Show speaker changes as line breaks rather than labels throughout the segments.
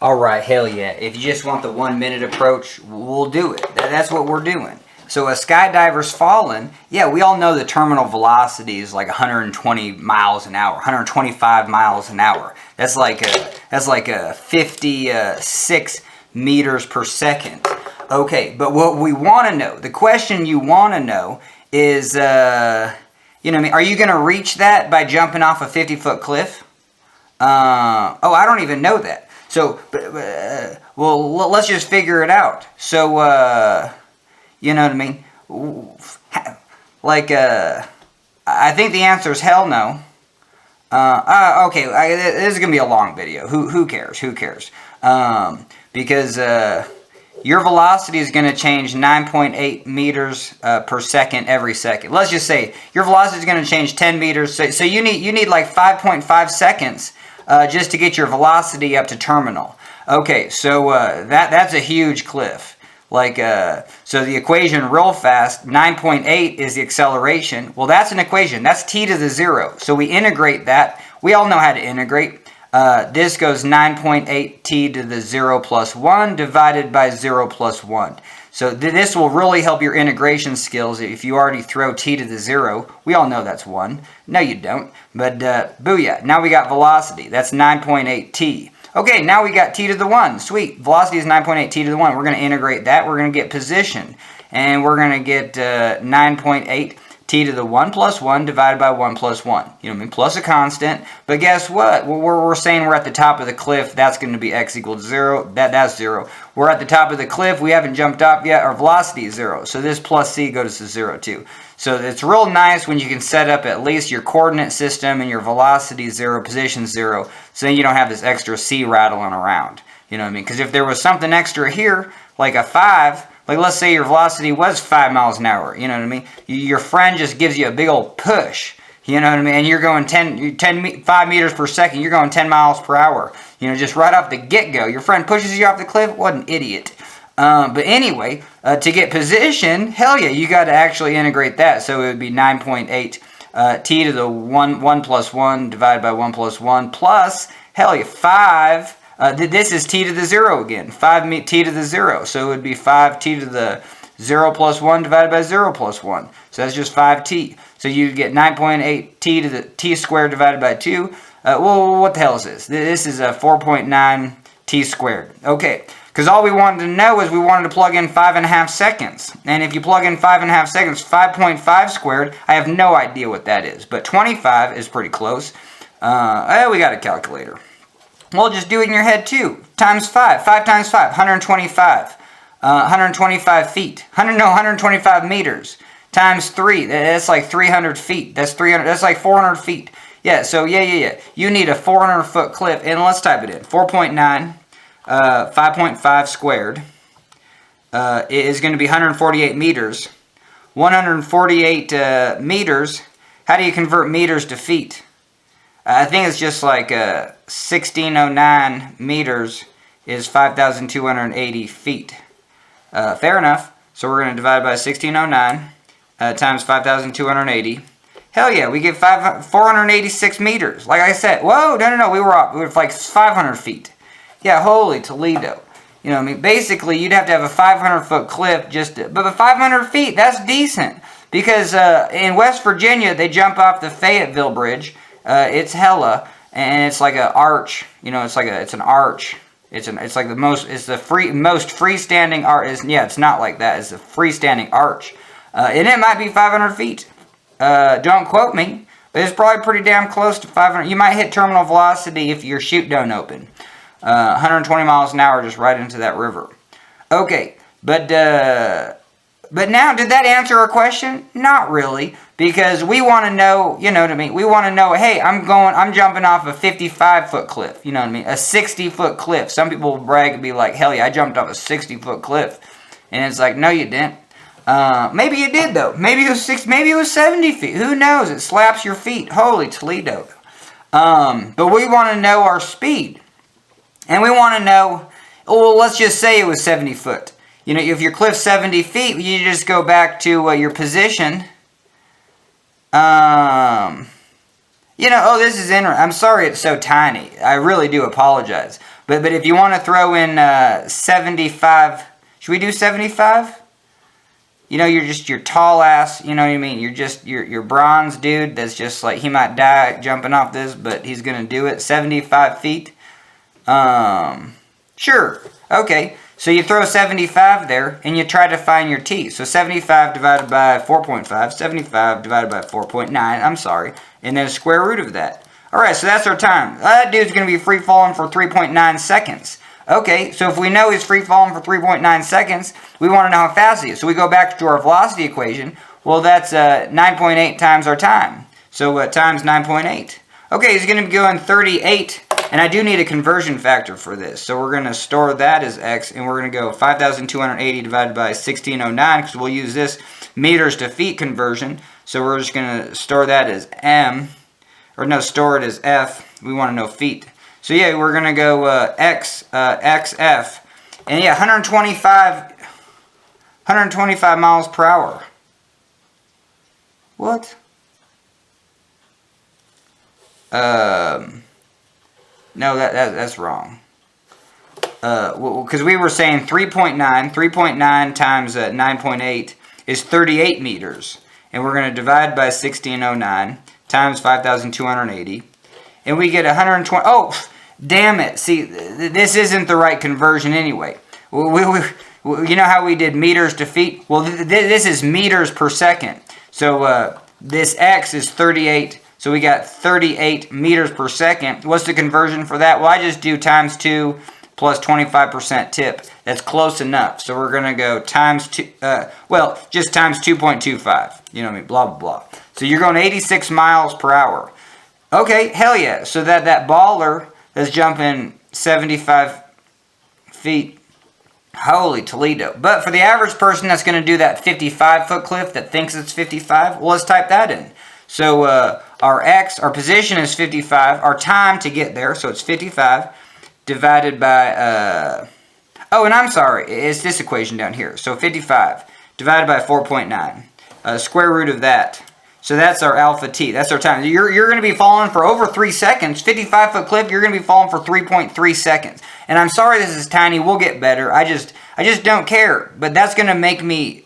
All right, hell yeah. If you just want the 1 minute approach, we'll do it. That's what we're doing. So a skydiver's fallen. Yeah, we all know the terminal velocity is like 120 miles an hour, 125 miles an hour. That's like a 56 meters per second. Okay, but what we want to know, the question you want to know is, are you going to reach that by jumping off a 50-foot cliff? Oh, I don't even know that. So, well, let's just figure it out. So, you know what I mean? Like, I think the answer is hell no. Okay, this is going to be a long video. Who cares? Who cares? Because your velocity is going to change 9.8 meters per second every second. Let's just say your velocity is going to change 10 meters. So you need like 5.5 seconds just to get your velocity up to terminal. Okay, so that's a huge cliff. Like, so the equation real fast, 9.8 is the acceleration. Well, that's an equation. That's t to the 0. So we integrate that. We all know how to integrate. This goes 9.8 t to the 0 plus 1 divided by 0 plus 1. So this will really help your integration skills if you already throw t to the 0. We all know that's 1. No, you don't. But booyah. Now we got velocity. That's 9.8 t. Okay, now we got t to the 1. Sweet. Velocity is 9.8 t to the 1. We're going to integrate that. We're going to get position. And we're going to get 9.8 t to the 1 plus 1 divided by 1 plus 1. You know what I mean? Plus a constant. But guess what? We're saying we're at the top of the cliff. That's going to be x equals 0. That's 0. We're at the top of the cliff. We haven't jumped up yet. Our velocity is 0. So this plus c goes to 0 too. So it's real nice when you can set up at least your coordinate system and your velocity 0, position 0. So then you don't have this extra c rattling around. You know what I mean? Because if there was something extra here, like a 5... Like, let's say your velocity was 5 miles an hour, you know what I mean? Your friend just gives you a big old push, you know what I mean? And you're going 5 meters per second, you're going 10 miles per hour. You know, just right off the get-go. Your friend pushes you off the cliff, what an idiot. But anyway, to get position, hell yeah, you got to actually integrate that. So it would be 9.8 t to the 1 plus 1 divided by 1 plus 1 plus, hell yeah, 5... this is t to the 0 again, 5 t to the 0. So it would be 5t to the 0 plus 1 divided by 0 plus 1. So that's just 5t. So you get 9.8 t to the t squared divided by 2. Well, what the hell is this? This is a 4.9 t squared. Okay, because all we wanted to know is we wanted to plug in 5.5 seconds. And if you plug in 5.5 seconds, 5.5 squared, I have no idea what that is. But 25 is pretty close. We got a calculator. Well, just do it in your head too. Times 5. 5 times 5. 125. 125 feet. 125 meters. Times 3. That's like 300 feet. That's 300. That's like 400 feet. Yeah, so yeah. You need a 400-foot cliff. And let's type it in. 4.9. 5.5 squared. Is going to be 148 meters. 148 meters. How do you convert meters to feet? I think it's just like 1609 meters is 5,280 feet. Fair enough. So we're going to divide by 1609 times 5,280. Hell yeah, we get 486 meters. Like I said, whoa, no, we were up. We were like 500 feet. Yeah, holy Toledo. You know what I mean? Basically, you'd have to have a 500-foot cliff but 500 feet, that's decent. Because in West Virginia, they jump off the Fayetteville Bridge. It's hella, and it's like an arch. You know, it's an arch. It's like the most freestanding arch. It's not like that. It's a freestanding arch, and it might be 500 feet. Don't quote me, but it's probably pretty damn close to 500. You might hit terminal velocity if your chute don't open. 120 miles an hour just right into that river. Okay, but now, did that answer our question? Not really, because we want to know, you know what I mean? We want to know, hey, I'm jumping off a 55-foot cliff, you know what I mean? A 60-foot cliff. Some people will brag and be like, hell yeah, I jumped off a 60-foot cliff. And it's like, no, you didn't. Maybe you did, though. Maybe it was 60, maybe it was 70 feet. Who knows? It slaps your feet. Holy Toledo. But we want to know our speed. And we want to know, well, let's just say it was 70 foot. You know, if your cliff's 70 feet, you just go back to your position. Yeah, You know, oh, this is interesting. I'm sorry it's so tiny. I really do apologize. But if you want to throw in 75, should we do 75? You know, you're just your tall ass, you know what I mean? You're just your bronze dude that's just like, he might die jumping off this, but he's going to do it. 75 feet. Sure. Okay. So you throw 75 there, and you try to find your t. So 75 divided by 4.5, 75 divided by 4.9, I'm sorry, and then a square root of that. All right, so that's our time. That dude's going to be free falling for 3.9 seconds. Okay, so if we know he's free falling for 3.9 seconds, we want to know how fast he is. So we go back to our velocity equation. Well, that's 9.8 times our time. So times 9.8. Okay, he's going to be going 38. And I do need a conversion factor for this. So we're going to store that as x, and we're going to go 5,280 divided by 1609, because we'll use this meters to feet conversion. So we're just going to store that as m, or no, store it as f. We want to know feet. So yeah, we're going to go xf. And yeah, 125 miles per hour. What? No, that's wrong. Because we were saying 3.9 times 9.8 is 38 meters. And we're going to divide by 1609 times 5,280. And we get 120. Oh, damn it. See, this isn't the right conversion anyway. You know how we did meters to feet? Well, this is meters per second. So this x is 38. So we got 38 meters per second. What's the conversion for that? Well, I just do times 2 plus 25% tip. That's close enough. So we're going to go times 2, just times 2.25. You know what I mean? Blah, blah, blah. So you're going 86 miles per hour. Okay, hell yeah. So that baller that's jumping 75 feet, holy Toledo. But for the average person that's going to do that 55-foot cliff that thinks it's 55, well, let's type that in. So our position is 55. Our time to get there, so it's 55 divided by, oh, and I'm sorry, it's this equation down here. So 55 divided by 4.9, square root of that. So that's our alpha t. That's our time. You're going to be falling for over 3 seconds. 55-foot clip, you're going to be falling for 3.3 seconds. And I'm sorry this is tiny. We'll get better. I just don't care. But that's going to make me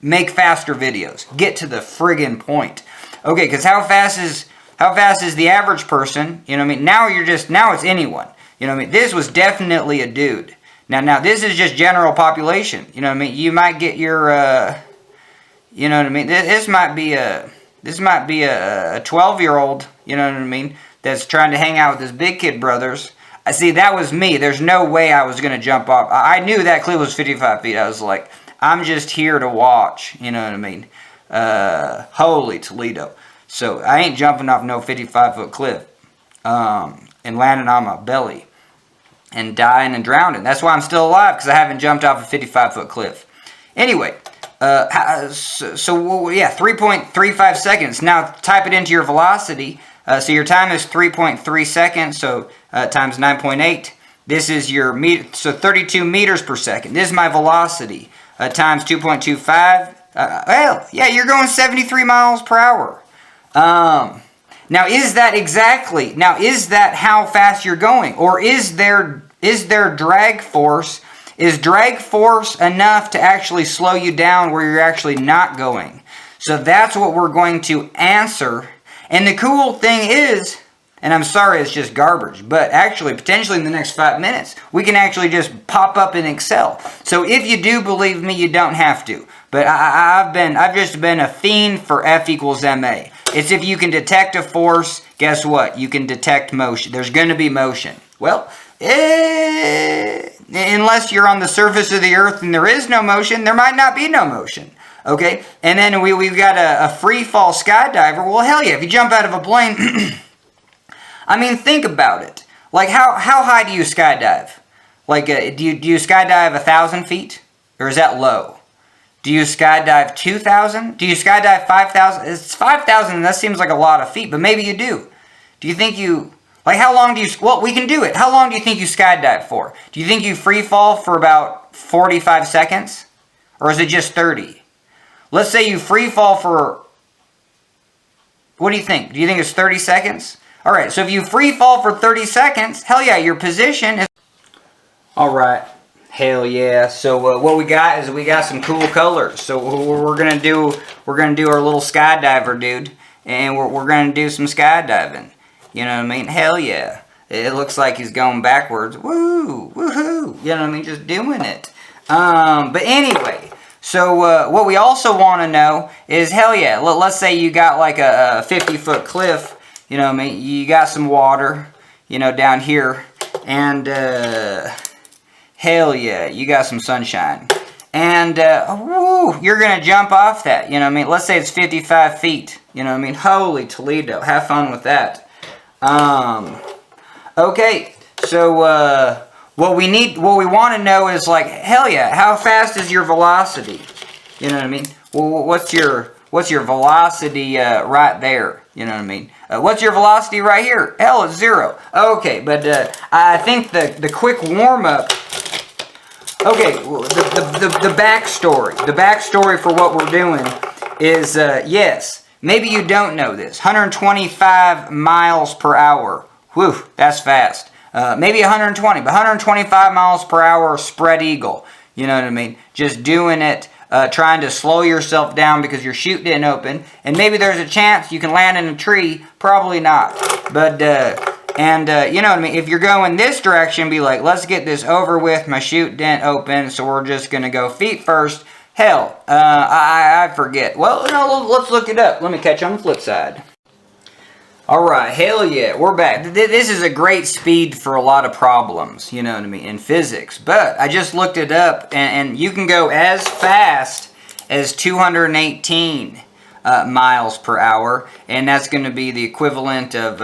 make faster videos. Get to the friggin' point. Okay, because how fast is the average person? You know what I mean? Now it's anyone. You know what I mean? This was definitely a dude. Now this is just general population. You know what I mean? You might get your you know what I mean? This might be a 12-year-old, you know what I mean, that's trying to hang out with his big kid brothers. I see, that was me. There's no way I was going to jump off. I knew that cliff was 55 feet. I was like, I'm just here to watch, you know what I mean? Holy Toledo. So I ain't jumping off no 55-foot cliff and landing on my belly and dying and drowning. That's why I'm still alive, because I haven't jumped off a 55-foot cliff. Anyway, yeah, 3.35 seconds. Now type it into your velocity. So your time is 3.3 seconds, so times 9.8. This is your meter, so 32 meters per second. This is my velocity, times 2.25. Well, yeah, you're going 73 miles per hour. Now, is that how fast you're going? Or is there drag force? Is drag force enough to actually slow you down where you're actually not going? So that's what we're going to answer. And the cool thing is, and I'm sorry it's just garbage, but actually potentially in the next 5 minutes, we can actually just pop up in Excel. So if you do believe me, you don't have to. But I've just been a fiend for F equals ma. It's if you can detect a force, guess what? You can detect motion. There's going to be motion. Well, unless you're on the surface of the earth and there is no motion, there might not be no motion. Okay? And then we've got a free fall skydiver. Well, hell yeah, if you jump out of a plane, I mean, think about it. Like, how high do you skydive? Like, do you skydive 1,000 feet? Or is that low? Do you skydive 2,000? Do you skydive 5,000? It's 5,000, that seems like a lot of feet, but maybe you do. Do you think you... Like, how long do you... Well, we can do it. How long do you think you skydive for? Do you think you free fall for about 45 seconds? Or is it just 30? Let's say you free fall for What do you think? Do you think it's 30 seconds? All right, so if you free fall for 30 seconds, hell yeah, your position is... All right, hell yeah. So what we got is we got some cool colors. So we're gonna do our little skydiver, dude, and we're gonna do some skydiving. You know what I mean? Hell yeah. It looks like he's going backwards. Woo, woohoo. You know what I mean? Just doing it. But anyway, so what we also want to know is, hell yeah, let's say you got like a 50-foot cliff, you know what I mean? You got some water, you know, down here, and hell yeah, you got some sunshine. And woo, you're going to jump off that, you know what I mean? Let's say it's 55 feet, you know what I mean? Holy Toledo, have fun with that. Okay, so what we want to know is, like, hell yeah, how fast is your velocity? You know what I mean? Well, what's your velocity right there? You know what I mean? What's your velocity right here? Hell, it's 0. Okay, but I think the quick warm up. Okay, the backstory. The backstory for what we're doing is yes. Maybe you don't know this. 125 miles per hour. Whew, that's fast. Maybe 120, but 125 miles per hour spread eagle. You know what I mean? Just doing it, trying to slow yourself down because your chute didn't open. And maybe there's a chance you can land in a tree. Probably not. But, you know what I mean? If you're going this direction, be like, let's get this over with. My chute didn't open, so we're just going to go feet first. Hell, I forget. Well, no, let's look it up. Let me catch you on the flip side. Alright, hell yeah, we're back. This is a great speed for a lot of problems, you know what I mean, in physics. But I just looked it up, and you can go as fast as 218 miles per hour, and that's going to be the equivalent of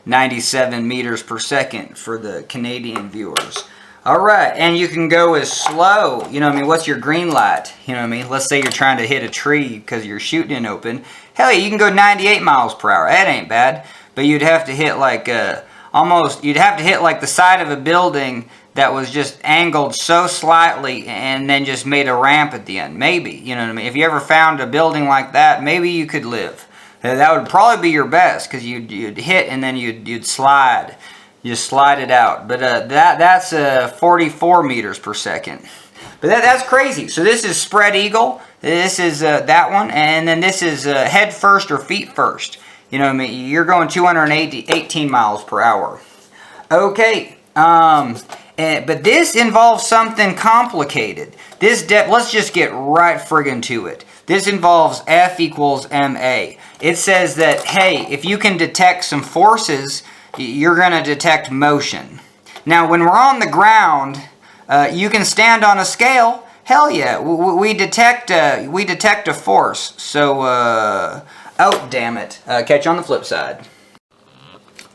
97 meters per second for the Canadian viewers. Alright, and you can go as slow, you know what I mean, what's your green light, you know what I mean, let's say you're trying to hit a tree because your chute didn't open. Hell yeah, you can go 98 miles per hour. That ain't bad. But you'd have to hit like you'd have to hit like the side of a building that was just angled so slightly and then just made a ramp at the end. Maybe, you know what I mean? If you ever found a building like that, maybe you could live. That would probably be your best because you'd hit and then you'd slide. Just slide it out. But that's 44 meters per second. But that's crazy. So this is spread eagle. This is that one, and then this is head first or feet first. You know what I mean? You're going 218 miles per hour. Okay, but this involves something complicated. Let's just get right friggin' to it. This involves F equals ma. It says that, hey, if you can detect some forces, you're going to detect motion. Now, when we're on the ground, you can stand on a scale. Hell yeah, we detect a force. So, oh damn it! Catch you on the flip side.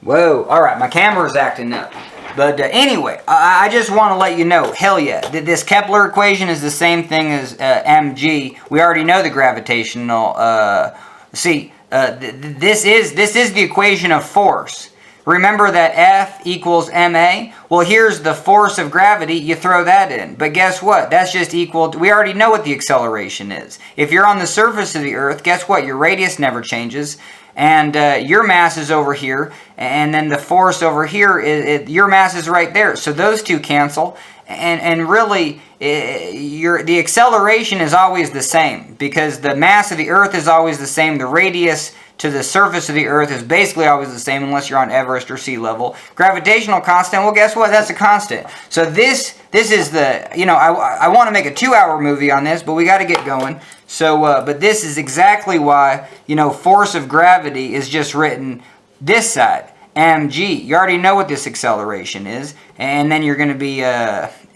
Whoa! All right, my camera's acting up. But anyway, I just want to let you know. Hell yeah, this Kepler equation is the same thing as mg. We already know the gravitational. This is the equation of force. Remember that F equals ma? Well, here's the force of gravity. You throw that in. But guess what? That's just equal to... We already know what the acceleration is. If you're on the surface of the Earth, guess what? Your radius never changes. And your mass is over here. And then the force over here, your mass is right there. So those two cancel. And really, the acceleration is always the same. Because the mass of the Earth is always the same. The radius to the surface of the Earth is basically always the same unless you're on Everest or sea level. Gravitational constant, well, guess what? That's a constant. So this is the, you know, I want to make a 2-hour movie on this, but we got to get going. So, but this is exactly why, you know, force of gravity is just written this side, mg. You already know what this acceleration is. And then you're going to be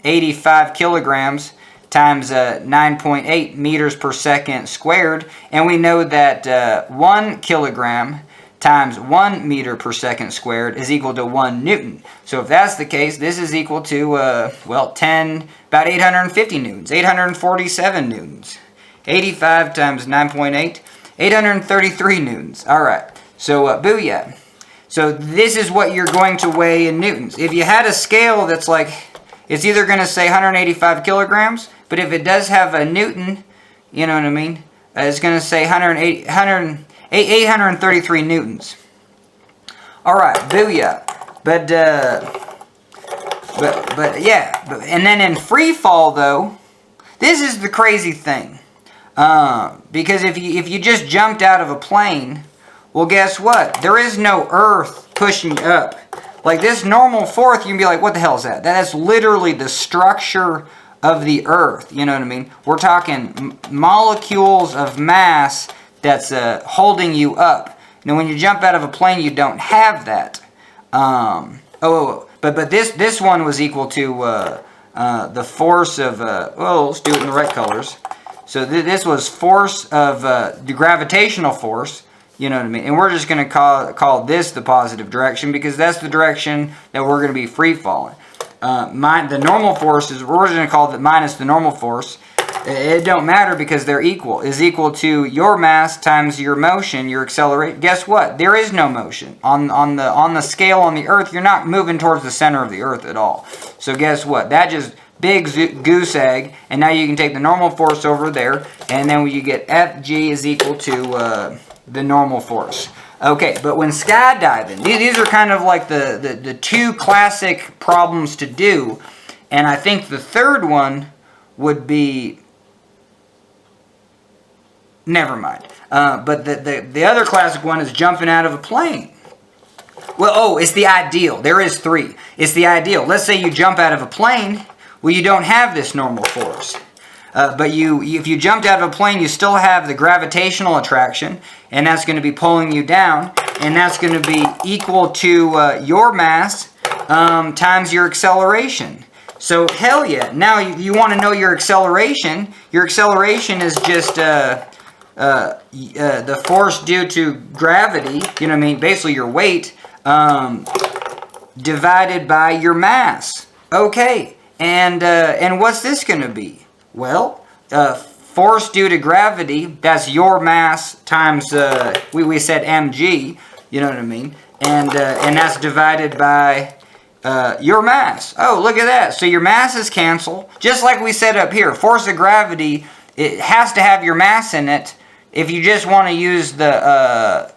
85 kilograms times 9.8 meters per second squared, and we know that 1 kilogram times 1 meter per second squared is equal to 1 Newton. So if that's the case, this is equal to, well, about 850 newtons, 847 newtons. 85 times 9.8, 833 newtons. All right, so booyah. So this is what you're going to weigh in newtons. If you had a scale that's like, it's either going to say 185 kilograms, but if it does have a Newton, you know what I mean, it's going to say 180 833 newtons. All right, booyah. But yeah. And then in free fall, though, this is the crazy thing. Because if you just jumped out of a plane, well, guess what? There is no earth pushing you up. Like this normal force, you can be like, what the hell is that? That's literally the structure of the earth. You know what I mean? We're talking molecules of mass that's holding you up. Now, when you jump out of a plane, you don't have that. But this one was equal to the force of, well, let's do it in the right colors. So this was force of the gravitational force, you know what I mean? And we're just going to call this the positive direction because that's the direction that we're going to be free falling. The normal force is, we're just going to call it minus the normal force. It don't matter because they're equal. Is equal to your mass times your motion, your acceleration. Guess what? There is no motion on the scale on the Earth. You're not moving towards the center of the Earth at all. So guess what? That just big goose egg, and now you can take the normal force over there, and then you get Fg is equal to the normal force. Okay, but when skydiving, these are kind of like the two classic problems to do, and I think the third one would be, never mind. But the other classic one is jumping out of a plane. Well, oh, it's the ideal. There is three. It's the ideal. Let's say you jump out of a plane. Well, you don't have this normal force. But if you jumped out of a plane, you still have the gravitational attraction, and that's going to be pulling you down, and that's going to be equal to your mass times your acceleration. So, hell yeah. Now, you want to know your acceleration. Your acceleration is just the force due to gravity, you know what I mean, basically your weight, divided by your mass. Okay. And what's this going to be? Well, force due to gravity, that's your mass times, we said mg, you know what I mean? And that's divided by your mass. Oh, look at that. So your masses cancel. Just like we said up here, force of gravity, it has to have your mass in it. If you just want to use the,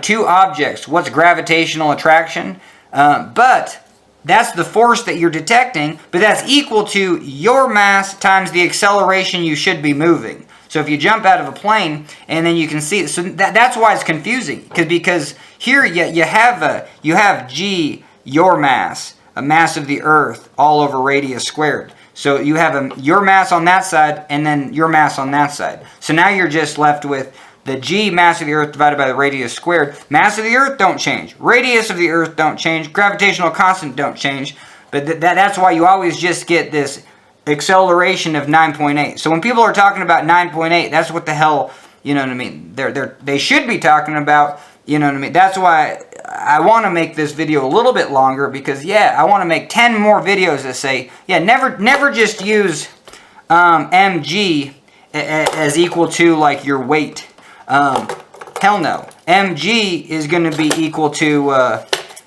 two objects, what's gravitational attraction? But that's the force that you're detecting, but that's equal to your mass times the acceleration you should be moving. So if you jump out of a plane, and then you can see, so that's why it's confusing, because here you have g, your mass, a mass of the Earth, all over radius squared. So you have your mass on that side, and then your mass on that side. So now you're just left with the g, mass of the Earth, divided by the radius squared. Mass of the Earth don't change. Radius of the Earth don't change. Gravitational constant don't change. But that's why you always just get this acceleration of 9.8. So when people are talking about 9.8, that's what the hell, you know what I mean? They should be talking about, you know what I mean? That's why I want to make this video a little bit longer, because, yeah, I want to make 10 more videos that say, yeah, never just use mg as equal to, like, your weight. Hell no. Mg is going to be equal to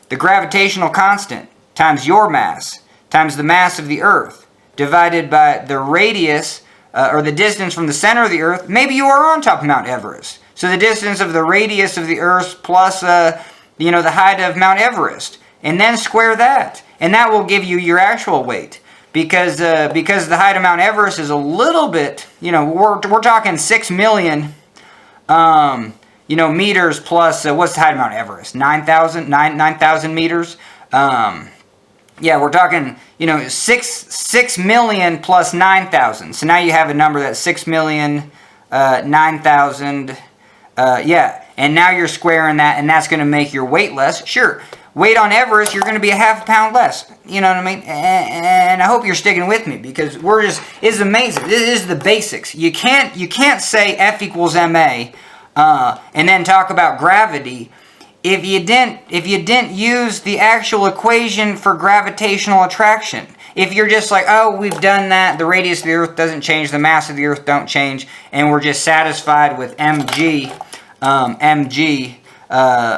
the gravitational constant times your mass times the mass of the Earth divided by the radius or the distance from the center of the Earth. Maybe you are on top of Mount Everest. So the distance of the radius of the Earth plus the height of Mount Everest, and then square that, and that will give you your actual weight. Because the height of Mount Everest is a little bit, we're talking 6 million. Meters plus, what's the height of Mount Everest? 9,000 meters? Yeah, we're talking, 6 million plus 9,000. So now you have a number that's 6 million, 9,000, yeah. And now you're squaring that, and that's going to make your weight less. Sure, weight on Everest, you're going to be a half pound less. You know what I mean? And I hope you're sticking with me, because it's amazing. This is the basics. You can't say F equals ma, and then talk about gravity if you didn't use the actual equation for gravitational attraction. If you're just like, oh, we've done that, the radius of the Earth doesn't change, the mass of the Earth don't change, and we're just satisfied with mg,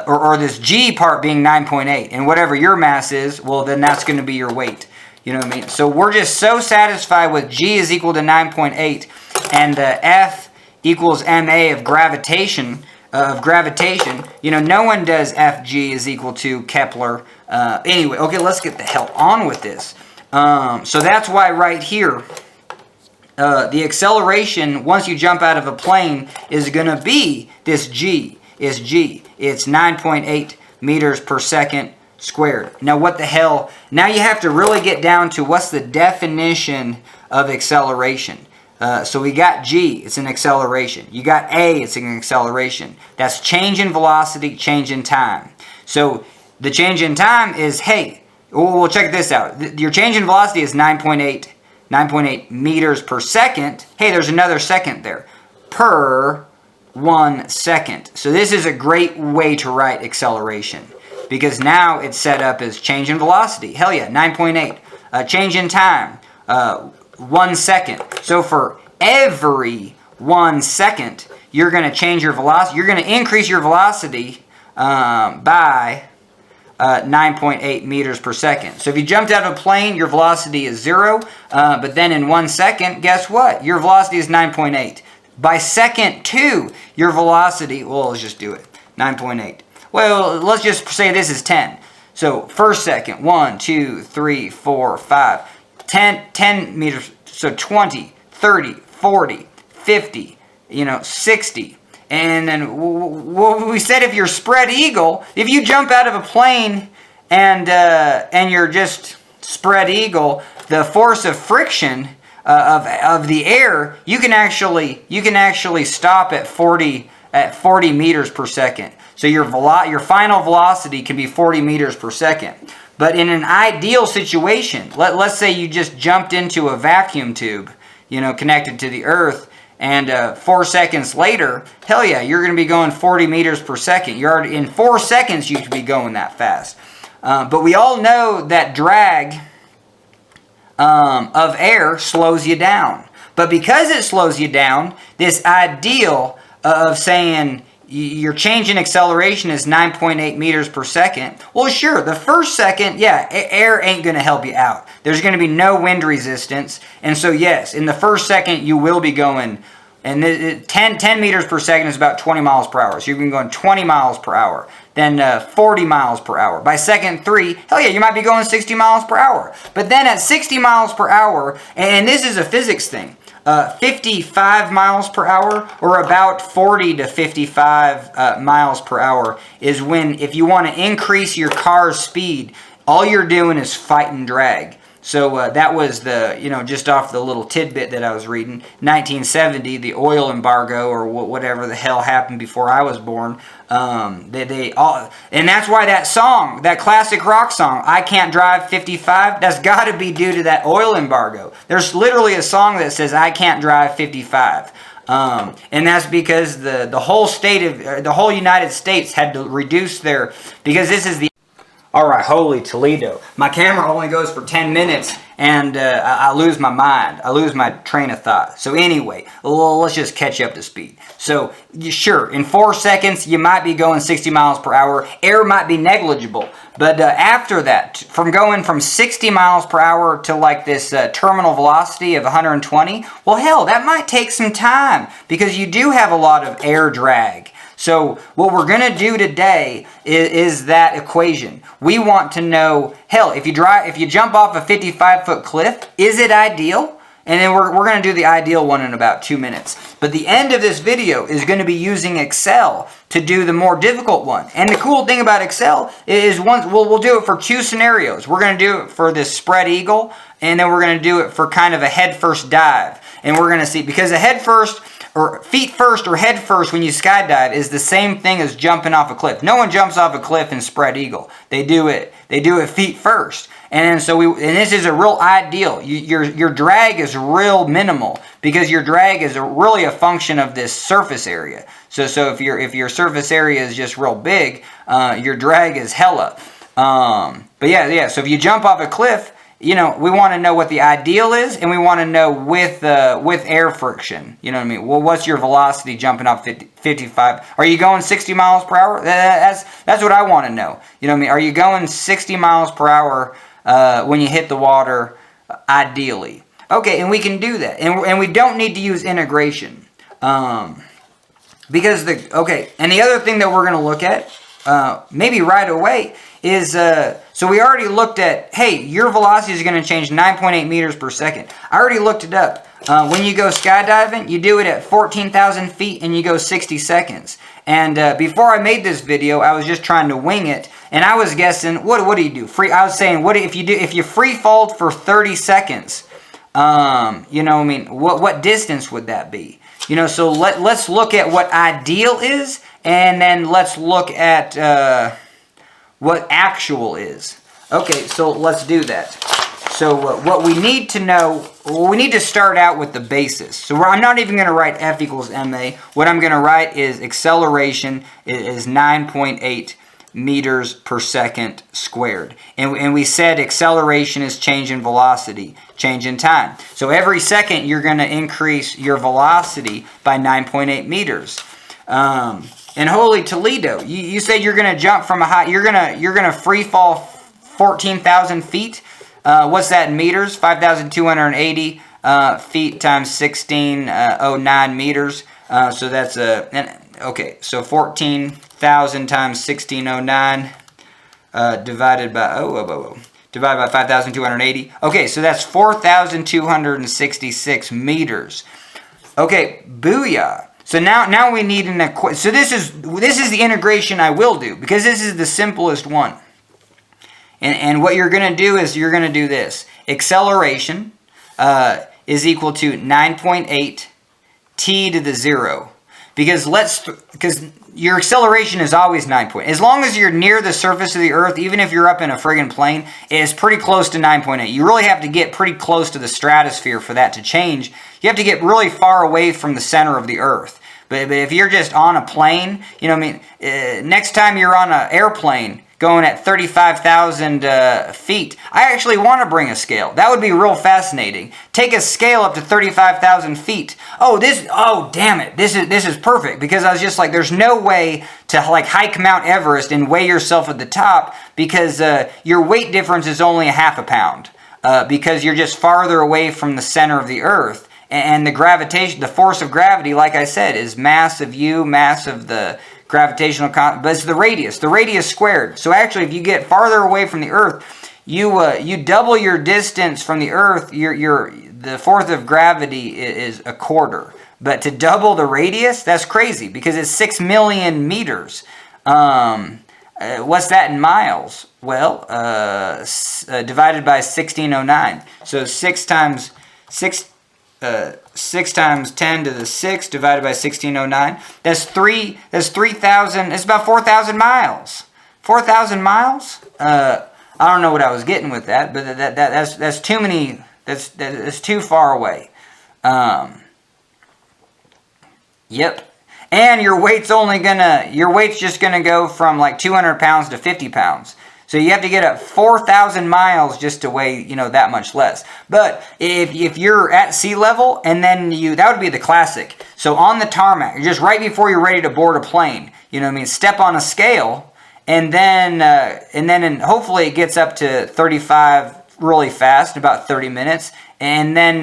or this g part being 9.8, and whatever your mass is, well, then that's going to be your weight. You know what I mean? So we're just so satisfied with g is equal to 9.8, and F equals ma of gravitation, of gravitation. You know, no one does Fg is equal to Kepler. Anyway, okay, let's get the hell on with this. So that's why right here, the acceleration once you jump out of a plane is going to be this g. It's 9.8 meters per second squared. Now what the hell? Now you have to really get down to what's the definition of acceleration. So we got g, it's an acceleration. You got a, it's an acceleration. That's change in velocity, change in time. So the change in time is, hey, we'll check this out. Your change in velocity is 9.8 meters per second. Hey, there's another second there. Per 1 second. So this is a great way to write acceleration, because now it's set up as change in velocity. Hell yeah, 9.8. Change in time, 1 second. So for every 1 second, you're going to change your velocity. You're going to increase your velocity by 9.8 meters per second. So if you jumped out of a plane, your velocity is 0. But then in 1 second, guess what? Your velocity is 9.8. By second 2, your velocity, well, let's just do it. 9.8. Well, let's just say this is 10. So first second, 1, 2, 3, 4, 5, 10 meters. So 20, 30, 40, 50, 60. And then we said if you're spread eagle, if you jump out of a plane and you're just spread eagle, the force of friction of the air, you can actually stop at 40 meters per second. So your final velocity can be 40 meters per second. But in an ideal situation, let's say you just jumped into a vacuum tube, connected to the earth, and 4 seconds later, hell yeah, you're going to be going 40 meters per second. You're already, in 4 seconds, you could be going that fast. But we all know that drag of air slows you down. But because it slows you down, this ideal of saying your change in acceleration is 9.8 meters per second. Well, sure, the first second, yeah, air ain't going to help you out. There's going to be no wind resistance. And so, yes, in the first second, you will be going, and 10 meters per second is about 20 miles per hour. So you're going 20 miles per hour, then 40 miles per hour. By second 3, hell yeah, you might be going 60 miles per hour. But then at 60 miles per hour, and this is a physics thing, 55 miles per hour, or about 40 to 55 miles per hour, is when, if you want to increase your car's speed, all you're doing is fighting drag. So that was the, just off the little tidbit that I was reading. 1970, the oil embargo, or whatever the hell happened before I was born. And that's why that song, that classic rock song, I Can't Drive 55, that's got to be due to that oil embargo. There's literally a song that says, I can't drive 55. And that's because the whole United States had to reduce their, because this is the, all right, holy Toledo. My camera only goes for 10 minutes, and I lose my mind. I lose my train of thought. So anyway, let's just catch up to speed. So, sure, in 4 seconds, you might be going 60 miles per hour. Air might be negligible. But after that, from going from 60 miles per hour to like this terminal velocity of 120, well, hell, that might take some time, because you do have a lot of air drag. So what we're going to do today is that equation. We want to know, hell, if you jump off a 55-foot cliff, is it ideal? And then we're going to do the ideal one in about 2 minutes. But the end of this video is going to be using Excel to do the more difficult one. And the cool thing about Excel is we'll do it for 2 scenarios. We're going to do it for this spread eagle, and then we're going to do it for kind of a head first dive. And we're going to see, because a head first, or feet first or head first when you skydive is the same thing as jumping off a cliff. No one jumps off a cliff in spread eagle. They do it feet first. And so this is a real ideal. Your drag is real minimal, because your drag is really a function of this surface area. So if your surface area is just real big, your drag is hella. But yeah. So if you jump off a cliff, we want to know what the ideal is, and we want to know with air friction. You know what I mean? Well, what's your velocity jumping off 55? Are you going 60 miles per hour? That's what I want to know. You know what I mean? Are you going 60 miles per hour when you hit the water, ideally? Okay, and we can do that. And we don't need to use integration. Because okay, and the other thing that we're going to look at, maybe right away, is, so we already looked at, hey, your velocity is going to change 9.8 meters per second. I already looked it up. When you go skydiving, you do it at 14,000 feet and you go 60 seconds. And before I made this video, I was just trying to wing it, and I was guessing, what do you do? I was saying, if you free fall for 30 seconds, you know, I mean, what distance would that be? You know, so let's look at what ideal is, and then let's look at what actual is. Okay, so let's do that. So what we need to know, we need to start out with the basis. So I'm not even going to write F equals ma. What I'm going to write is acceleration is 9.8 meters per second squared. And we said acceleration is change in velocity, change in time. So every second you're going to increase your velocity by 9.8 meters. And holy Toledo, you said you're going to jump from a high, you're going to free fall 14,000 feet. What's that in meters? 5,280 feet times 1609 meters. So that's okay. So 14,000 times 1609 divided by divided by 5,280. Okay, so that's 4,266 meters. Okay, booyah. So now we need an equation. So this is the integration I will do, because this is the simplest one. And what you're going to do is you're going to do this. Acceleration is equal to 9.8 t to the 0. Because your acceleration is always 9 As long as you're near the surface of the earth, even if you're up in a friggin' plane, it is pretty close to 9.8. You really have to get pretty close to the stratosphere for that to change. You have to get really far away from the center of the earth. But if you're just on a plane, you know what I mean, next time you're on an airplane going at 35,000 feet, I actually want to bring a scale. That would be real fascinating. Take a scale up to 35,000 feet. Oh damn it, this is perfect, because I was just like, there's no way to like hike Mount Everest and weigh yourself at the top, because your weight difference is only a half a pound, because you're just farther away from the center of the earth. And the gravitation, the force of gravity, like I said, is mass of you, mass of the gravitational but it's the radius squared. So actually, if you get farther away from the earth, you double your distance from the earth. The force of gravity is a quarter. But to double the radius, that's crazy, because it's 6 million meters. What's that in miles? Well, divided by 1609. So 6 times 10 to the 6 divided by 1609. That's 3,000. It's about 4,000 miles. 4,000 miles. I don't know what I was getting with that, but that's too many. That's too far away. Yep. And your weight's just gonna go from like 200 pounds to 50 pounds. So you have to get up 4,000 miles just to weigh, that much less. But if you're at sea level, and then that would be the classic. So on the tarmac, just right before you're ready to board a plane, step on a scale, and then hopefully it gets up to 35 really fast, about 30 minutes, and then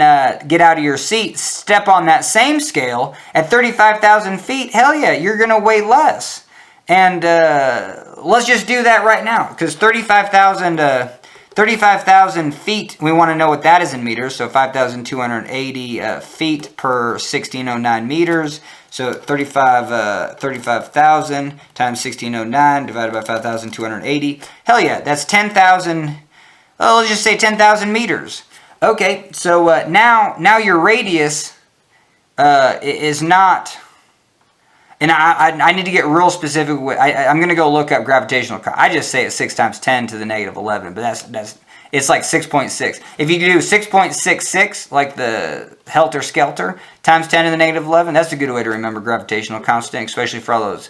get out of your seat, step on that same scale at 35,000 feet. Hell yeah, you're going to weigh less. And let's just do that right now, because 35,000 feet, we want to know what that is in meters. So 5,280 feet per 1609 meters. So 35,000 times 1609 divided by 5,280. Hell yeah, that's 10,000. Let's just say 10,000 meters. Okay, so now your radius is not. And I need to get real specific. I'm going to go look up gravitational. I just say it's 6 times 10 to the negative 11, but it's like 6.6. If you do 6.66, like the helter skelter, times 10 to the negative 11, that's a good way to remember gravitational constant, especially for all those.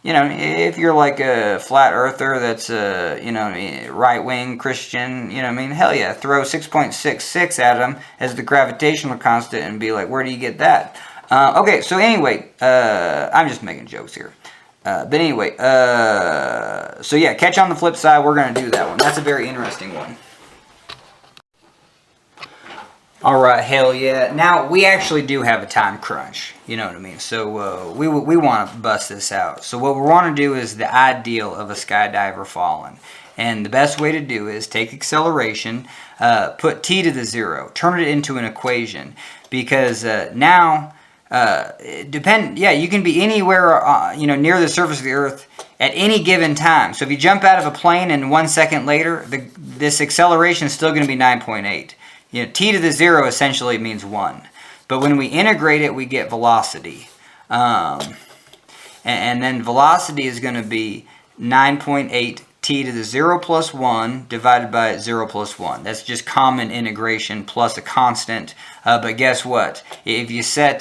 If you're like a flat earther that's right-wing Christian, hell yeah, throw 6.66 at them as the gravitational constant and be like, where do you get that? Okay, so anyway, I'm just making jokes here. But anyway, so yeah, catch on the flip side. We're going to do that one. That's a very interesting one. All right, hell yeah. Now, we actually do have a time crunch, you know what I mean? So we want to bust this out. So what we want to do is the ideal of a skydiver falling. And the best way to do is take acceleration, put t to the 0, turn it into an equation. Because now, you can be anywhere, near the surface of the Earth at any given time. So if you jump out of a plane and 1 second later, this acceleration is still going to be 9.8. T to the 0 essentially means 1. But when we integrate it, we get velocity. And then velocity is going to be 9.8 t to the 0 plus 1 divided by 0 plus 1. That's just common integration plus a constant. But guess what? If you set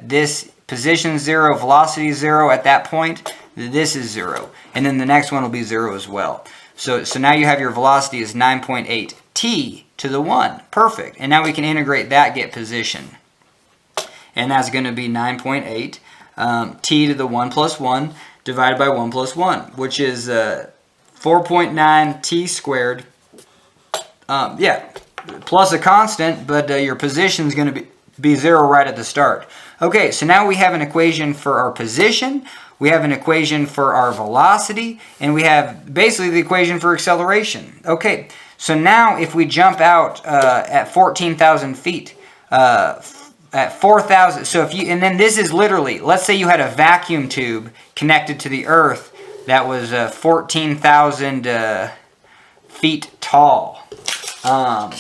this position 0, velocity 0 at that point, this is 0. And then the next one will be 0 as well. So now you have your velocity is 9.8 t to the 1. Perfect. And now we can integrate that, get position. And that's going to be 9.8 t to the 1 plus 1 divided by 1 plus 1, which is 4.9 t squared. Plus a constant, but your position is going to be 0 right at the start. Okay, so now we have an equation for our position, we have an equation for our velocity, and we have basically the equation for acceleration. Okay, so now if we jump out at 14,000 feet, at 4,000, and then this is literally, let's say you had a vacuum tube connected to the Earth that was 14,000 feet tall. And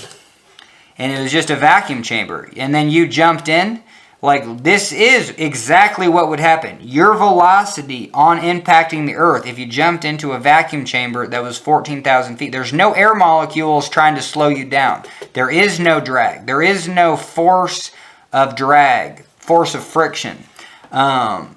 it was just a vacuum chamber. And then you jumped in. Like, this is exactly what would happen. Your velocity on impacting the Earth, if you jumped into a vacuum chamber that was 14,000 feet, there's no air molecules trying to slow you down. There is no drag. There is no force of drag, force of friction. There's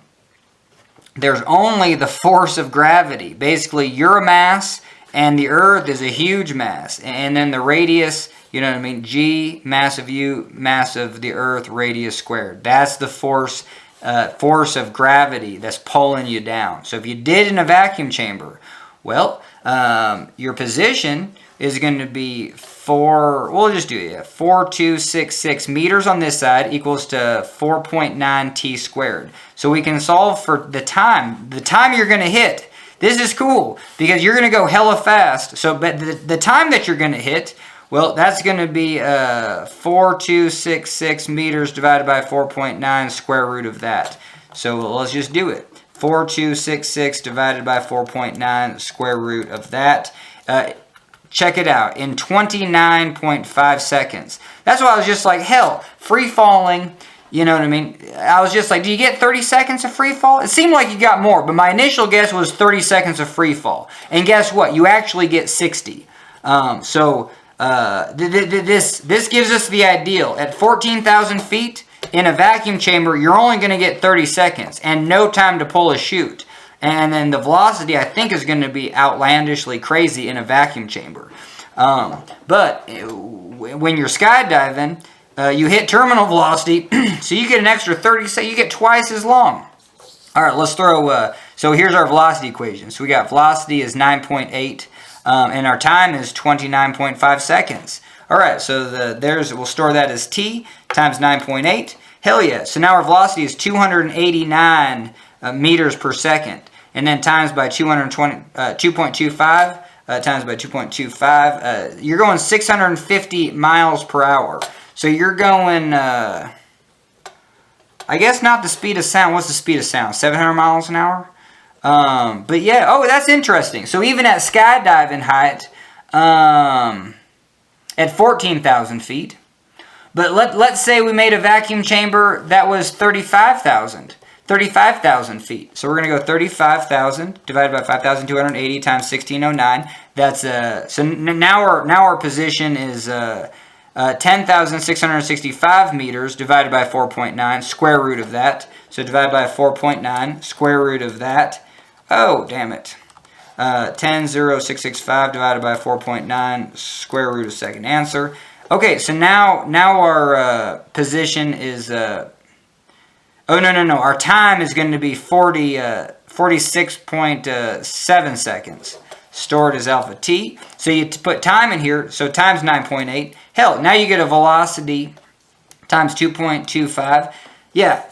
only the force of gravity. Basically, you're a mass, and the Earth is a huge mass. And then the radius, you know what I mean? G, mass of you, mass of the Earth, radius squared. That's the force of gravity that's pulling you down. So if you did in a vacuum chamber, well, your position is going to be 4,266 meters on this side equals to 4.9 t squared. So we can solve for the time you're going to hit. This is cool because you're going to go hella fast. So, but the time that you're going to hit, well, that's going to be 4,266 meters divided by 4.9 square root of that. So let's just do it. 4,266 divided by 4.9 square root of that. Check it out. In 29.5 seconds. That's why I was just like, hell, free falling. You know what I mean? I was just like, do you get 30 seconds of free fall? It seemed like you got more, but my initial guess was 30 seconds of free fall. And guess what? You actually get 60. This gives us the ideal. At 14,000 feet in a vacuum chamber, you're only going to get 30 seconds and no time to pull a chute. And then the velocity, I think, is going to be outlandishly crazy in a vacuum chamber. But when you're skydiving, you hit terminal velocity, so you get an extra 30 seconds. You get twice as long. All right, let's throw... so here's our velocity equation. So we got velocity is 9.8, and our time is 29.5 seconds. All right, so we'll store that as t times 9.8. Hell yeah. So now our velocity is 289 meters per second. And then times by 2.25, times by 2.25, you're going 650 miles per hour. So you're going, I guess not the speed of sound. What's the speed of sound? 700 miles an hour? But yeah, oh, that's interesting. So even at skydiving height, at 14,000 feet, but let's say we made a vacuum chamber that was 35,000 feet. So we're going to go 35,000 divided by 5,280 times 1609. That's so now our position is 10,665 meters divided by 4.9 square root of that. So divided by 4.9 square root of that. Oh, damn it. 10,665 divided by 4.9 square root of second answer. Okay, so now our position is oh, no. Our time is going to be 46.7 seconds. stored as alpha t. So you put time in here, so times 9.8. Hell, now you get a velocity times 2.25. Yeah,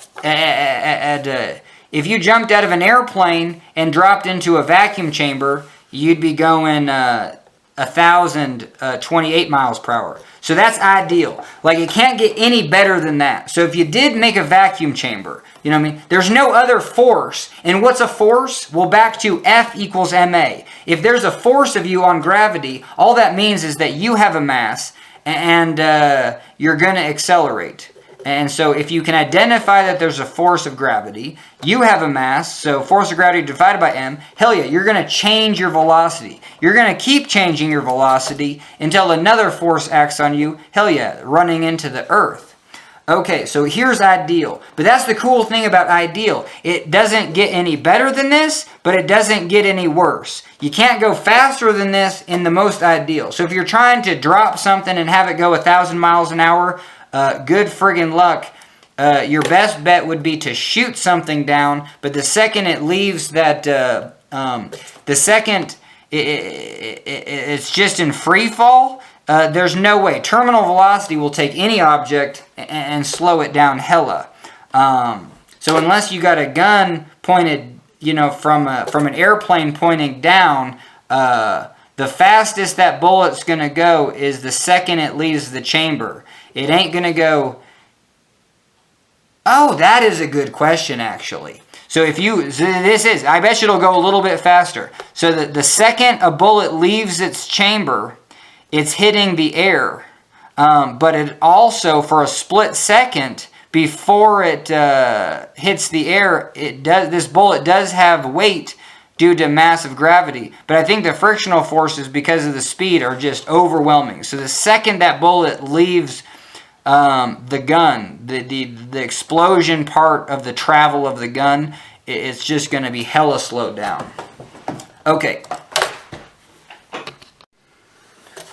if you jumped out of an airplane and dropped into a vacuum chamber, you'd be going 1,028 miles per hour. So that's ideal. Like, it can't get any better than that. So if you did make a vacuum chamber, you know what I mean? There's no other force. And what's a force? Well, back to F equals ma. If there's a force of you on gravity, all that means is that you have a mass and you're going to accelerate. And so if you can identify that there's a force of gravity, you have a mass, so force of gravity divided by m, hell yeah, you're going to change your velocity. You're going to keep changing your velocity until another force acts on you, hell yeah, running into the earth. Okay, so here's ideal. But that's the cool thing about ideal. It doesn't get any better than this, but it doesn't get any worse. You can't go faster than this in the most ideal. So if you're trying to drop something and have it go 1,000 miles an hour, good friggin' luck. Your best bet would be to shoot something down, but the second it leaves that, the second it's just in free fall, there's no way. Terminal velocity will take any object and slow it down hella. So unless you got a gun pointed, you know, from an airplane pointing down, the fastest that bullet's going to go is the second it leaves the chamber. It ain't going to go... Oh, that is a good question, actually. So if you... I bet you it'll go a little bit faster. So the second a bullet leaves its chamber, it's hitting the air. But it also, for a split second, before it hits the air, this bullet does have weight due to massive gravity. But I think the frictional forces, because of the speed, are just overwhelming. So the second that bullet leaves the gun, the explosion part of the travel of the gun, it's just going to be hella slowed down. Okay.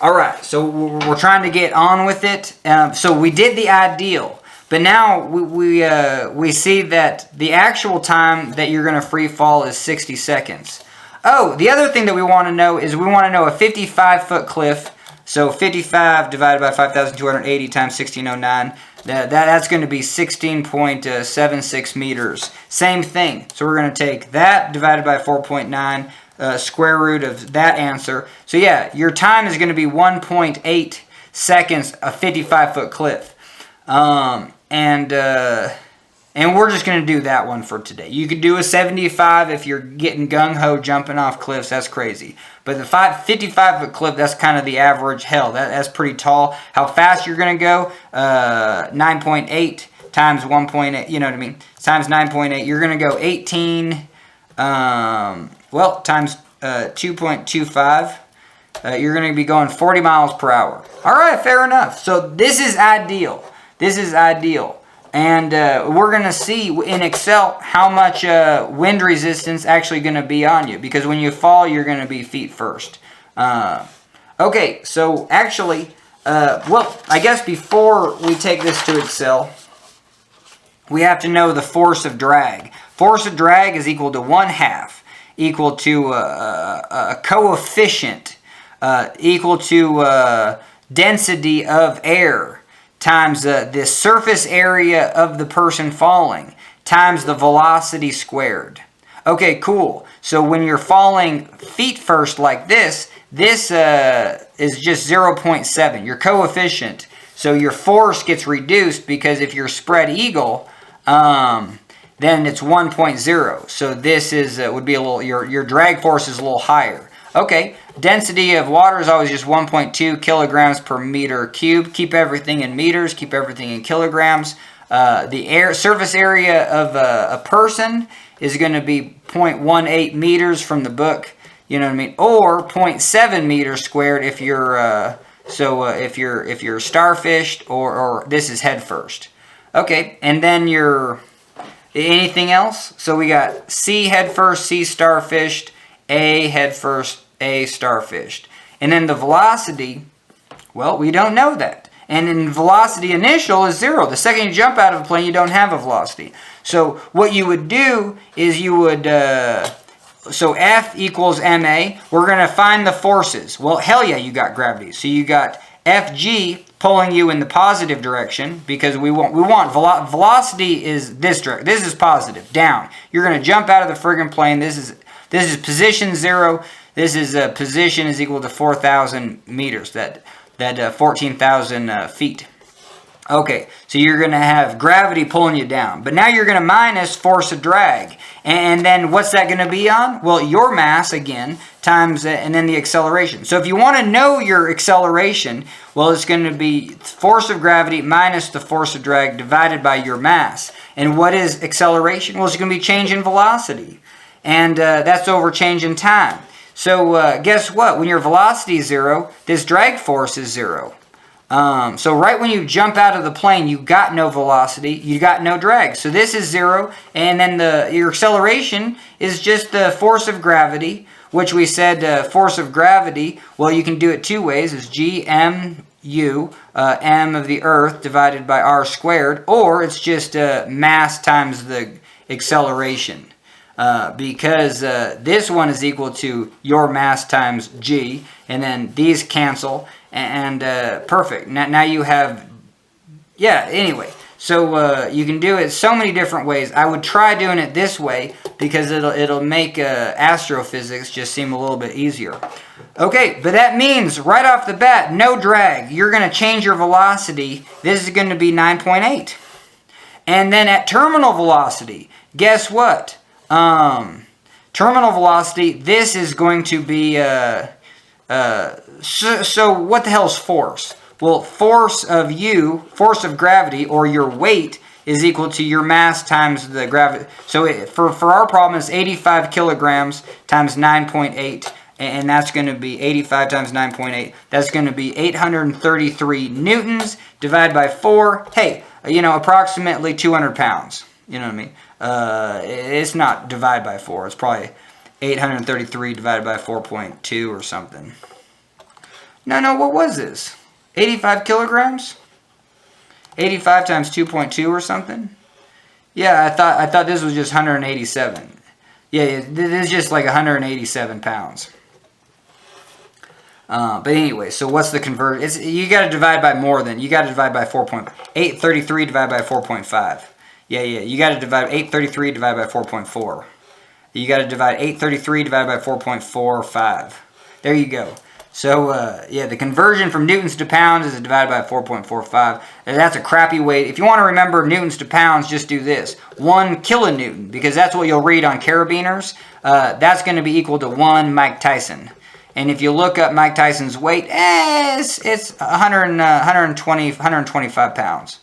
Alright, so we're trying to get on with it. So we did the ideal. But now we see that the actual time that you're going to free fall is 60 seconds. Oh, the other thing that we want to know is we want to know a 55-foot cliff. So 55 divided by 5,280 times 1609, that's going to be 16.76 meters. Same thing. So we're going to take that divided by 4.9, square root of that answer. So yeah, your time is going to be 1.8 seconds, a 55-foot cliff. And we're just going to do that one for today. You could do a 75 if you're getting gung-ho jumping off cliffs. That's crazy. But the 55-foot cliff, that's kind of the average. Hell, that's pretty tall. How fast you're going to go? 9.8 times 1.8. You know what I mean? Times 9.8. You're going to go 18, times 2.25. You're going to be going 40 miles per hour. All right, fair enough. So this is ideal. This is ideal. And we're going to see in Excel how much wind resistance actually going to be on you. Because when you fall, you're going to be feet first. Okay, so actually, I guess before we take this to Excel, we have to know the force of drag. Force of drag is equal to 1/2, equal to a coefficient, equal to density of air, times the surface area of the person falling, times the velocity squared. Okay, cool. So when you're falling feet first like this is just 0.7, your coefficient. So your force gets reduced because if you're spread eagle, then it's 1.0. So this is would be a little, your drag force is a little higher. Okay, density of water is always just 1.2 kilograms per meter cubed. Keep everything in meters, keep everything in kilograms. The surface area of a person is going to be 0.18 meters from the book, you know what I mean, or 0.7 meters squared if you're if you're starfished, or this is head first. Okay, and then anything else? So we got C head first, C starfished, A head first, A starfished. And then the velocity, well, we don't know that. And then velocity initial is 0. The second you jump out of a plane, you don't have a velocity. So what you would do is you would So F equals ma. We're going to find the forces. Well, hell yeah, you got gravity. So you got Fg pulling you in the positive direction, because we want velocity is this direction. This is positive, down. You're going to jump out of the friggin' plane. This is position 0. This is position is equal to 4,000 meters. That 14,000 feet. Okay, so you're going to have gravity pulling you down. But now you're going to minus force of drag. And then what's that going to be on? Well, your mass, again, times, and then the acceleration. So if you want to know your acceleration, well, it's going to be force of gravity minus the force of drag divided by your mass. And what is acceleration? Well, it's going to be change in velocity. And that's over change in time. So guess what? When your velocity is 0, this drag force is 0. So right when you jump out of the plane, you got no velocity, you got no drag. So this is 0, and then your acceleration is just the force of gravity, which we said force of gravity, well, you can do it two ways. It's Gmu, m of the Earth divided by r squared, or it's just mass times the acceleration. Because this one is equal to your mass times g, and then these cancel, and perfect. Now you have, yeah, anyway. So you can do it so many different ways. I would try doing it this way, because it'll make astrophysics just seem a little bit easier. Okay, but that means right off the bat, no drag. You're going to change your velocity. This is going to be 9.8. And then at terminal velocity, guess what? Terminal velocity, this is going to be, so what the hell is force? Well, force of gravity, or your weight, is equal to your mass times the gravity. So for our problem, it's 85 kilograms times 9.8, and that's going to be 85 times 9.8. That's going to be 833 newtons divided by 4. Hey, approximately 200 pounds. You know what I mean? It's not divided by 4. It's probably 833 divided by 4.2 or something. No, what was this? 85 kilograms? 85 times 2.2 or something? Yeah, I thought this was just 187. Yeah, this is just like 187 pounds. But anyway, so what's the conversion? You got to divide by more than. You got to divide by 833 divided by 4.5. Yeah, you got to divide 833 divided by 4.4. You got to divide 833 divided by 4.45. There you go. So, yeah, the conversion from newtons to pounds is divided by 4.45. And that's a crappy way. If you want to remember newtons to pounds, just do this. 1 kilonewton, because that's what you'll read on carabiners. That's going to be equal to 1 Mike Tyson. And if you look up Mike Tyson's weight, it's 125 pounds.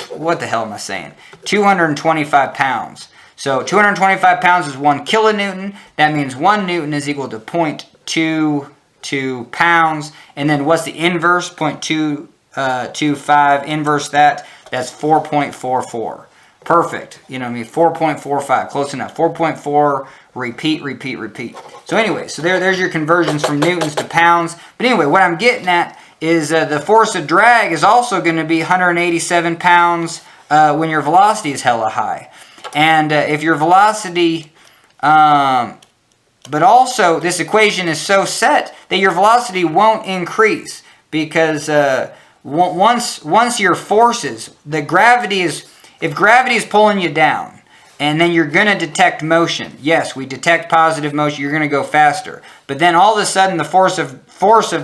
What the hell am I saying? 225 pounds. So 225 pounds is 1 kilonewton. That means 1 newton is equal to 0.22 pounds. And then what's the inverse? 0.225 inverse that. That's 4.44. Perfect. 4.45. Close enough. 4.4. Repeat. So anyway, so there's your conversions from newtons to pounds. But anyway, what I'm getting at is the force of drag is also going to be 187 pounds when your velocity is hella high. And if your velocity, but also this equation is so set that your velocity won't increase, because once your forces, if gravity is pulling you down, and then you're going to detect motion. Yes, we detect positive motion. You're going to go faster. But then all of a sudden the force of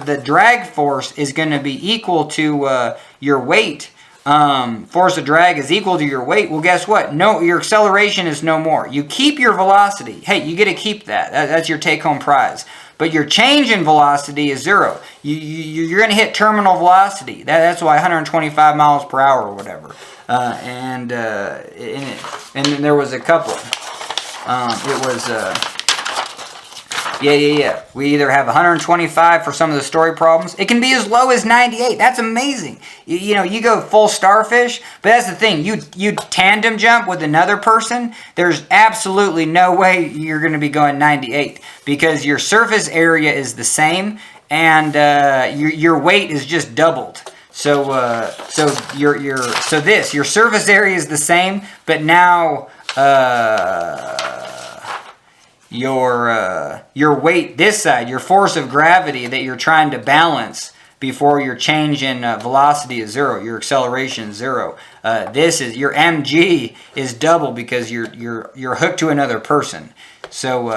the drag force is going to be equal to your weight. Force of drag is equal to your weight. Well, guess what? No, your acceleration is no more. You keep your velocity. Hey, you get to keep that. That's your take-home prize. But your change in velocity is 0. You're going to hit terminal velocity. That's why 125 miles per hour or whatever. And then there was a couple. It was yeah. We either have 125 for some of the story problems. It can be as low as 98. That's amazing. You go full starfish, but that's the thing. You tandem jump with another person. There's absolutely no way you're going to be going 98, because your surface area is the same, and your weight is just doubled. So your surface area is the same, but now your weight this side, your force of gravity that you're trying to balance before your change in velocity is 0, your acceleration is 0. This is your mg is double because you're hooked to another person. So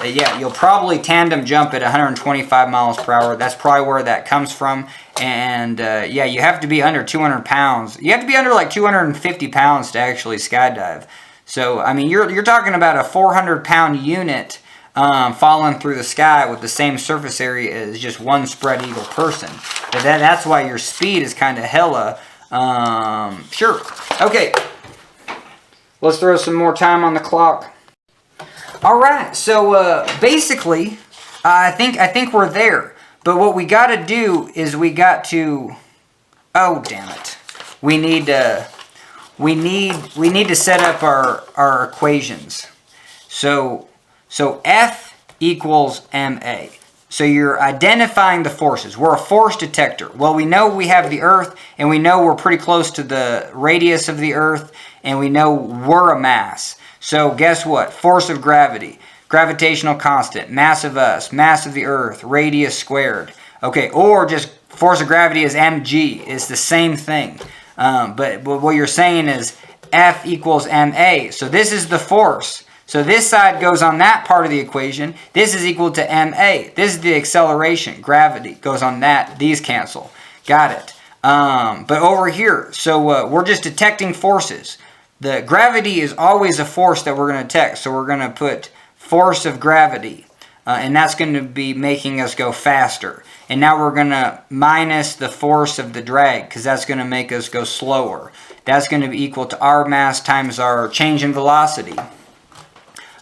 yeah, you'll probably tandem jump at 125 miles per hour. That's probably where that comes from. And yeah, you have to be under 200 pounds. You have to be under like 250 pounds to actually skydive. So I mean, you're talking about a 400-pound unit falling through the sky with the same surface area as just one spread eagle person. But that's why your speed is kind of hella. Sure. Okay. Let's throw some more time on the clock. All right. So basically, I think we're there. But what we got to do is we got to. Oh damn it! We need to set up our equations. So F equals ma. So you're identifying the forces. We're a force detector. Well, we know we have the Earth, and we know we're pretty close to the radius of the Earth, and we know we're a mass. So guess what? Force of gravity, gravitational constant, mass of us, mass of the Earth, radius squared. Okay, or just force of gravity is mg. It's the same thing. But what you're saying is F equals ma. So this is the force. So this side goes on that part of the equation. This is equal to ma. This is the acceleration. Gravity goes on that. These cancel. Got it. But over here, so we're just detecting forces. The gravity is always a force that we're going to detect. So we're going to put force of gravity. And that's going to be making us go faster. And now we're going to minus the force of the drag because that's going to make us go slower. That's going to be equal to our mass times our change in velocity.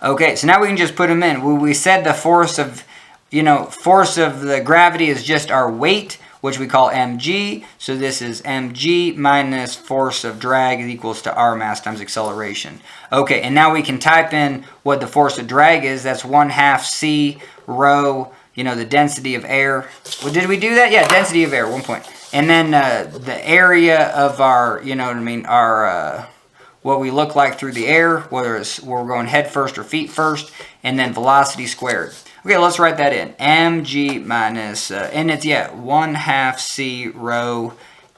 Okay, so now we can just put them in. We said the force of the gravity is just our weight, which we call mg. So this is mg minus force of drag is equals to our mass times acceleration. Okay, and now we can type in what the force of drag is. That's 1/2 c rho, the density of air. Well, did we do that? Yeah, density of air, 1 point. And then the area of our, our what we look like through the air, whether it's we're going head first or feet first, and then velocity squared. Okay, let's write that in. mg minus, and it's, 1/2 c rho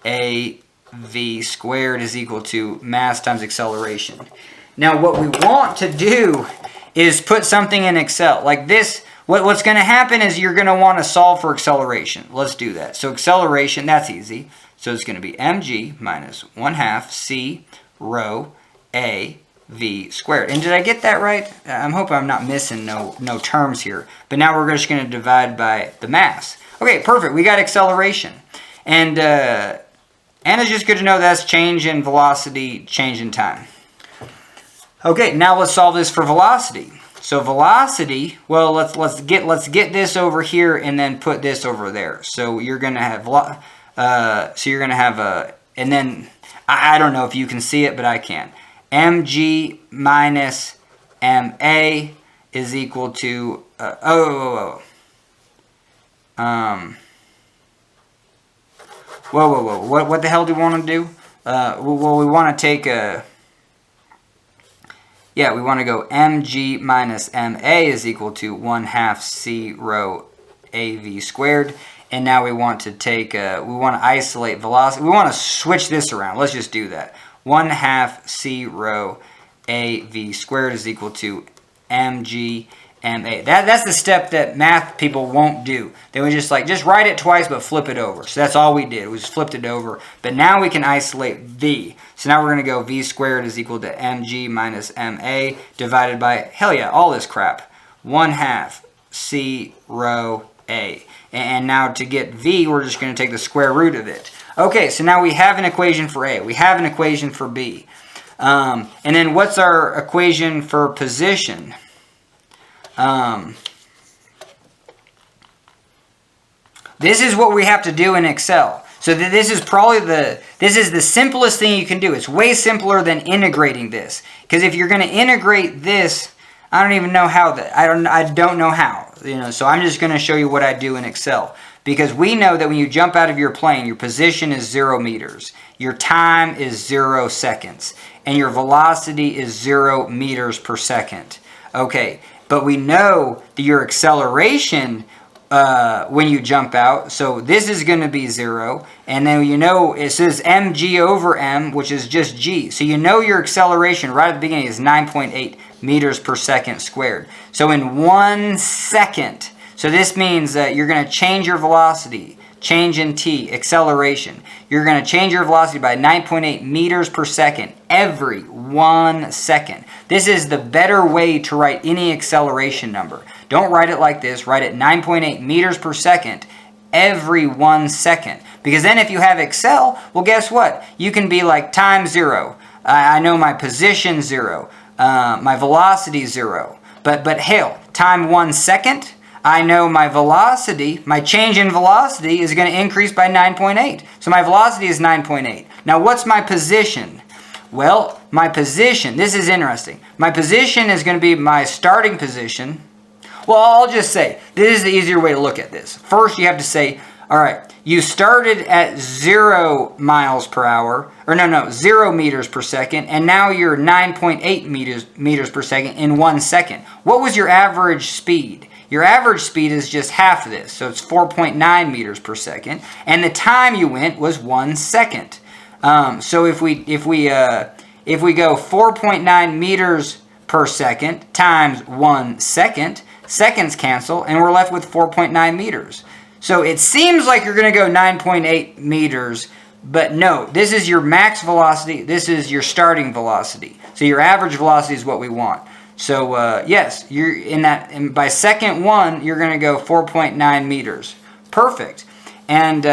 av squared is equal to mass times acceleration. Now, what we want to do is put something in Excel. Like this, what's going to happen is you're going to want to solve for acceleration. Let's do that. So acceleration, that's easy. So it's going to be mg minus 1/2 c rho a v squared. And did I get that right? I'm hoping I'm not missing no terms here. But now we're just going to divide by the mass. Okay, perfect. We got acceleration. And it's just good to know that's change in velocity, change in time. Okay, now let's solve this for velocity. So velocity, well, let's get this over here and then put this over there. So you're going to have and then I don't know if you can see it, but I can. mg minus ma is equal to what the hell do we want to do? Well, we want to take we want to go mg minus ma is equal to 1/2 c rho av squared. And now we want to take, we want to isolate velocity. We want to switch this around. Let's just do that. 1/2 c rho av squared is equal to mg ma. That's the step that math people won't do. They would just write it twice but flip it over. So that's all we did. We just flipped it over. But now we can isolate v. So now we're going to go v squared is equal to mg minus ma divided by, hell yeah, all this crap. 1/2 c rho a. And now to get v, we're just going to take the square root of it. Okay, so now we have an equation for a. We have an equation for b. And then what's our equation for position? This is what we have to do in Excel. So this is probably the simplest thing you can do. It's way simpler than integrating this. Because if you're going to integrate this, I don't even know how I don't know how. So I'm just going to show you what I do in Excel. Because we know that when you jump out of your plane, your position is 0 meters. Your time is 0 seconds. And your velocity is 0 meters per second. Okay, but we know that your acceleration when you jump out, so this is going to be 0, and then you know it says mg over m, which is just g. So you know your acceleration right at the beginning is 9.8 meters per second squared. So in 1 second, so this means that you're going to change your velocity, change in t, acceleration. You're going to change your velocity by 9.8 meters per second every 1 second. This is the better way to write any acceleration number. Don't write it like this. Write it 9.8 meters per second every 1 second. Because then if you have accel, well, guess what? You can be like time 0. I know my position 0. My velocity 0. But hell, time 1 second, I know my velocity, my change in velocity is going to increase by 9.8. So my velocity is 9.8. Now what's my position? Well, my position, this is interesting. My position is going to be my starting position. Well, I'll just say, this is the easier way to look at this. First, you have to say, all right, you started at 0 miles per hour, or no, 0 meters per second, and now you're 9.8 meters per second in 1 second. What was your average speed? Your average speed is just half of this, so it's 4.9 meters per second, and the time you went was 1 second. So if we go 4.9 meters per second times 1 second, seconds cancel, and we're left with 4.9 meters. So it seems like you're going to go 9.8 meters, but no, this is your max velocity, this is your starting velocity. So your average velocity is what we want. So yes, you're in that, and by second 1, you're going to go 4.9 meters. Perfect. And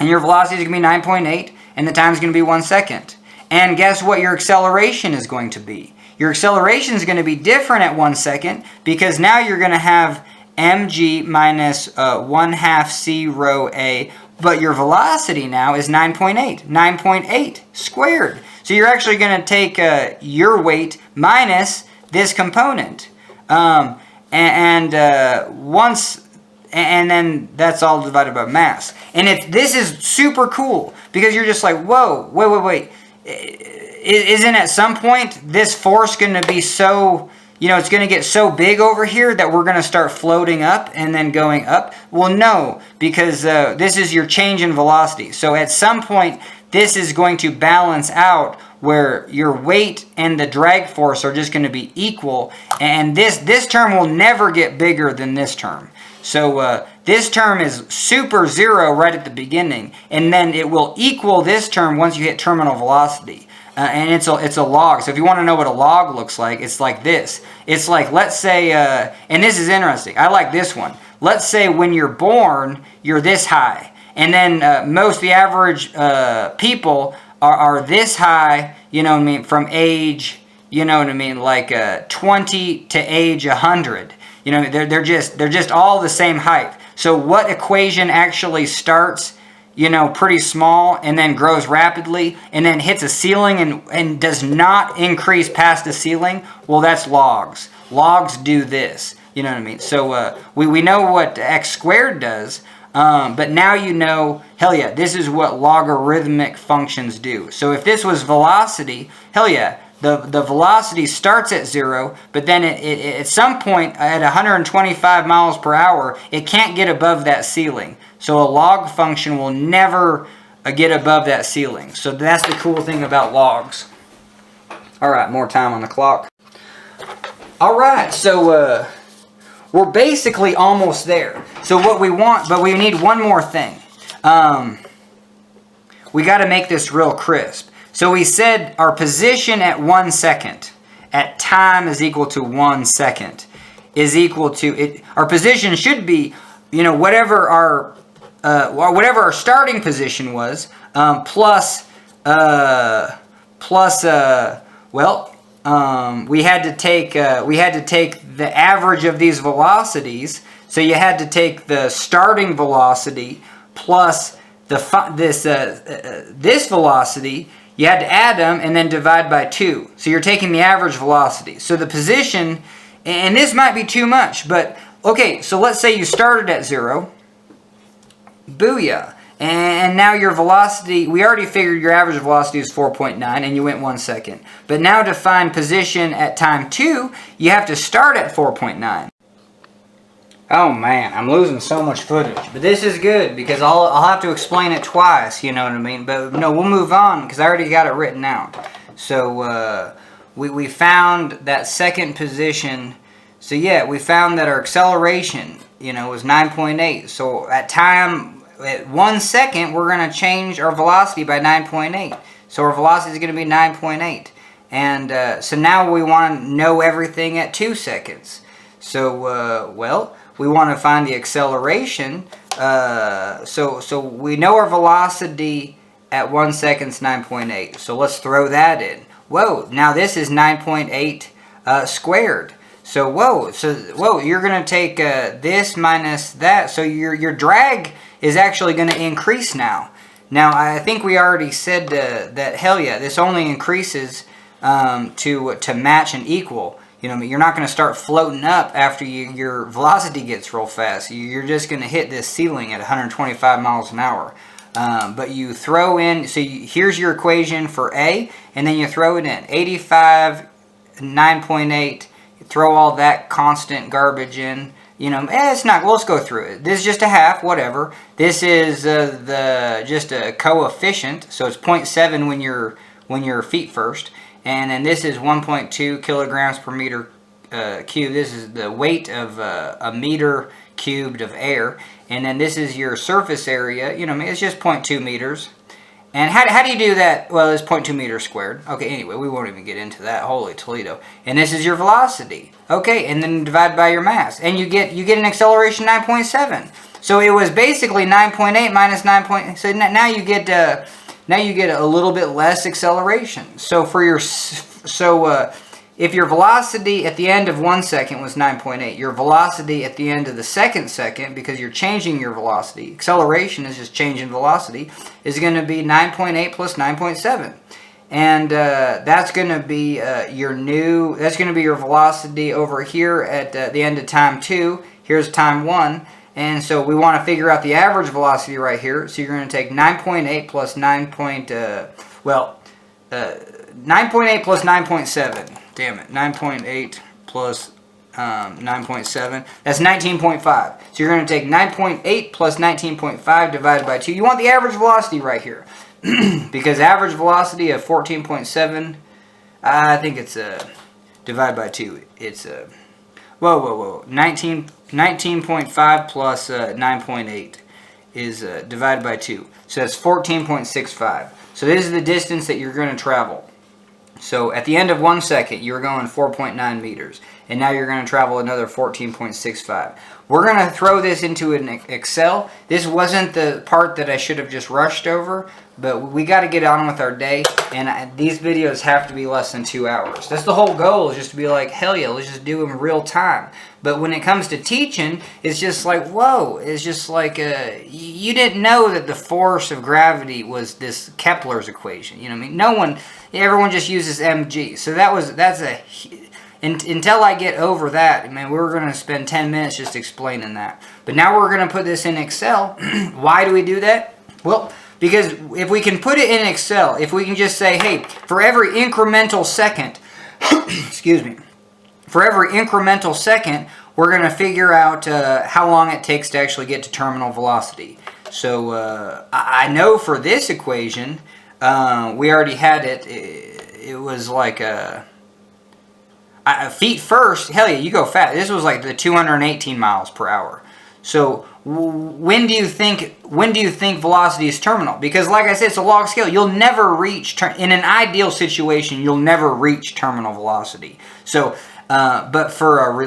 your velocity is going to be 9.8, and the time is going to be 1 second. And guess what your acceleration is going to be? Your acceleration is going to be different at 1 second, because now you're going to have mg minus 1/2 c rho a, but your velocity now is 9.8 squared. So you're actually going to take your weight minus this component, and then that's all divided by mass. And this is super cool, because you're just like, whoa, wait. Isn't at some point this force going to be so, it's going to get so big over here that we're going to start floating up and then going up? Well, no, because this is your change in velocity. So at some point, this is going to balance out where your weight and the drag force are just going to be equal. And this term will never get bigger than this term. So this term is super 0 right at the beginning, and then it will equal this term once you hit terminal velocity. And it's a log. So if you want to know what a log looks like, it's like this. It's like, let's say, and this is interesting. I like this one. Let's say when you're born, you're this high. And then the average people are this high, from age, like 20 to age 100. They're just all the same height. So what equation actually starts, pretty small and then grows rapidly and then hits a ceiling and does not increase past the ceiling? Well, that's logs. Logs do this. You know what I mean? So we know what x squared does, but now hell yeah, this is what logarithmic functions do. So if this was velocity, hell yeah, the velocity starts at 0, but then at some point at 125 miles per hour, it can't get above that ceiling. So a log function will never get above that ceiling. So that's the cool thing about logs. All right, more time on the clock. All right, so we're basically almost there. So what we want, but we need one more thing. We got to make this real crisp. So we said our position at 1 second, at time is equal to 1 second, is equal to it. Our position should be, whatever our starting position was, plus we had to take the average of these velocities. So you had to take the starting velocity plus this velocity. You had to add them and then divide by 2. So you're taking the average velocity. So the position, and this might be too much, but okay, so let's say you started at 0. Booyah. And now your velocity, we already figured your average velocity is 4.9 and you went 1 second. But now to find position at time 2, you have to start at 4.9. Oh man, I'm losing so much footage. But this is good because I'll have to explain it twice, you know what I mean? But no, we'll move on because I already got it written out. So we found that second position. So yeah, we found that our acceleration, you know, was 9.8. So at 1 second, we're going to change our velocity by 9.8. So our velocity is going to be 9.8. And so now we want to know everything at 2 seconds. So, well, we want to find the acceleration. So we know our velocity at 1 second is 9.8. So let's throw that in. Whoa, now this is 9.8 squared. So whoa, you're going to take this minus that. So your drag is actually going to increase now. Now, I think we already said that, hell yeah, this only increases to match and equal. You know, you're not going to start floating up after your velocity gets real fast. You're just going to hit this ceiling at 125 miles an hour. But you throw in, so here's your equation for A, and then you throw it in. 85, 9.8, throw all that constant garbage in. You know, it's not, let's go through it. This is just a half, whatever. This is just a coefficient, so it's 0.7 when you're feet first. And then this is 1.2 kilograms per meter cubed. This is the weight of a meter cubed of air. And then this is your surface area. You know, it's just 0.2 meters. And how do you do that? Well, it's 0.2 meters squared. Okay, anyway, we won't even get into that. Holy Toledo. And this is your velocity. Okay, and then divide by your mass. And you get an acceleration 9.7. So it was basically 9.8 minus 9. So now you get a little bit less acceleration. So for your if your velocity at the end of 1 second was 9.8, your velocity at the end of the second, because you're changing your velocity, acceleration is just changing velocity, is going to be 9.8 plus 9.7. And that's going to be that's going to be your velocity over here at the end of time 2. Here's time 1. And so we want to figure out the average velocity right here. So you're going to take 9.8 plus 9.8 plus 9.7. Damn it, 9.8 plus 9.7. That's 19.5. So you're going to take 9.8 plus 19.5 divided by 2. You want the average velocity right here. Because average velocity of 14.7, I think it's divided by 2. It's whoa. 19.5 plus 9.8 is divided by 2. So that's 14.65. So this is the distance that you're going to travel. So at the end of 1 second, you were going 4.9 meters. And now you're going to travel another 14.65. We're going to throw this into an Excel. This wasn't the part that I should have just rushed over, but we got to get on with our day. And these videos have to be less than 2 hours. That's the whole goal, is just to be like, hell yeah, let's just do them real time. But when it comes to teaching, it's just like, whoa. It's just like, you didn't know that the force of gravity was this Kepler's equation. You know what I mean? Everyone just uses mg. So until I get over that, man, we're going to spend 10 minutes just explaining that. But now we're going to put this in Excel. Why do we do that? Well, because if we can put it in Excel, if we can just say, hey, for every incremental second, excuse me, for every incremental second, we're going to figure out how long it takes to actually get to terminal velocity. So I know for this equation, we already had it. It was like feet first. Hell yeah, you go fast. This was like the 218 miles per hour. So when do you think velocity is terminal? Because like I said, it's a log scale. You'll never reach in an ideal situation. You'll never reach terminal velocity. So but for our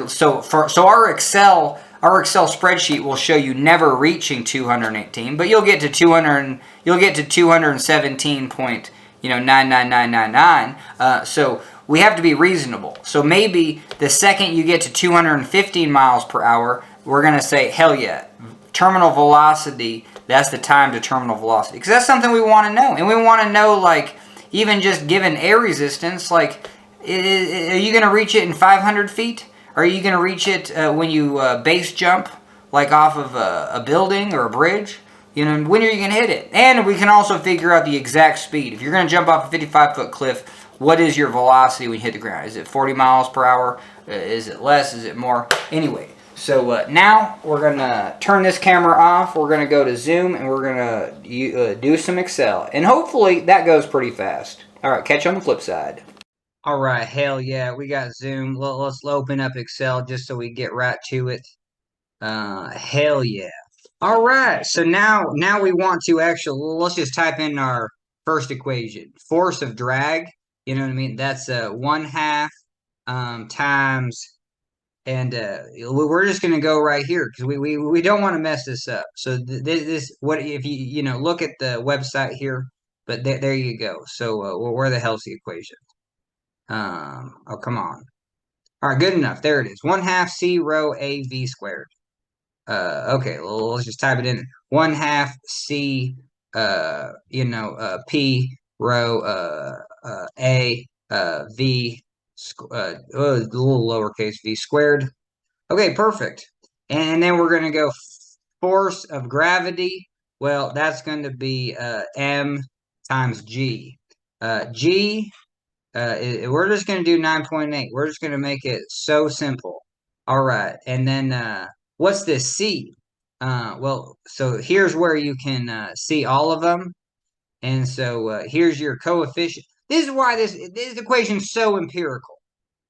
Excel spreadsheet will show you never reaching 218, but you'll get to 217.99999. So we have to be reasonable. So maybe the second you get to 215 miles per hour, we're going to say, hell yeah, terminal velocity, that's the time to terminal velocity. Because that's something we want to know. And we want to know, like, even just given air resistance, like, are you going to reach it in 500 feet? Are you going to reach it when you base jump, like off of a building or a bridge? You know, when are you going to hit it? And we can also figure out the exact speed. If you're going to jump off a 55-foot cliff, what is your velocity when you hit the ground? Is it 40 miles per hour? Is it less? Is it more? Anyway, so now we're going to turn this camera off. We're going to go to Zoom, and we're going to do some Excel. And hopefully that goes pretty fast. All right, catch you on the flip side. All right, hell yeah, we got Zoom. Let's open up Excel just so we get right to it. Hell yeah. All right, so now we want to actually, let's just type in our first equation. Force of drag, you know what I mean? That's 1/2 times, and we're just going to go right here because we don't want to mess this up. So this what if you look at the website here, but there you go. So where the hell's the equation? Oh, come on. All right, good enough. There it is. 1/2 C rho A V squared. Okay, well, let's just type it in. 1/2 C, P rho, A, V, a little lowercase v squared. Okay, perfect. And then we're going to go force of gravity. Well, that's going to be M times G. G, we're just going to do 9.8. We're just going to make it so simple. All right, and then what's this C? Well, so here's where you can see all of them. And so here's your coefficient. This is why this equation's so empirical.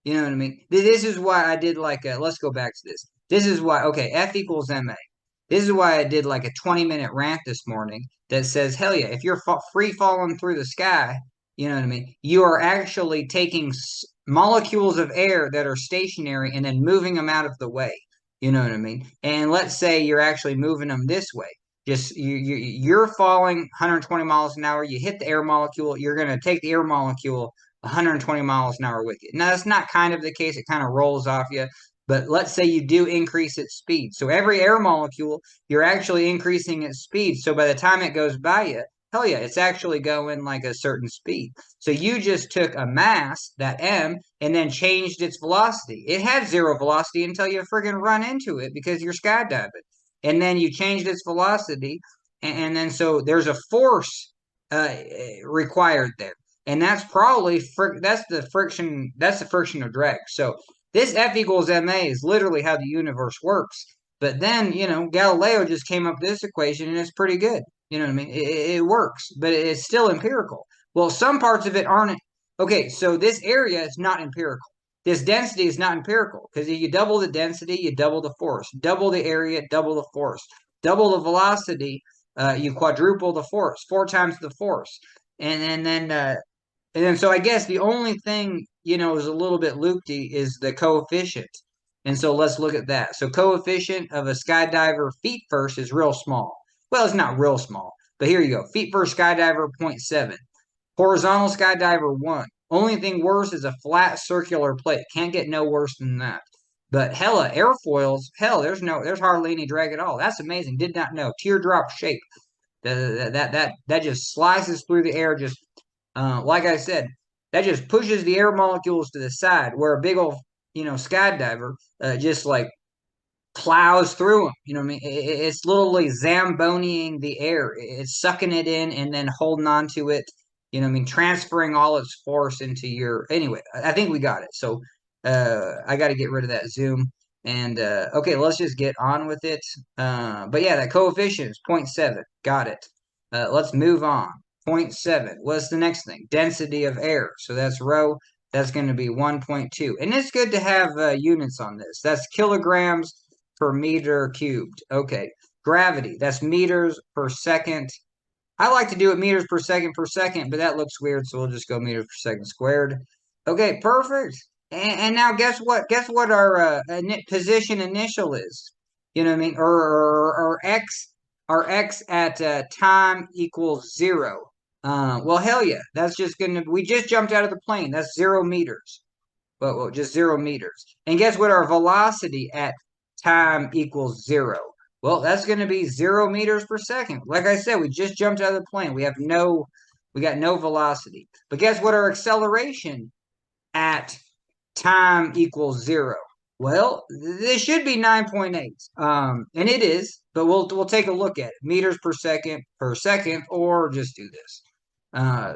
You know what I mean? This is why I did let's go back to this. This is why, okay, F equals MA. This is why I did like a 20-minute rant this morning that says, hell yeah, if you're free falling through the sky, you know what I mean? You are actually taking molecules of air that are stationary and then moving them out of the way. You know what I mean? And let's say you're actually moving them this way. Just you're falling 120 miles an hour. You hit the air molecule. You're going to take the air molecule 120 miles an hour with you. Now, that's not kind of the case. It kind of rolls off you. But let's say you do increase its speed. So every air molecule, you're actually increasing its speed. So by the time it goes by you, hell yeah, it's actually going like a certain speed. So you just took a mass, that M, and then changed its velocity. It had zero velocity until you friggin' run into it because you're skydiving. And then you changed its velocity. And then so there's a force required there. And that's probably that's the friction of drag. So this F equals ma is literally how the universe works. But then Galileo just came up with this equation, and it's pretty good. You know what I mean? It works, but it's still empirical. Well, some parts of it aren't. Okay, so this area is not empirical. This density is not empirical because if you double the density, you double the force. Double the area, double the force. Double the velocity, you quadruple the force. 4 times the force. And then so I guess the only thing, is a little bit loopy is the coefficient. And so let's look at that. So coefficient of a skydiver feet first is real small. Well, it's not real small, but here you go. Feet first skydiver, 0.7. Horizontal skydiver, 1. Only thing worse is a flat circular plate. Can't get no worse than that. But hella airfoils, hell, there's hardly any drag at all. That's amazing. Did not know. Teardrop shape. That just slices through the air. Just like I said, that just pushes the air molecules to the side. Where a big old skydiver just like plows through them. You know what I mean? It's literally zamboniing the air. It's sucking it in and then holding on to it. You know what I mean? Transferring all its force into your. Anyway, I think we got it. So I got to get rid of that zoom. And okay, let's just get on with it. But yeah, that coefficient is 0.7. Got it. Let's move on. 0.7. What's the next thing? Density of air. So that's rho. That's going to be 1.2. And it's good to have units on this. That's kilograms per meter cubed. Okay. Gravity. That's meters per second. I like to do it meters per second, but that looks weird, so we'll just go meters per second squared. Okay, perfect. And now guess what? Guess what our position initial is? You know what I mean? Or x, our x at time equals 0. Well, hell yeah. That's just we just jumped out of the plane. That's 0 meters. Well, just 0 meters. And guess what our velocity at time equals 0? Well, that's going to be 0 meters per second. Like I said, we just jumped out of the plane. We got no velocity. But guess what our acceleration at time equals 0? Well, this should be 9.8. And it is, but we'll take a look at it. Meters per second, or just do this.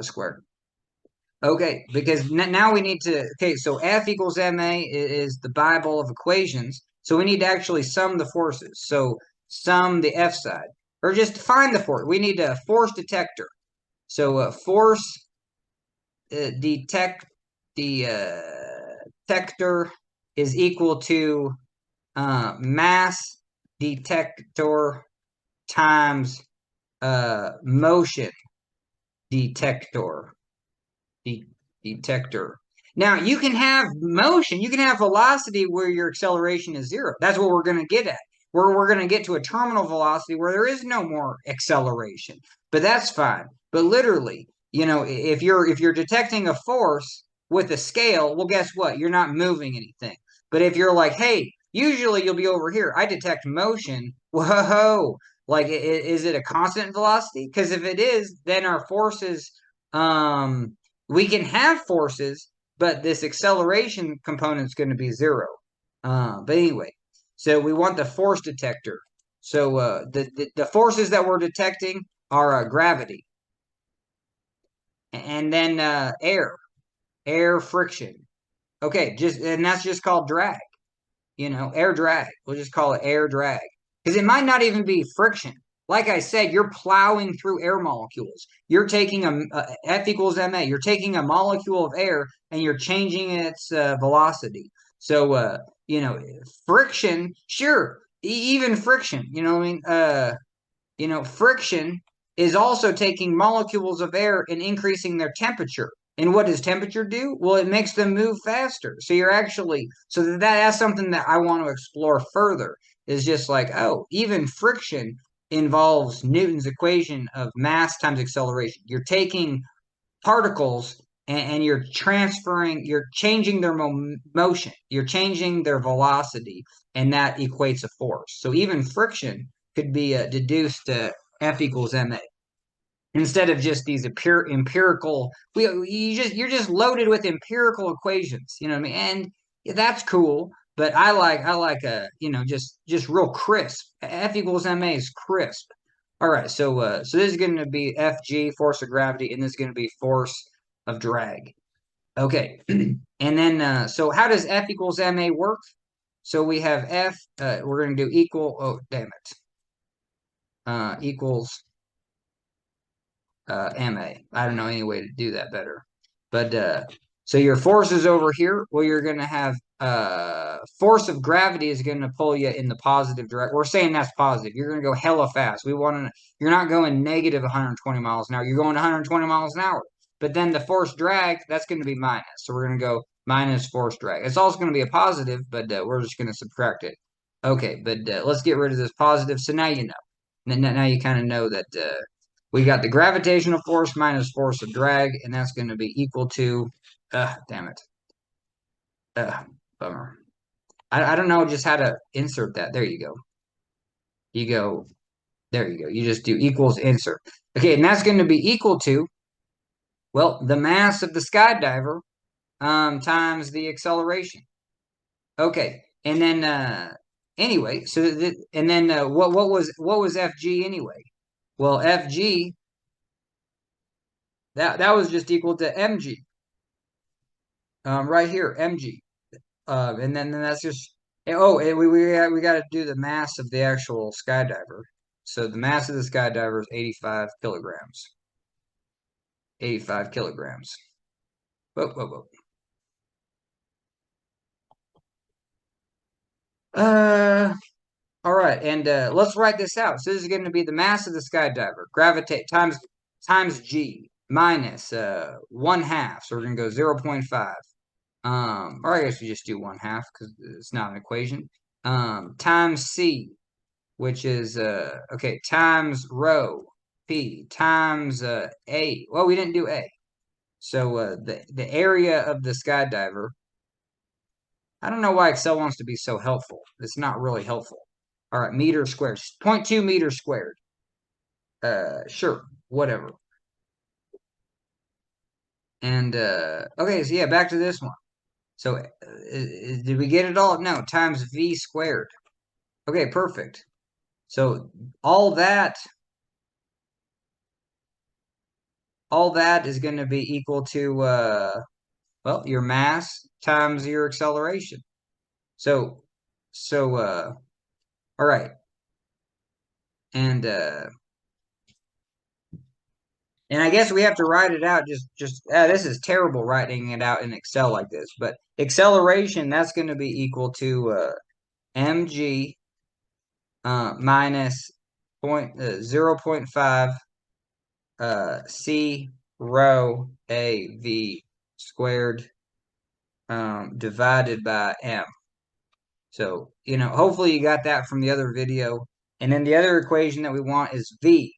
Squared. Okay, because now we need to, okay, so F equals ma is the Bible of equations. So we need to actually sum the forces. So sum the F side, or just find the force. We need a force detector. So force detect the detector is equal to mass detector times motion detector. Detector. Now you can have motion, you can have velocity where your acceleration is zero. That's what we're going to get at. We're going to get to a terminal velocity where there is no more acceleration. But that's fine. But literally, if you're detecting a force with a scale, well, guess what? You're not moving anything. But if you're like, hey, usually you'll be over here. I detect motion. Whoa. Like, is it a constant velocity? Because if it is, then our forces we can have forces, but this acceleration component is going to be zero. But anyway, so we want the force detector. So the forces that we're detecting are gravity, and then air friction. Okay, and that's just called drag. Air drag. We'll just call it air drag because it might not even be friction. Like I said, you're plowing through air molecules. You're taking a F equals ma. You're taking a molecule of air and you're changing its velocity. So, friction, sure, even friction. Friction is also taking molecules of air and increasing their temperature. And what does temperature do? Well, it makes them move faster. So that's something that I want to explore further is just like, oh, even friction involves Newton's equation of mass times acceleration. You're taking particles and you're changing their motion, you're changing their velocity, and that equates a force. So even friction could be deduced to F equals ma instead of just these empirical. You're just loaded with empirical equations. You know what I mean? And that's cool. But I like just real crisp. F equals ma is crisp. All right, so this is going to be Fg, force of gravity, and this is going to be force of drag. Okay, and then so how does F equals ma work? So we have F. We're going to do equal. Oh, damn it. Equals ma. I don't know any way to do that better. But so your force is over here. Well, you're going to have force of gravity is going to pull you in the positive direction. We're saying that's positive. You're going to go hella fast. You're not going negative 120 miles an hour. You're going 120 miles an hour. But then the force drag, that's going to be minus. So we're going to go minus force drag. It's also going to be a positive, but we're just going to subtract it. Okay, but let's get rid of this positive. So now you know. Now you kind of know that we got the gravitational force minus force of drag, and that's going to be equal to, damn it. Bummer. I don't know just how to insert that. There you go. You go, there you go. You just do equals insert. Okay, and that's going to be equal to, well, the mass of the skydiver times the acceleration. Okay, and then anyway, and then what was FG anyway? Well, FG that was just equal to mg. Right here, mg. And then that's just we got to do the mass of the actual skydiver. So the mass of the skydiver is 85 kilograms. 85 kilograms. Whoa, whoa, whoa. All right, and let's write this out. So this is going to be the mass of the skydiver, gravitate times g minus 1/2. So we're going to go 0.5. Or I guess we just do 1/2 because it's not an equation. Times c, which is okay, times rho p times a. Well, we didn't do a. So the area of the skydiver. I don't know why Excel wants to be so helpful. It's not really helpful. All right, meter squared, 0.2 meters squared. Sure, whatever. And okay, so yeah, back to this one. So did we get it all? No, times v squared. Okay, perfect. So all that is going to be equal to well, your mass times your acceleration. So all right. And I guess we have to write it out. This is terrible writing it out in Excel like this. But acceleration, that's going to be equal to mg minus 0.5 c rho a v squared divided by m. So, hopefully you got that from the other video. And then the other equation that we want is v.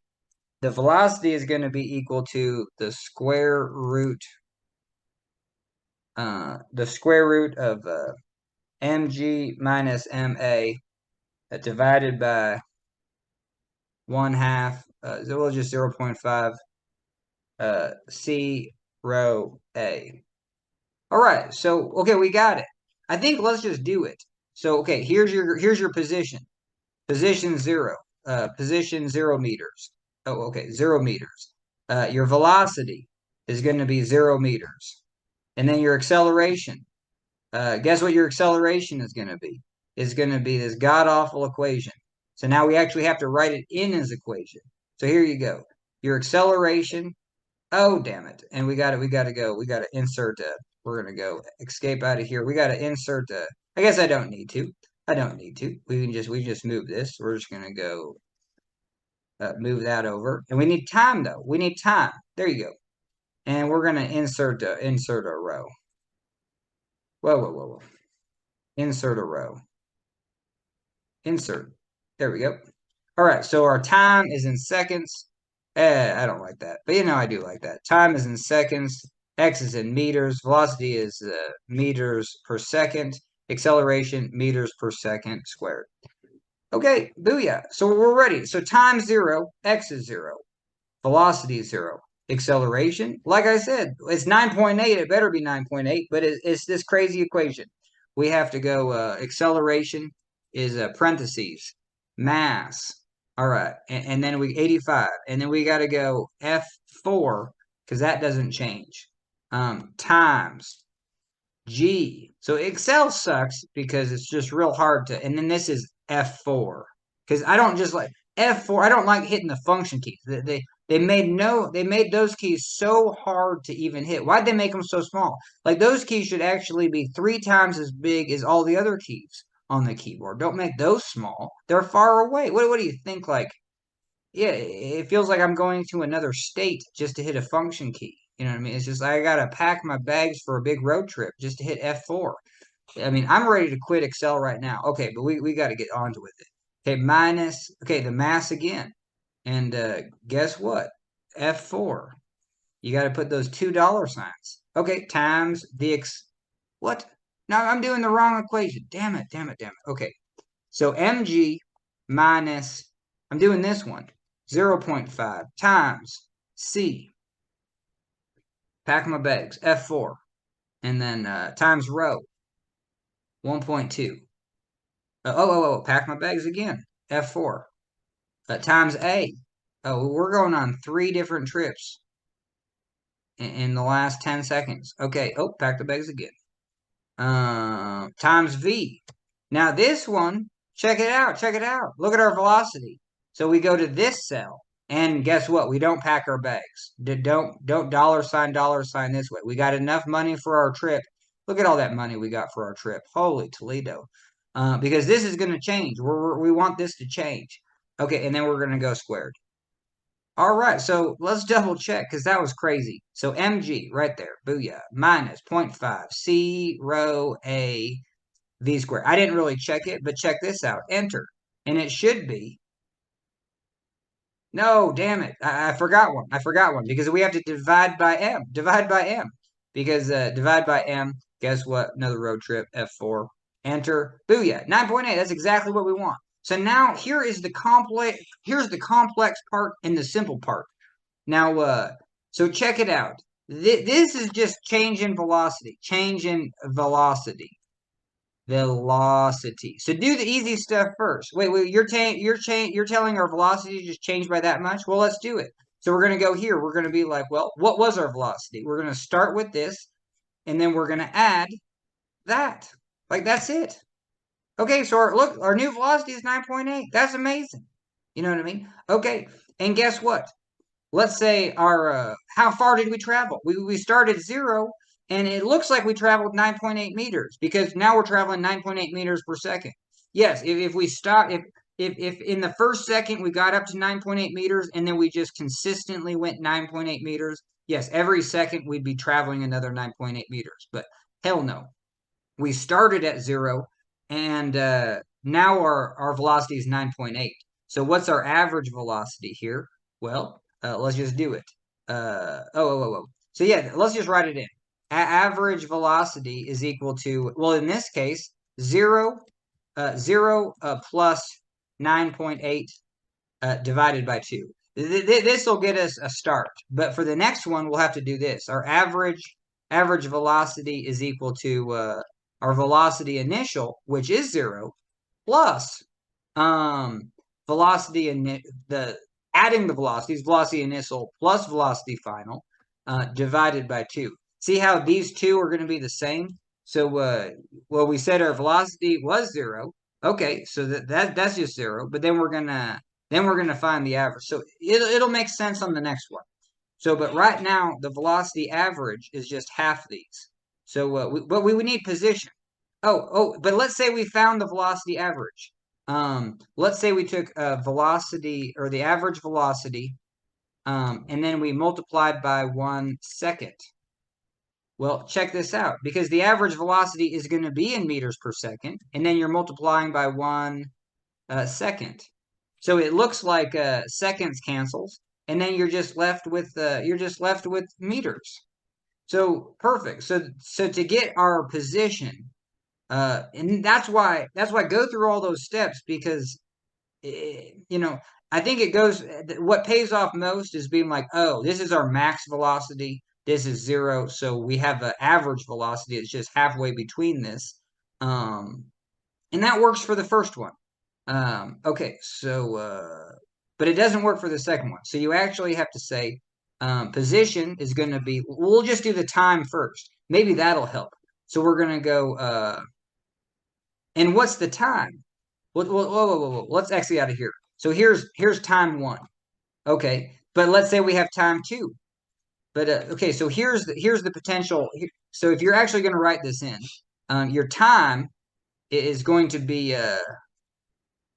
The velocity is going to be equal to the square root of mg minus ma divided by 1/2, well, just 0.5 c rho a. All right, so okay, we got it. I think let's just do it. So okay, here's your position. Position 0. Position 0 meters. Oh, okay, 0 meters. Your velocity is going to be 0 meters. And then your acceleration. Guess what your acceleration is going to be? It's going to be this god-awful equation. So now we actually have to write it in as equation. So here you go. Your acceleration. Oh, damn it. And we got to go. We got to insert we're going to go escape out of here. We got to insert I guess I don't need to. I don't need to. We just move this. We're just going to go move that over. And we need time though. We need time. There you go. And we're going to insert a row. Whoa. Insert a row. Insert. There we go. All right, so our time is in seconds. I don't like that, but I do like that. Time is in seconds. X is in meters. Velocity is meters per second. Acceleration, meters per second squared. Okay, booyah. So we're ready. So time 0, X is 0. Velocity is 0. Acceleration, like I said, it's 9.8. It better be 9.8, but it's this crazy equation. We have to go acceleration is parentheses, mass. All right, and then we 85. And then we got to go F4 because that doesn't change. Times G. So Excel sucks because it's just real hard to, and then this is F4 because I don't just like F4. I don't like hitting the function keys. They made those keys so hard to even hit. Why'd they make them so small? Like those keys should actually be 3 times as big as all the other keys on the keyboard. Don't make those small. They're far away. What do you think? Like, yeah, it feels like I'm going to another state just to hit a function key. You know what I mean? It's just I gotta pack my bags for a big road trip just to hit F4. I mean, I'm ready to quit Excel right now. Okay, but we got to get on with it. Okay, the mass again. And guess what? F4. You got to put those $2 signs. Okay, times the what? No, I'm doing the wrong equation. Damn it. Okay, so mg minus, I'm doing this one, 0.5 times c, pack my bags, F4, and then times rho, 1.2. Pack my bags again, F4, times a. Oh, we're going on 3 different trips in the last 10 seconds. Okay, pack the bags again. Times v. Now this one, check it out. Look at our velocity. So we go to this cell, and guess what? We don't pack our bags. Don't dollar sign this way. We got enough money for our trip. Look at all that money we got for our trip. Holy Toledo. Because this is going to change. We want this to change. Okay, and then we're going to go squared. All right, so let's double check because that was crazy. So mg right there, booyah, minus 0.5 c rho a v squared. I didn't really check it, but check this out. Enter, and it should be. No, damn it, I forgot one. Because we have to divide by m. Because divide by m. Guess what? Another road trip. F4. Enter. Booyah. 9.8. That's exactly what we want. So now here's the complex part and the simple part. Now, so check it out. This is just change in velocity. Change in velocity. Velocity. So do the easy stuff first. Wait, you're telling our velocity just changed by that much? Well, let's do it. So we're going to go here. We're going to be like, well, what was our velocity? We're going to start with this, and then we're going to add that. Like, that's it. Okay, so look, our new velocity is 9.8. That's amazing. You know what I mean? Okay, and guess what? Let's say our how far did we travel? We started 0, and it looks like we traveled 9.8 meters because now we're traveling 9.8 meters per second. Yes, if we stop, if in the first second we got up to 9.8 meters and then we just consistently went 9.8 meters, yes, every second we'd be traveling another 9.8 meters. But hell no, we started at 0, and now our velocity is 9.8. So what's our average velocity here? Well, let's just do it. So yeah, let's just write it in. Average velocity is equal to, well, in this case, 0 plus 9.8 divided by 2. This will get us a start. But for the next one, we'll have to do this. Our average velocity is equal to our velocity initial, which is 0, plus velocity adding the velocities, velocity initial plus velocity final, divided by 2. See how these two are going to be the same? So, well, we said our velocity was 0. Okay, so that's just 0. But then we're gonna find the average. So it'll make sense on the next one. So, but right now the velocity average is just half these. So, but we would need position. But let's say we found the velocity average. Let's say we took velocity or the average velocity, and then we multiplied by 1 second. Well, check this out, because the average velocity is going to be in meters per second, and then you're multiplying by 1 second. So it looks like seconds cancels, and then you're just left with meters. So perfect. So to get our position, and that's why go through all those steps, because I think it goes, what pays off most is being like, oh, this is our max velocity, this is 0, so we have an average velocity. It's just halfway between this, and that works for the first one. Okay, so but it doesn't work for the second one. So you actually have to say position is going to be, we'll just do the time first. Maybe that'll help. So we're going to go, and what's the time? Whoa. Let's exit out of here. So here's time 1. Okay, but let's say we have time 2. But okay, so here's the potential. So if you're actually going to write this in, your time is going to be,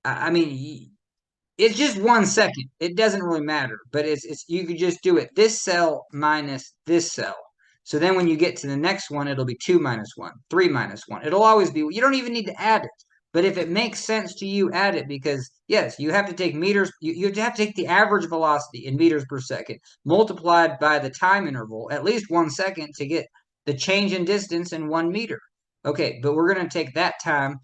I mean, it's just 1 second. It doesn't really matter, but it's you could just do it this cell minus this cell. So then when you get to the next one, it'll be 2 minus 1, 3 minus 1. It'll always be, you don't even need to add it. But if it makes sense to you, add it, because yes, you have to take meters, you have to take the average velocity in meters per second multiplied by the time interval, at least 1 second, to get the change in distance in 1 meter. Okay, but we're going to take that time,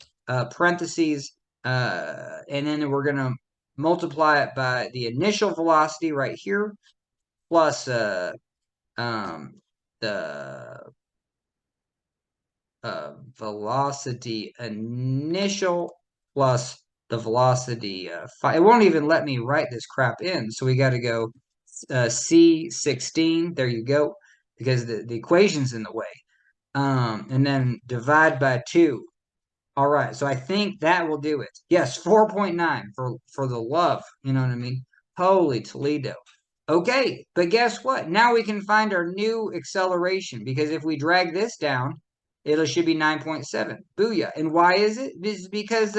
parentheses, and then we're going to multiply it by the initial velocity right here, plus the velocity initial plus the velocity it won't even let me write this crap in, so we got to go C16, there you go, because the equation's in the way, and then divide by 2. All right, so I think that will do it. Yes, 4.9 for the love, you know what I mean? Holy Toledo. Okay, but guess what? Now we can find our new acceleration, because if we drag this down, it should be 9.7. Booyah. And why is it? It's because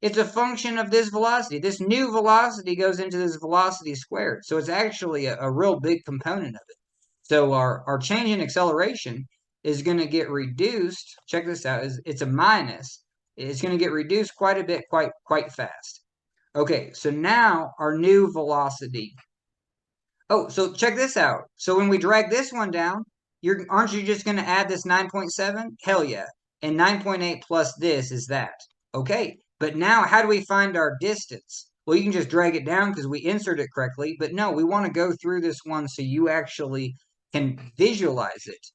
it's a function of this velocity. This new velocity goes into this velocity squared. So it's actually a real big component of it. So our change in acceleration is going to get reduced. Check this out. It's a minus. It's going to get reduced quite a bit, quite fast. Okay, so now our new velocity. Oh, so check this out. So when we drag this one down, aren't you just going to add this 9.7? Hell yeah. And 9.8 plus this is that. Okay, but now how do we find our distance? Well, you can just drag it down because we insert it correctly. But no, we want to go through this one so you actually can visualize it.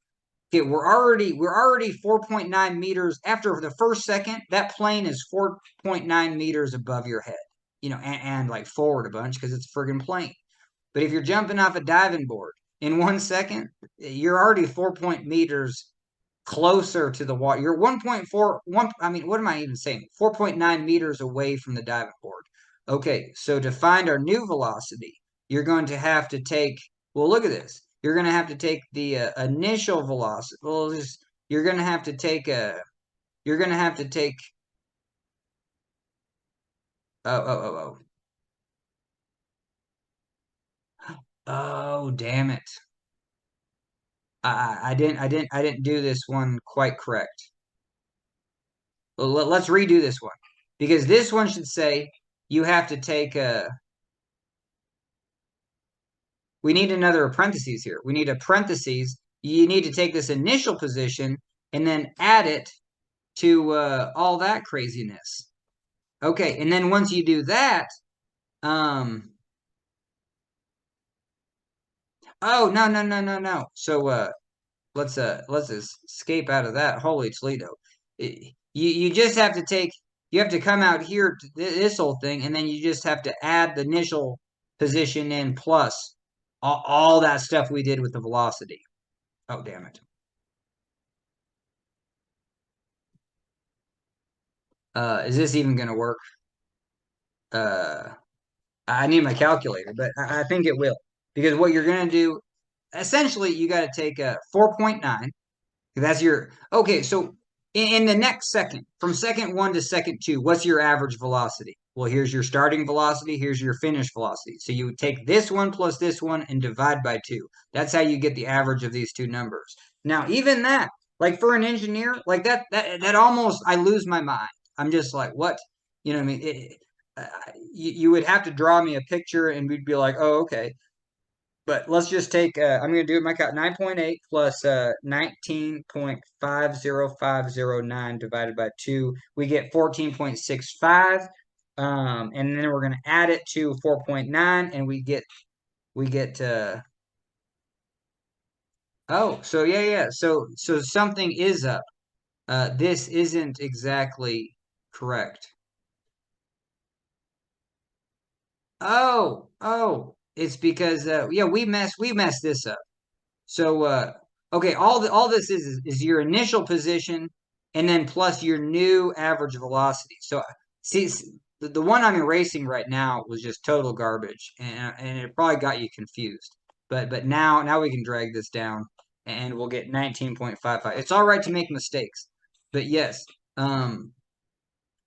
Okay, we're already 4.9 meters after the first second. That plane is 4.9 meters above your head, and like forward a bunch because it's a friggin' plane. But if you're jumping off a diving board in 1 second, you're already 4 meters closer to the water. You're 1.4, I mean, what am I even saying? 4.9 meters away from the diving board. Okay, so to find our new velocity, you're going to have to take, well, look at this. You're going to have to take the initial velocity. Well, you're going to have to take you're going to have to take, oh. Oh, damn it. I didn't do this one quite correct. Let's redo this one because this one should say you have to take we need another parentheses here. We need a parentheses. You need to take this initial position and then add it to all that craziness. Okay, and then once you do that, oh, no. So let's escape out of that. Holy Toledo. You just have to take, you have to come out here to this whole thing, and then you just have to add the initial position in plus all that stuff we did with the velocity. Oh, damn it. Is this even going to work? I need my calculator, but I think it will. Because what you're going to do, essentially, you got to take a 4.9. That's your, okay, so in the next second, from second one to second two, what's your average velocity? Well, here's your starting velocity, here's your finish velocity. So you take this one plus this one and divide by two. That's how you get the average of these two numbers. Now, even that, like for an engineer, like that almost, I lose my mind. I'm just like, what? You know what I mean? Uh, you would have to draw me a picture and we'd be like, oh, okay. But let's just take, I'm going to do it my count, 9.8 plus 19.50509 divided by 2. We get 14.65. And then we're going to add it to 4.9 and we get, oh, so yeah. So something is up. This isn't exactly correct. Oh, it's because, yeah, we messed this up. So okay, all this is your initial position and then plus your new average velocity. So see the one I'm erasing right now was just total garbage and it probably got you confused. But now we can drag this down and we'll get 19.55. It's all right to make mistakes. But yes,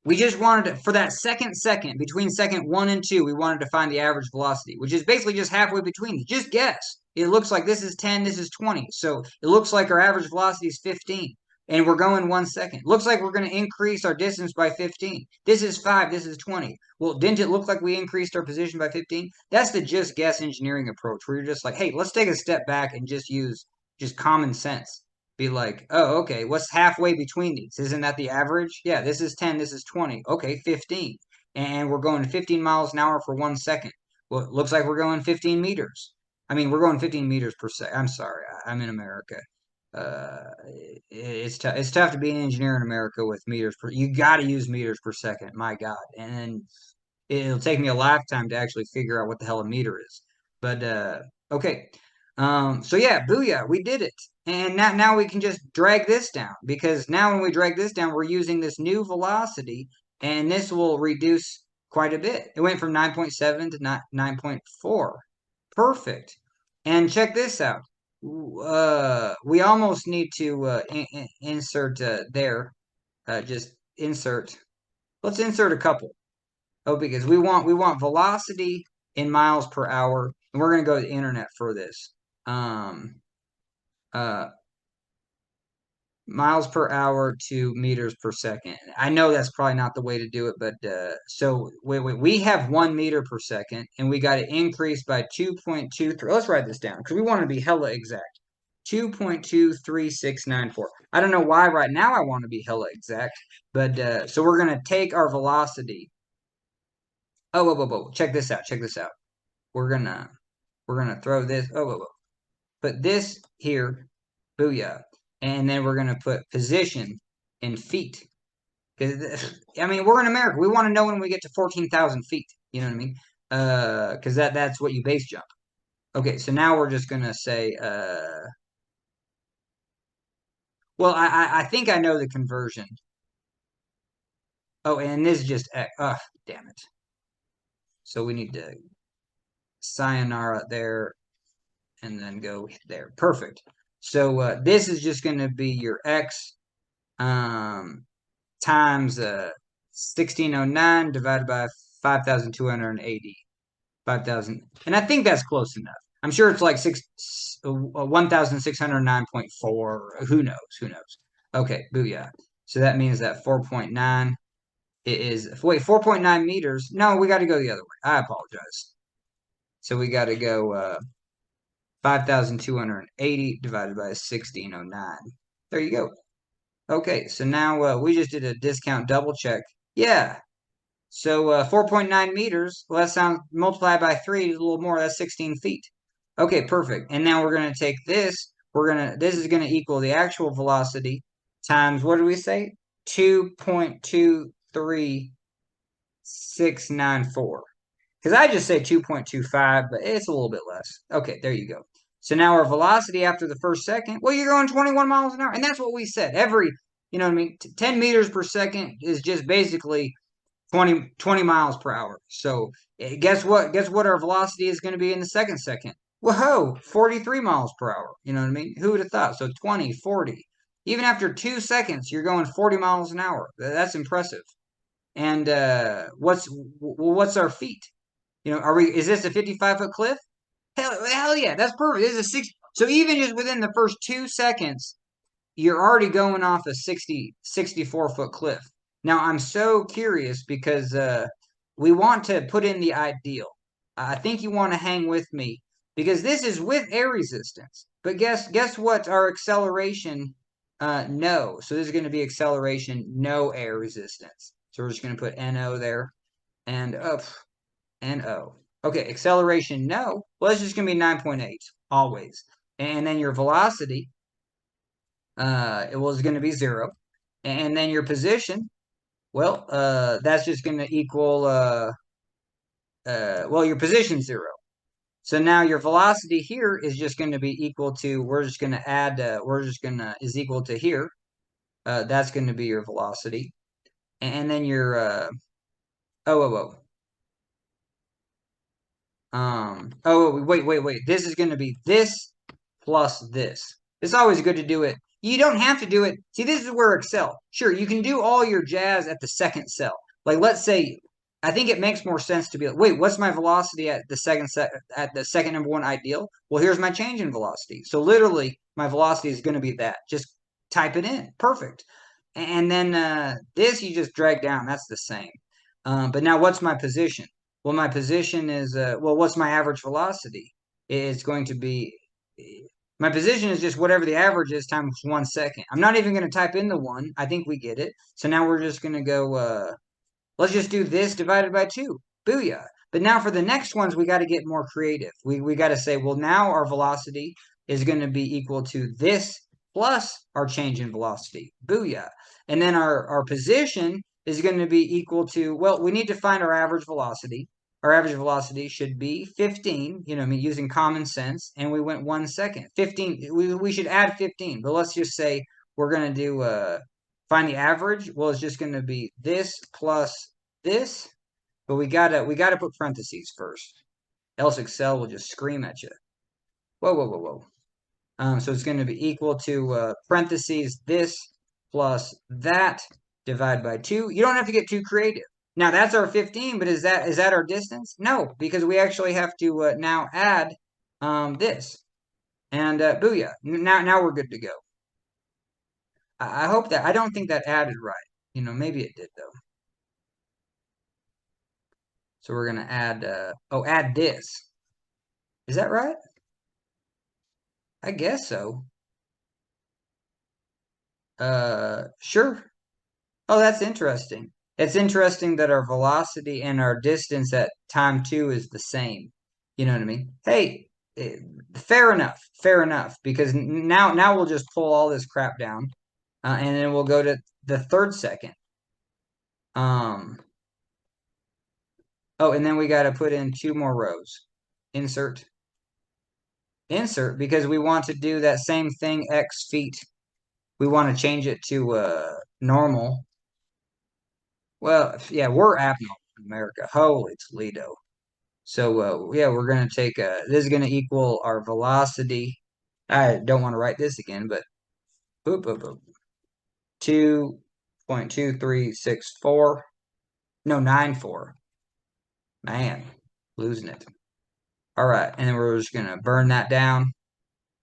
we just wanted to, for that second, between second one and two, we wanted to find the average velocity, which is basically just halfway between. Just guess. It looks like this is 10, this is 20. So it looks like our average velocity is 15. And we're going 1 second. Looks like we're going to increase our distance by 15. This is 5, this is 20. Well, didn't it look like we increased our position by 15? That's the just guess engineering approach where you're just like, hey, let's take a step back and just use just common sense. Be like, oh, okay, what's halfway between these? Isn't that the average? Yeah, this is 10, this is 20. Okay, 15. And we're going 15 miles an hour for 1 second. Well, it looks like we're going 15 meters. I mean, we're going 15 meters per second. I'm sorry, I'm in America. It's tough. It's tough to be an engineer in America with meters per. You got to use meters per second. My God, and it'll take me a lifetime to actually figure out what the hell a meter is. But okay, so yeah, booyah, we did it. And now we can just drag this down because now when we drag this down, we're using this new velocity and this will reduce quite a bit. It went from 9.7 to 9.4. Perfect. And check this out. We almost need to insert there. Just insert. Let's insert a couple. Oh, because we want velocity in miles per hour, and we're going to go to the internet for this. Uh, miles per hour to meters per second. I know that's probably not the way to do it, but so we have 1 meter per second, and we got to increase by 2.23. Let's write this down because we want to be hella exact. 2.23694. I don't know why right now I want to be hella exact, but so we're gonna take our velocity. Oh, whoa. Check this out. We're gonna throw this. Oh, whoa. put this here, booyah. And then we're going to put position in feet. Because, I mean, we're in America. We want to know when we get to 14,000 feet. You know what I mean? Because that's what you base jump. Okay, so now we're just going to say, well, I think I know the conversion. Oh, and this is just X. Oh, damn it. So we need to sayonara there and then go there. Perfect. So this is just going to be your X times 1609 divided by 5,280. 5,000. And I think that's close enough. I'm sure it's like 1,609.4. Who knows? Who knows? Okay, booyah. So that means that 4.9 is, wait, 4.9 meters. No, we got to go the other way. I apologize. So we got to go 5,280 divided by 1609. There you go. Okay, so now we just did a discount double check. Yeah. So 4.9 meters, well, that sounds multiplied by 3 is a little more. That's 16 feet. Okay, perfect. And now we're going to take this. This is going to equal the actual velocity times, what did we say? 2.23694. Because I just say 2.25, but it's a little bit less. Okay, there you go. So now our velocity after the first second, well, you're going 21 miles an hour. And that's what we said. You know what I mean? 10 meters per second is just basically 20 miles per hour. So guess what? Guess what our velocity is going to be in the second second? Whoa, 43 miles per hour. You know what I mean? Who would have thought? So 20, 40. Even after 2 seconds, you're going 40 miles an hour. That's impressive. And what's our feet? You know, is this a 55-foot cliff? Hell yeah, that's perfect. This is a 6. So even just within the first 2 seconds, you're already going off a 64-foot cliff. Now, I'm so curious because we want to put in the ideal. I think you want to hang with me because this is with air resistance. But guess what? Our acceleration, no. So this is going to be acceleration, no air resistance. So we're just going to put NO there and up, NO. Okay, acceleration, no. Well, it's just going to be 9.8 always. And then your velocity, it was going to be 0. And then your position, well, that's just going to equal, well, your position 0. So now your velocity here is just going to be equal to, we're just going to add, is equal to here. That's going to be your velocity. And then your, wait. This is going to be this plus this. It's always good to do it. You don't have to do it. See, this is where Excel. Sure, you can do all your jazz at the second cell. Like, let's say, I think it makes more sense to be like, wait, what's my velocity at the second number one ideal? Well, here's my change in velocity. So literally, my velocity is going to be that. Just type it in. Perfect. And then this you just drag down. That's the same. But now what's my position? Well, my position is, well, what's my average velocity? It's going to be, my position is just whatever the average is times 1 second. I'm not even going to type in the 1. I think we get it. So now we're just going to go, let's just do this divided by 2. Booyah. But now for the next ones, we got to get more creative. We got to say, well, now our velocity is going to be equal to this plus our change in velocity. Booyah. And then our position is going to be equal to, well, we need to find our average velocity. Our average velocity should be 15, you know, I mean, using common sense, and we went 1 second. 15, we should add 15, but let's just say we're going to do, find the average. Well, it's just going to be this plus this, but we gotta put parentheses first, else Excel will just scream at you. Whoa. So it's going to be equal to parentheses this plus that divided by 2. You don't have to get too creative. Now that's our 15, but is that our distance? No, because we actually have to now add this, and booyah. Now we're good to go. I hope that, I don't think that added right. You know, maybe it did though. So we're gonna add add this. Is that right? I guess so. Sure. Oh, that's interesting. It's interesting that our velocity and our distance at time 2 is the same. You know what I mean? Hey, fair enough. Because now we'll just pull all this crap down, and then we'll go to the third second. Oh, and then we got to put in 2 more rows. Insert, because we want to do that same thing, x feet. We want to change it to normal. Well, yeah, we're abnormal in America. Holy Toledo. So, yeah, we're going to take, this is going to equal our velocity. I don't want to write this again, but boop, boop, boop. 2.2364. No, 94. Man, losing it. All right, and then we're just going to burn that down.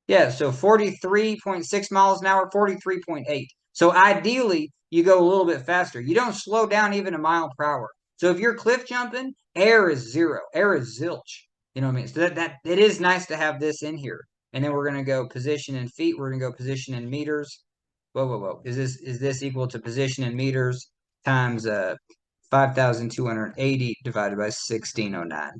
Yeah, so 43.6 miles an hour, 43.8. So ideally, you go a little bit faster. You don't slow down even a mile per hour. So if you're cliff jumping, air is 0. Air is zilch. You know what I mean? So that it is nice to have this in here. And then we're gonna go position in feet. We're gonna go position in meters. Whoa. Is this equal to position in meters times 5,280 divided by 1609?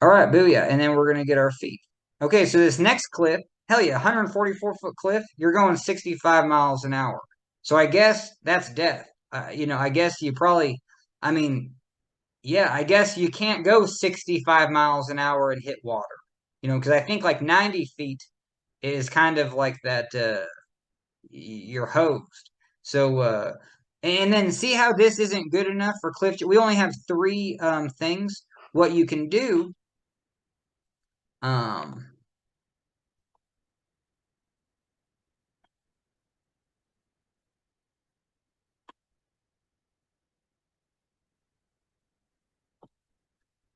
All right, booyah. And then we're gonna get our feet. Okay, so this next cliff, hell yeah, 144-foot cliff, you're going 65 miles an hour. So I guess that's death. I guess you probably, I mean, yeah, I guess you can't go 65 miles an hour and hit water. Because I think like 90 feet is kind of like that, you're hosed. So, and then see how this isn't good enough for cliff. We only have 3 things. What you can do, um,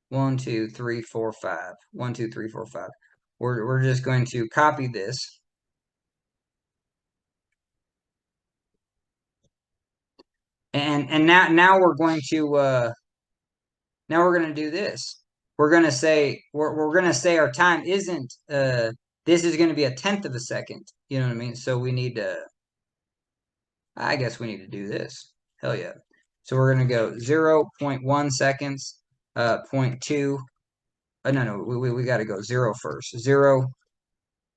1, 2, 3, 4, 5. 1, 2, 3, 4, 5. We're just going to copy this. And now we're going to do this. We're gonna say our time isn't this is gonna be a tenth of a second. You know what I mean? So we need to I guess we need to do this. Hell yeah. So we're gonna go 0.1 seconds, 0.2. No, we got to go 0 first. 0.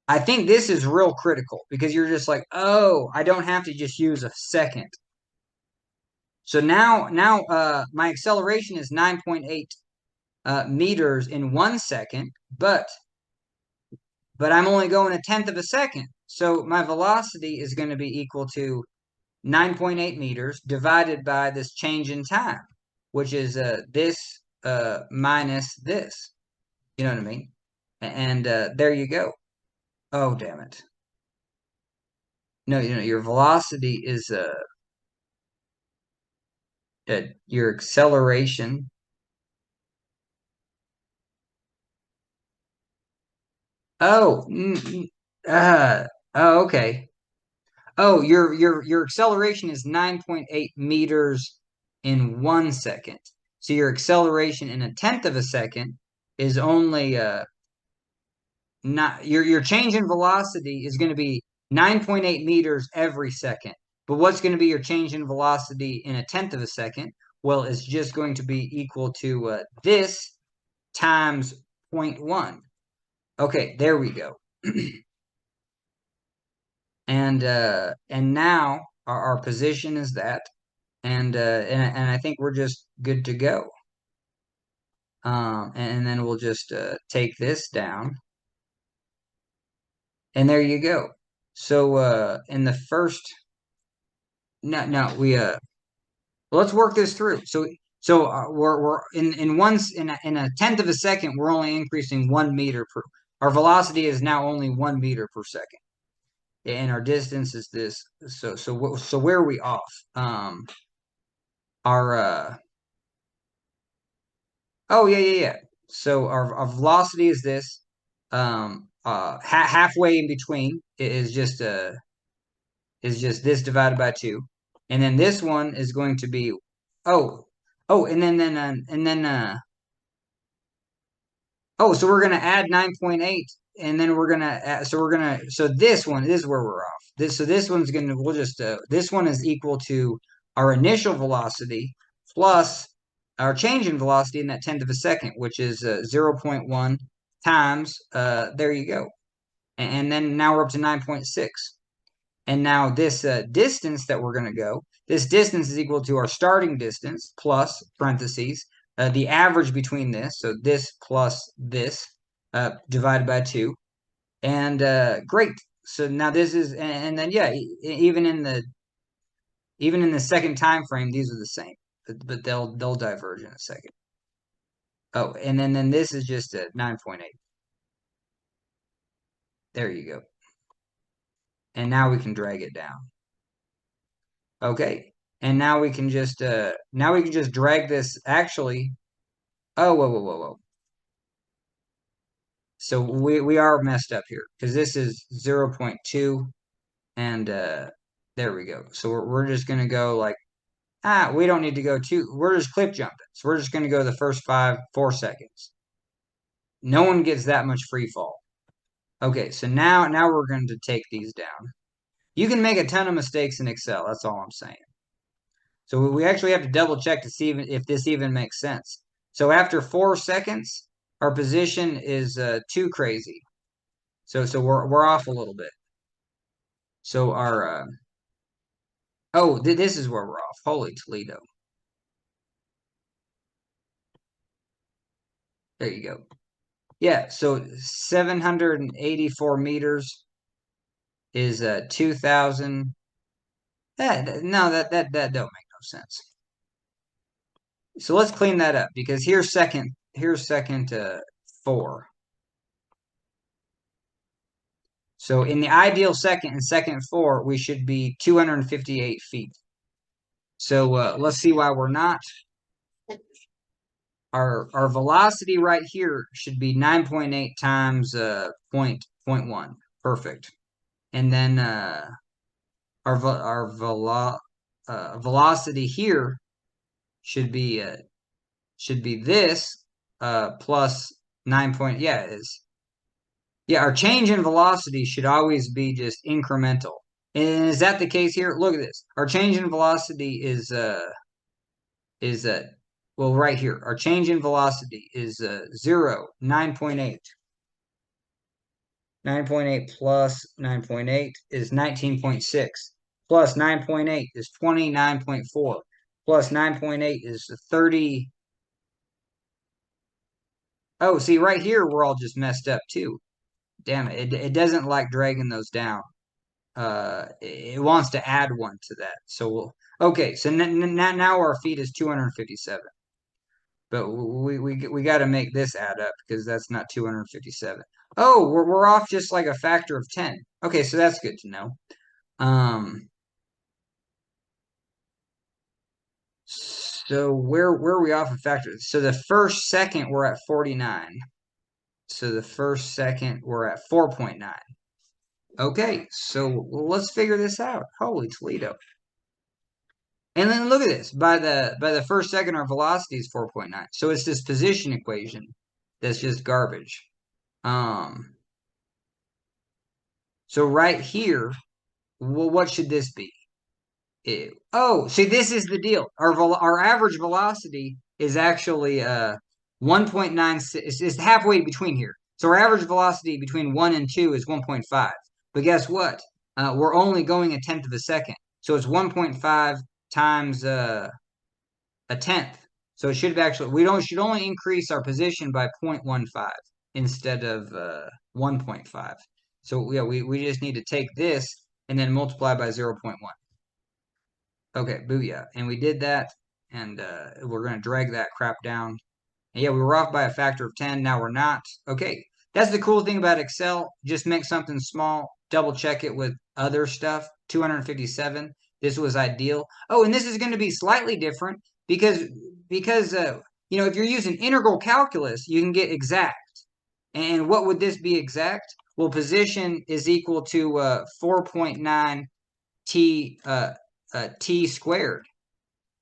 I think this is real critical because you're just like, oh, I don't have to just use a second. So now my acceleration is 9.8 meters in 1 second, but I'm only going a tenth of a second. So my velocity is going to be equal to 9.8 meters divided by this change in time, which is this minus this. You know what I mean? And there you go. Oh, damn it. No, your velocity is your acceleration. Oh, oh, okay. Oh, your acceleration is 9.8 meters in 1 second. So your acceleration in a tenth of a second is only not your change in velocity is going to be 9.8 meters every second. But what's going to be your change in velocity in a tenth of a second? Well, it's just going to be equal to this times 0.1. Okay, there we go. And now our position is that, and I think we're just good to go. And then we'll just take this down, and there you go. So in the first, no, let's work this through. So we're in a tenth of a second, we're only increasing 1 meter per. Our velocity is now only 1 meter per second, and our distance is this. So where are we off? Our oh yeah. So our velocity is this. Halfway in between is just this divided by 2, and then this one is going to be and then so we're gonna add 9.8, and then we're gonna add, so this is where we're off. This one's gonna we'll just this one is equal to our initial velocity plus our change in velocity in that tenth of a second, which is 0.1 times, there you go. And then now we're up to 9.6. And now this distance that we're going to go, this distance is equal to our starting distance plus parentheses, the average between this, so this plus this, divided by 2. And great. So now this is, and then yeah, even in the second time frame, these are the same, but they'll diverge in a second. Oh, and then this is just a 9.8. There you go. And now we can drag it down. Okay. And now we can just drag this actually. Oh, whoa. So we are messed up here because this is 0.2 and there we go. So we're just gonna go like we don't need to go we're just clip jumping. So we're just gonna go the first 4 seconds. No one gets that much free fall. Okay, so now we're going to take these down. You can make a ton of mistakes in Excel, that's all I'm saying. So we actually have to double check to see if this even makes sense. So after 4 seconds, our position is too crazy. So we're off a little bit. So our this is where we're off. Holy Toledo. There you go. Yeah, so 784 meters is 2,000. No, that don't make no sense. So let's clean that up because here's second 4. So in the ideal second and second 4, we should be 258 feet. So let's see why we're not. Our velocity right here should be 9.8 times 0.1. Perfect. And then our velocity here should be this plus 9 our change in velocity should always be just incremental. And is that the case here? Look at this. Our change in velocity is well, right here. Our change in velocity is 9.8. 9.8 plus 9.8 is 19.6. Plus 9.8 is 29.4. Plus 9.8 is 30. Oh, see, right here, we're all just messed up too. Damn it. It doesn't like dragging those down. It wants to add 1 to that. So okay, so now our feet is 257. But we got to make this add up because that's not 257. Oh, we're off just like a factor of 10. Okay, so that's good to know. So where are we off a factor? So the first second we're at 49. So the first second we're at 4.9. Okay, so let's figure this out. Holy Toledo. And then look at this. By the first second, our velocity is 4.9. So it's this position equation that's just garbage. So right here, well, what should this be? See, this is the deal. Our average velocity is actually 1.96. It's halfway between here. So our average velocity between 1 and 2 is 1.5. But guess what? We're only going 1/10 of a second. So it's 1.5 times a 1/10. So it should actually should only increase our position by 0.15 instead of 1.5. So yeah, we just need to take this and then multiply by 0.1. Okay, booyah. And we did that, and we're going to drag that crap down. And yeah, we were off by a factor of 10. Now we're not. Okay, that's the cool thing about Excel. Just make something small, double check it with other stuff. 257. This was ideal. Oh, and this is going to be slightly different because if you're using integral calculus, you can get exact. And what would this be exact? Well, position is equal to 4.9 t t squared.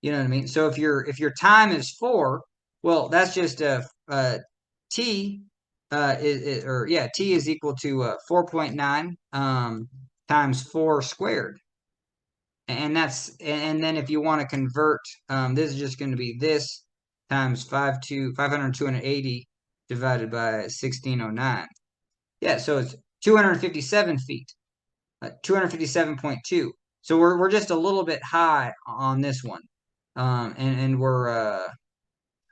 You know what I mean? So if your time is 4, well, that's just t t is equal to 4.9 times 4 squared. And then if you want to convert, this is just going to be this times 50280 divided by 1609. Yeah, so it's 257 feet, 257.2. So we're just a little bit high on this one. And we're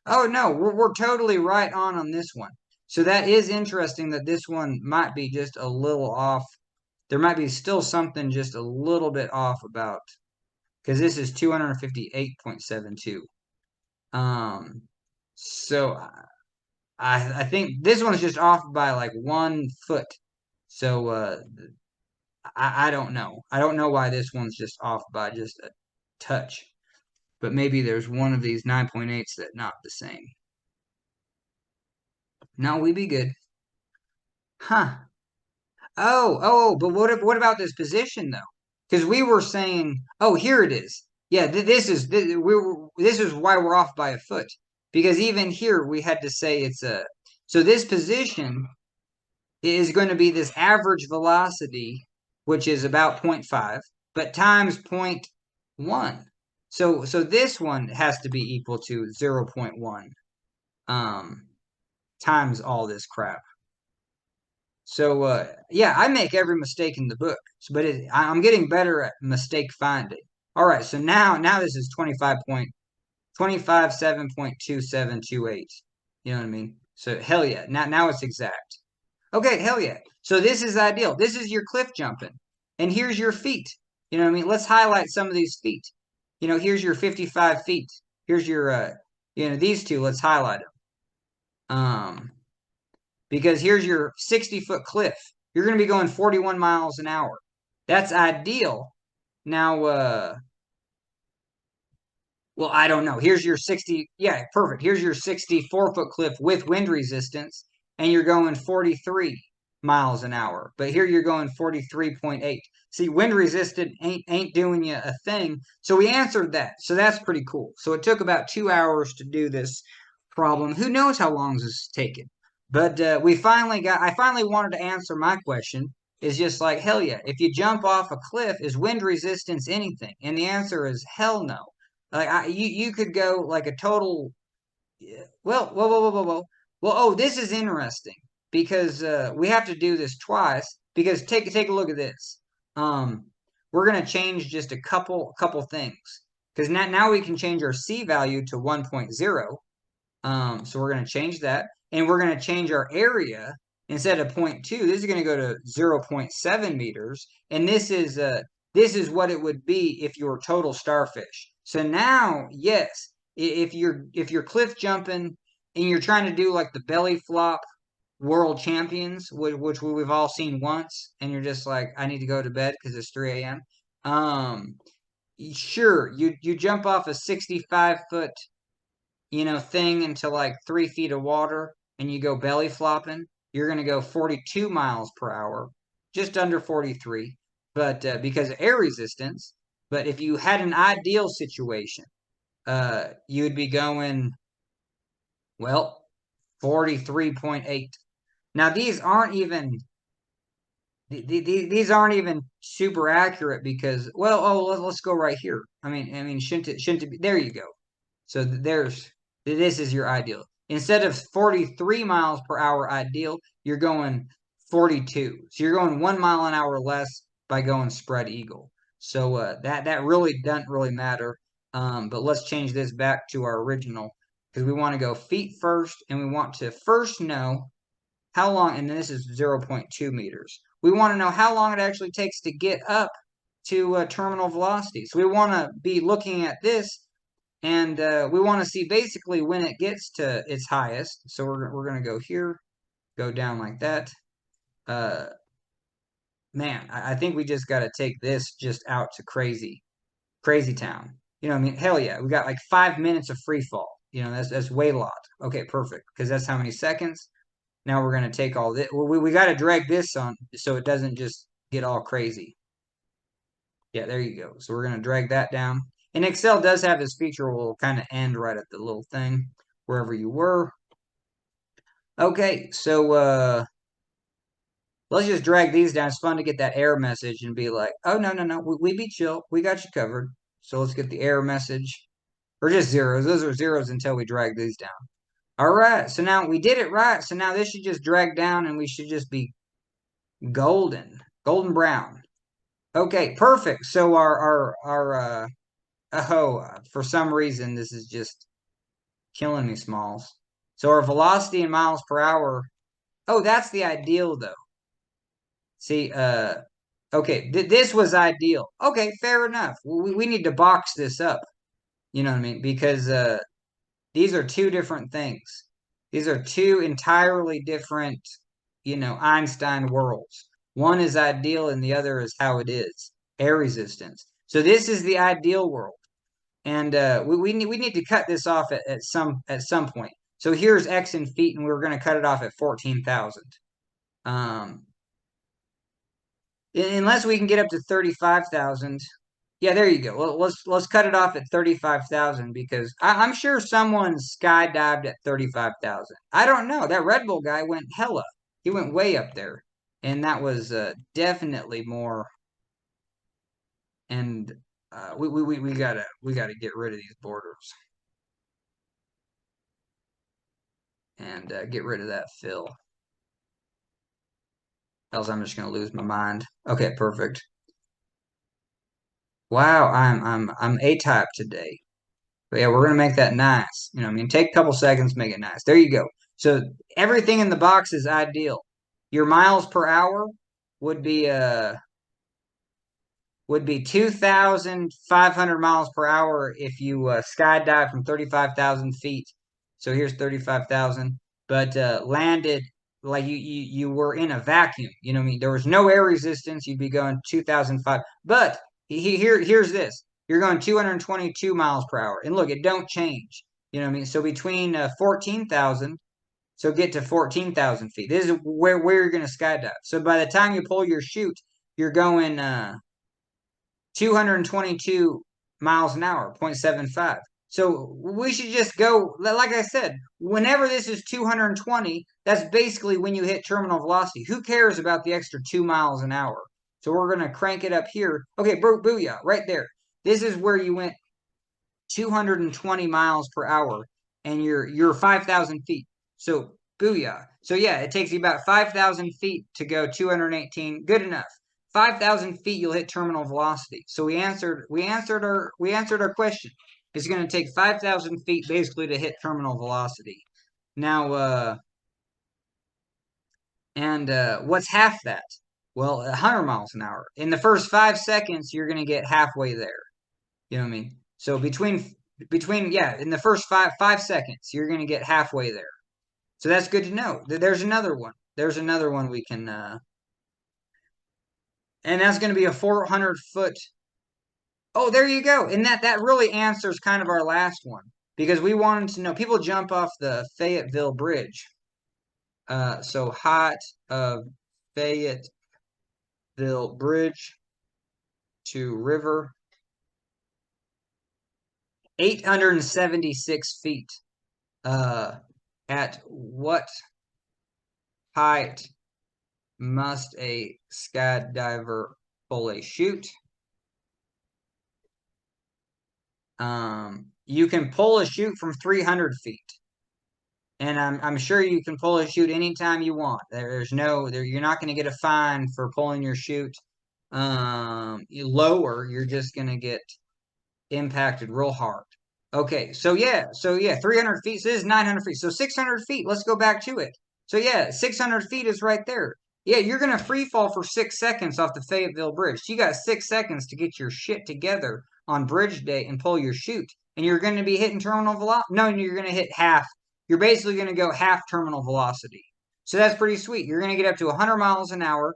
oh no, we're totally right on this one. So that is interesting that this one might be just a little off. There might be still something just a little bit off about, because this is 258.72. Um, so I think this one's just off by like 1 foot. So I don't know. I don't know why this one's just off by just a touch. But maybe there's one of these 9.8s that not the same. No, we be good. Huh. But what about this position though? Because we were saying, oh, here it is. Yeah, this is why we're off by a foot. Because even here we had to say it's a, so this position is going to be this average velocity, which is about 0.5, but times 0.1. So this one has to be equal to 0.1 times all this crap. So yeah, I make every mistake in the book, but I'm getting better at mistake finding. All right, so now this is 25.257.2728. You know what I mean? So hell yeah, now it's exact. Okay, hell yeah. So this is ideal. This is your cliff jumping, and here's your feet. You know what I mean? Let's highlight some of these feet. You know, here's your 55 feet. Here's your these two. Let's highlight them. Because here's your 60-foot cliff. You're going to be going 41 miles an hour. That's ideal. Now, well, I don't know. Here's your 60. Yeah, perfect. Here's your 64-foot cliff with wind resistance, and you're going 43 miles an hour. But here you're going 43.8. See, wind resistant ain't doing you a thing. So we answered that. So that's pretty cool. So it took about 2 hours to do this problem. Who knows how long this has taken? But I finally wanted to answer my question. Is just like, hell yeah. If you jump off a cliff, is wind resistance anything? And the answer is hell no. Like you could go like a total. Well, whoa. Well, oh, this is interesting because we have to do this twice. Because take a look at this. Um, we're gonna change just a couple things because now we can change our C value to 1.0. So we're gonna change that, and we're gonna change our area instead of 0.2. This is gonna go to 0.7 meters, and this is what it would be if you were total starfish. So now, yes, if you're cliff jumping and you're trying to do like the belly flop world champions, which we've all seen once, and you're just like, I need to go to bed because it's 3 a.m. Sure, you jump off a 65-foot thing into like 3 feet of water and you go belly flopping, you're going to go 42 miles per hour, just under 43, but because of air resistance. But if you had an ideal situation, you would be going, well, 43.8. Now these aren't even super accurate because, well, let's go right here. I mean, shouldn't it be? There you go. So this is your ideal. Instead of 43 miles per hour ideal, you're going 42. So you're going 1 mile an hour less by going spread eagle. So that really doesn't really matter. But let's change this back to our original because we want to go feet first, and we want to first know how long, and this is 0.2 meters. We want to know how long it actually takes to get up to terminal velocity. So we want to be looking at this, and we want to see basically when it gets to its highest. So we're going to go here, go down like that. Man, I think we just got to take this just out to crazy town. You know what I mean? Hell yeah, we got like 5 minutes of free fall. That's way a lot. Okay, perfect, because that's how many seconds. Now we're going to take all this. We got to drag this on so it doesn't just get all crazy. Yeah, there you go. So we're going to drag that down. And Excel does have this feature where we'll kind of end right at the little thing, wherever you were. Okay, so let's just drag these down. It's fun to get that error message and be like, oh, no. We be chill. We got you covered. So let's get the error message. Or just zeros. Those are zeros until we drag these down. All right, so now we did it right. So now this should just drag down and we should just be golden brown. Okay, perfect. So for some reason this is just killing me, Smalls. So our velocity in miles per hour. Oh, that's the ideal though. See, okay, this was ideal. Okay, fair enough. We need to box this up. You know what I mean? Because these are two different things. These are two entirely different, Einstein worlds. One is ideal and the other is how it is, air resistance. So this is the ideal world. And we need to cut this off at some point. So here's x in feet, and we're going to cut it off at 14,000. Unless we can get up to 35,000. Yeah, there you go. Well, let's cut it off at 35,000 because I'm sure someone skydived at 35,000. I don't know. That Red Bull guy went hella. He went way up there, and that was definitely more. And we gotta get rid of these borders and get rid of that fill. Else I'm just gonna lose my mind. Okay, perfect. Wow, I'm A-type today. But yeah, we're gonna make that nice. I mean, take a couple seconds, make it nice. There you go. So everything in the box is ideal. Your miles per hour would be 2,500 miles per hour if you skydive from 35,000 feet. So here's 35,000, but landed like you were in a vacuum. You know what I mean? There was no air resistance. You'd be going 2,005. But here's this. You're going 222 miles per hour. And look, it don't change. You know what I mean? So between 14,000, so get to 14,000 feet. This is where you're going to skydive. So by the time you pull your chute, you're going 222 miles an hour, 0.75. So we should just go, like I said, whenever this is 220, that's basically when you hit terminal velocity. Who cares about the extra 2 miles an hour? So we're going to crank it up here. Okay, booyah, right there. This is where you went 220 miles per hour and you're 5,000 feet. So booyah. So yeah, it takes you about 5,000 feet to go 218. Good enough. 5,000 feet, you'll hit terminal velocity. So we answered our question. It's going to take 5,000 feet basically to hit terminal velocity. Now, what's half that? Well, 100 miles an hour. In the first 5 seconds, you're going to get halfway there. You know what I mean? So between in the first 5 seconds, you're going to get halfway there. So that's good to know. There's another one. There's another one we can and that's going to be a 400-foot. Oh, there you go. And that really answers kind of our last one because we wanted to know people jump off the Fayetteville Bridge. So height of Fayetteville Bridge to river 876 feet. At what height must a skydiver pull a chute? You can pull a chute from 300 feet. And I'm sure you can pull a chute anytime you want. You're not going to get a fine for pulling your chute lower. You're just going to get impacted real hard. Okay, so yeah, 300 feet. So this is 900 feet. So 600 feet. Let's go back to it. So yeah, 600 feet is right there. Yeah, you're gonna free fall for 6 seconds off the Fayetteville Bridge. So you got 6 seconds to get your shit together on Bridge Day and pull your chute, and you're gonna be hitting terminal velocity. No, you're gonna hit half. You're basically gonna go half terminal velocity. So that's pretty sweet. You're gonna get up to 100 miles an hour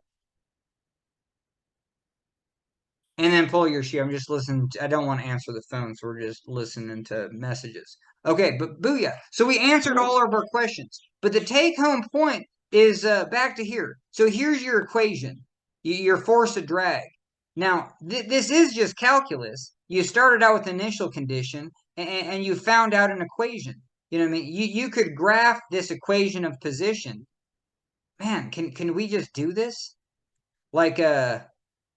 and then pull your chute. I'm just listening. I don't want to answer the phone, so we're just listening to messages. Okay, but booyah. So we answered all of our questions. But the take-home point is back to here. So here's your equation. Your force of drag. Now, this is just calculus. You started out with initial condition, and you found out an equation. You know what I mean? You could graph this equation of position. Man, can we just do this? Like,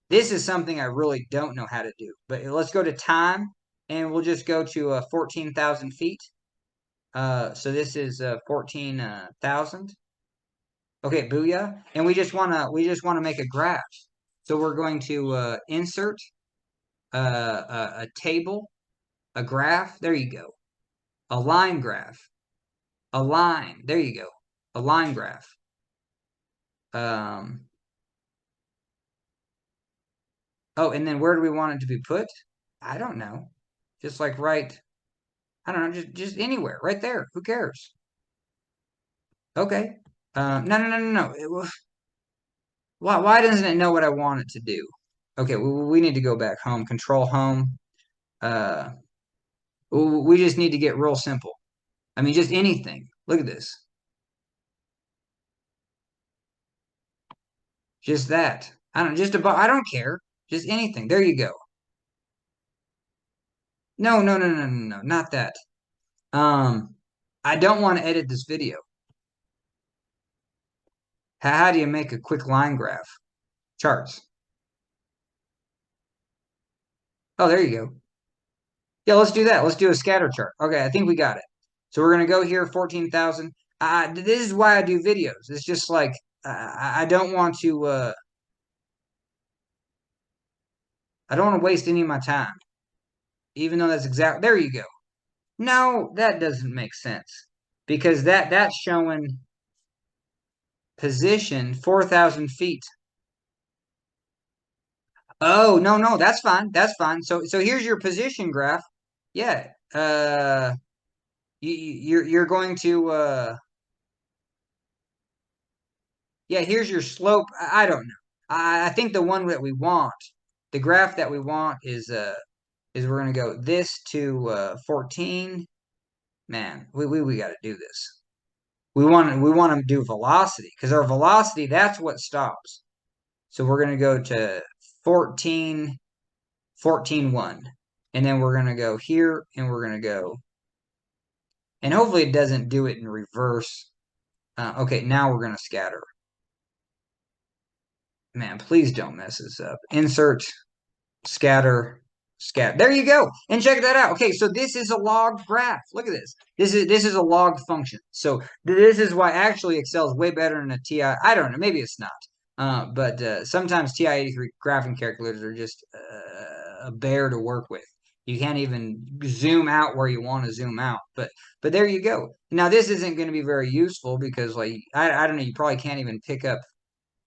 this is something I really don't know how to do. But let's go to time, and we'll just go to 14,000 feet. So this is 14,000. Okay, booyah. And we just wanna make a graph. So we're going to insert a table, a graph. There you go. A line graph. A line. There you go. A line graph. Oh, and then where do we want it to be put? I don't know. Just like right, I don't know, just anywhere, right there. Who cares? Okay. No, no, no, no, no. Why doesn't it know what I want it to do? Okay, we need to go back home. Control home. Uh, we just need to get real simple. I mean, just anything. Look at this. Just that. I don't just about. I don't care. Just anything. There you go. No, no, no, no, no, no, not that. Um, I don't want to edit this video. How do you make a quick line graph? Charts. Oh, there you go. Yeah, let's do that. Let's do a scatter chart. Okay, I think we got it. So we're gonna go here, 14,000. This is why I do videos. It's just like I don't want to. I don't want to waste any of my time, even though that's exact. There you go. No, that doesn't make sense because that's showing position 4,000 feet. Oh, no, no, that's fine. That's fine. So here's your position graph. Yeah. You're going to yeah, here's your slope. I don't know. I think the one that we want, the graph that we want is we're gonna go this to 14. Man, we got to do this. We want to do velocity because our velocity, that's what stops. So we're gonna go to 14, 14.1, and then we're gonna go here, and we're gonna go, and hopefully it doesn't do it in reverse. Okay, now we're gonna scatter. Man, please don't mess this up. Insert, scatter, scatter. There you go. And check that out. Okay, so this is a log graph. Look at this. This is a log function. So this is why actually Excel is way better than a TI. I don't know. Maybe it's not. But sometimes TI-83 graphing calculators are just a bear to work with. You can't even zoom out where you want to zoom out. But there you go. Now this isn't going to be very useful because like I don't know. You probably can't even pick up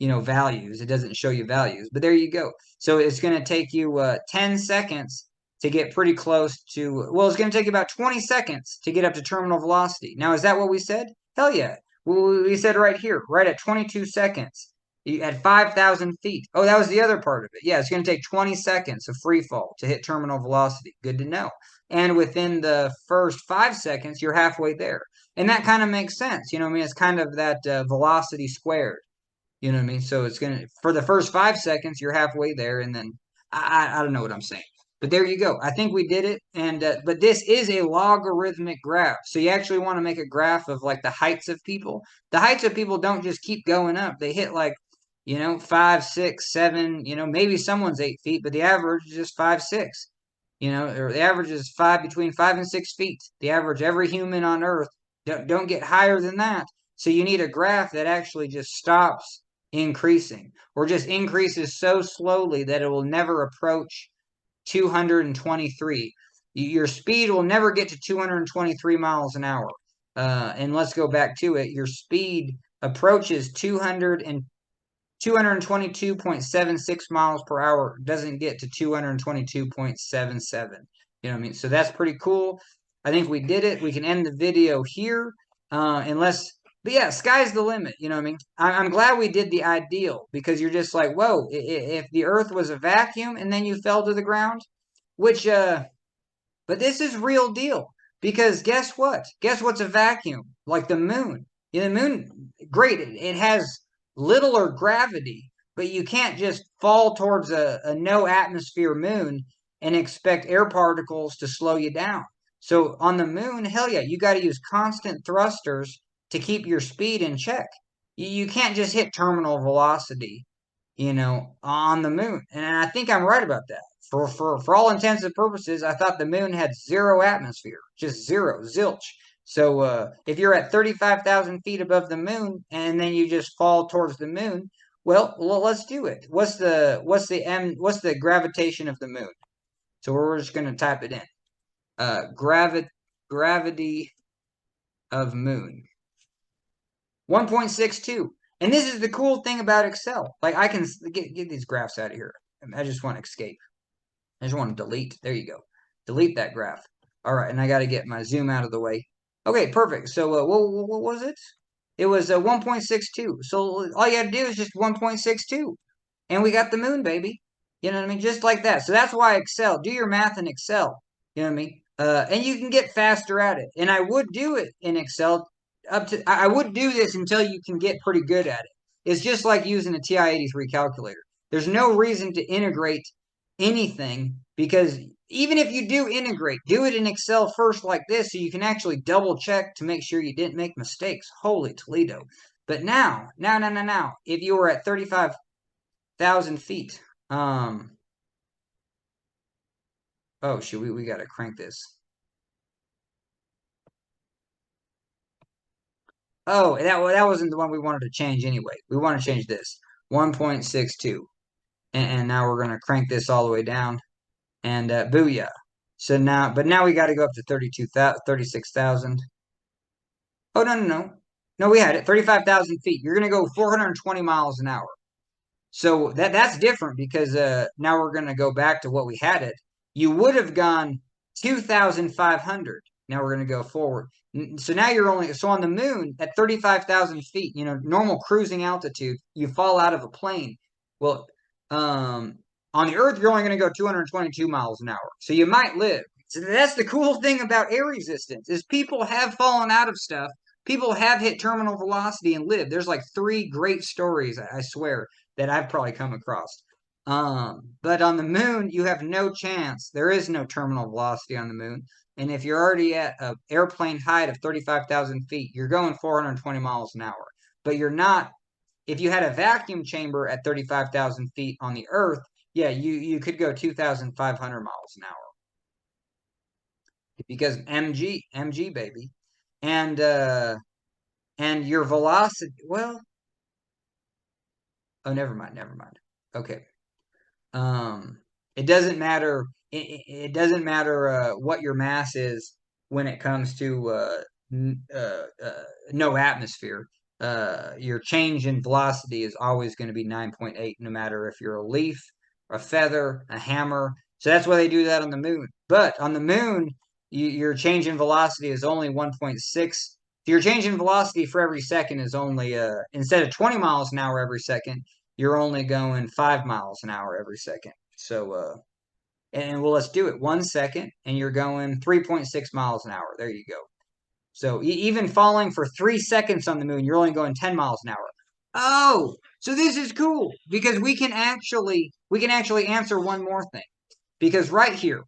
values. It doesn't show you values, but there you go. So it's going to take you 10 seconds to get pretty close to, well, it's going to take you about 20 seconds to get up to terminal velocity. Now, is that what we said? Hell yeah. We said right here, right at 22 seconds at 5,000 feet. Oh, that was the other part of it. Yeah, it's going to take 20 seconds of free fall to hit terminal velocity. Good to know. And within the first 5 seconds, you're halfway there. And that kind of makes sense. I mean, it's kind of that velocity squared. You know what I mean? So it's gonna, for the first 5 seconds, you're halfway there, and then I don't know what I'm saying, but there you go. I think we did it, and but this is a logarithmic graph, so you actually want to make a graph of like the heights of people. The heights of people don't just keep going up; they hit like 5, 6, 7. Maybe someone's 8 feet, but the average is just 5, 6. Or the average is between 5 and 6 feet. The average, every human on Earth don't get higher than that. So you need a graph that actually just stops increasing or just increases so slowly that it will never approach 223. Your speed will never get to 223 miles an hour. And let's go back to it. Your speed approaches 222.76 miles per hour, doesn't get to 222.77. You know what I mean? So that's pretty cool. I think we did it. We can end the video here. But yeah, sky's the limit. You know what I mean? I'm glad we did the ideal because you're just like, whoa, if the earth was a vacuum and then you fell to the ground, but this is real deal because guess what? Guess what's a vacuum? Like the moon. The moon, great. It has littler gravity, but you can't just fall towards a no atmosphere moon and expect air particles to slow you down. So on the moon, hell yeah, you got to use constant thrusters to keep your speed in check. You can't just hit terminal velocity, on the moon. And I think I'm right about that. For all intents and purposes, I thought the moon had zero atmosphere, just zero, zilch. So if you're at 35,000 feet above the moon and then you just fall towards the moon, well, let's do it. What's the gravitation of the moon? So we're just going to type it in. Gravity of moon. 1.62. And this is the cool thing about Excel. Like I can get these graphs out of here. I just want to escape. I just want to delete. There you go. Delete that graph. All right, and I got to get my zoom out of the way. Okay, perfect. So what was it? It was 1.62. So all you had to do is just 1.62. And we got the moon, baby. You know what I mean? Just like that. So that's why Excel. Do your math in Excel. You know what I mean? And you can get faster at it. And I would do it in Excel I would do this until you can get pretty good at it. It's just like using a TI-83 calculator. There's no reason to integrate anything because even if you do integrate, do it in Excel first like this so you can actually double check to make sure you didn't make mistakes. Holy Toledo. But now, if you were at 35,000 feet, oh shoot, we got to crank this. Oh, that wasn't the one we wanted to change anyway. We want to change this. 1.62. And now we're going to crank this all the way down. And booyah. So now we got to go up to 36,000. Oh, no. No, we had it. 35,000 feet. You're going to go 420 miles an hour. So that's different because now we're going to go back to what we had it. You would have gone 2,500. Now we're going to go forward. So now so on the moon at 35,000 feet, normal cruising altitude, you fall out of a plane. Well, on the Earth, you're only going to go 222 miles an hour. So you might live. So that's the cool thing about air resistance is people have fallen out of stuff. People have hit terminal velocity and lived. There's like 3 great stories, I swear, that I've probably come across. But on the moon, you have no chance. There is no terminal velocity on the moon. And if you're already at an airplane height of 35,000 feet, you're going 420 miles an hour. But you're not, if you had a vacuum chamber at 35,000 feet on the Earth, yeah, you could go 2,500 miles an hour. Because MG, baby. And your velocity, well, oh, never mind. Okay. It doesn't matter. It doesn't matter what your mass is when it comes to no atmosphere. Your change in velocity is always going to be 9.8, no matter if you're a leaf, a feather, a hammer. So that's why they do that on the moon. But on the moon, your change in velocity is only 1.6. Your change in velocity for every second is only instead of 20 miles an hour every second, you're only going 5 miles an hour every second. So, and well, let's do it. 1 second, and you're going 3.6 miles an hour. There you go. So even falling for 3 seconds on the moon, you're only going 10 miles an hour. Oh, so this is cool because we can actually answer one more thing. Because right here,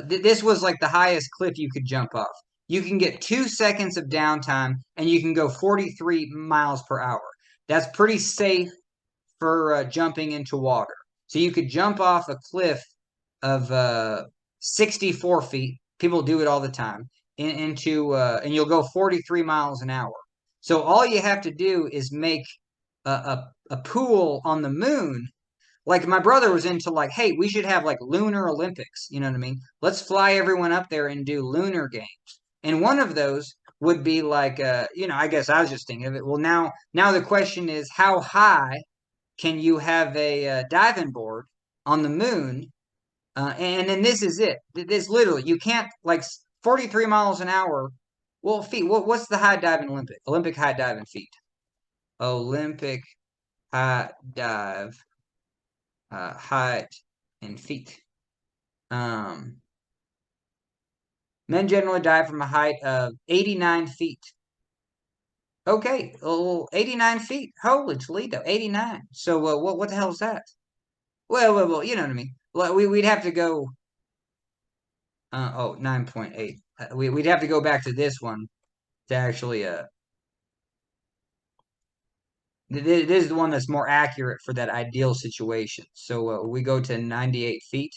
this was like the highest cliff you could jump off. You can get 2 seconds of downtime, and you can go 43 miles per hour. That's pretty safe for jumping into water. So you could jump off a cliff of 64 feet. People do it all the time. And you'll go 43 miles an hour. So all you have to do is make a pool on the moon. Like my brother was into like, hey, we should have like lunar Olympics. You know what I mean? Let's fly everyone up there and do lunar games. And one of those would be like, I guess I was just thinking of it. Well, now the question is, how high can you have a diving board on the moon? And then this is it. This literally, you can't like 43 miles an hour. Well, feet. What's the high diving Olympic? Olympic high diving feet. Olympic high dive height in feet. Men generally dive from a height of 89 feet. Okay, 89 feet. Holy Toledo, 89. So what the hell is that? Well, you know what I mean. We'd have to go. 9.8. We'd have to go back to this one to actually. This is the one that's more accurate for that ideal situation. So we go to 98 feet.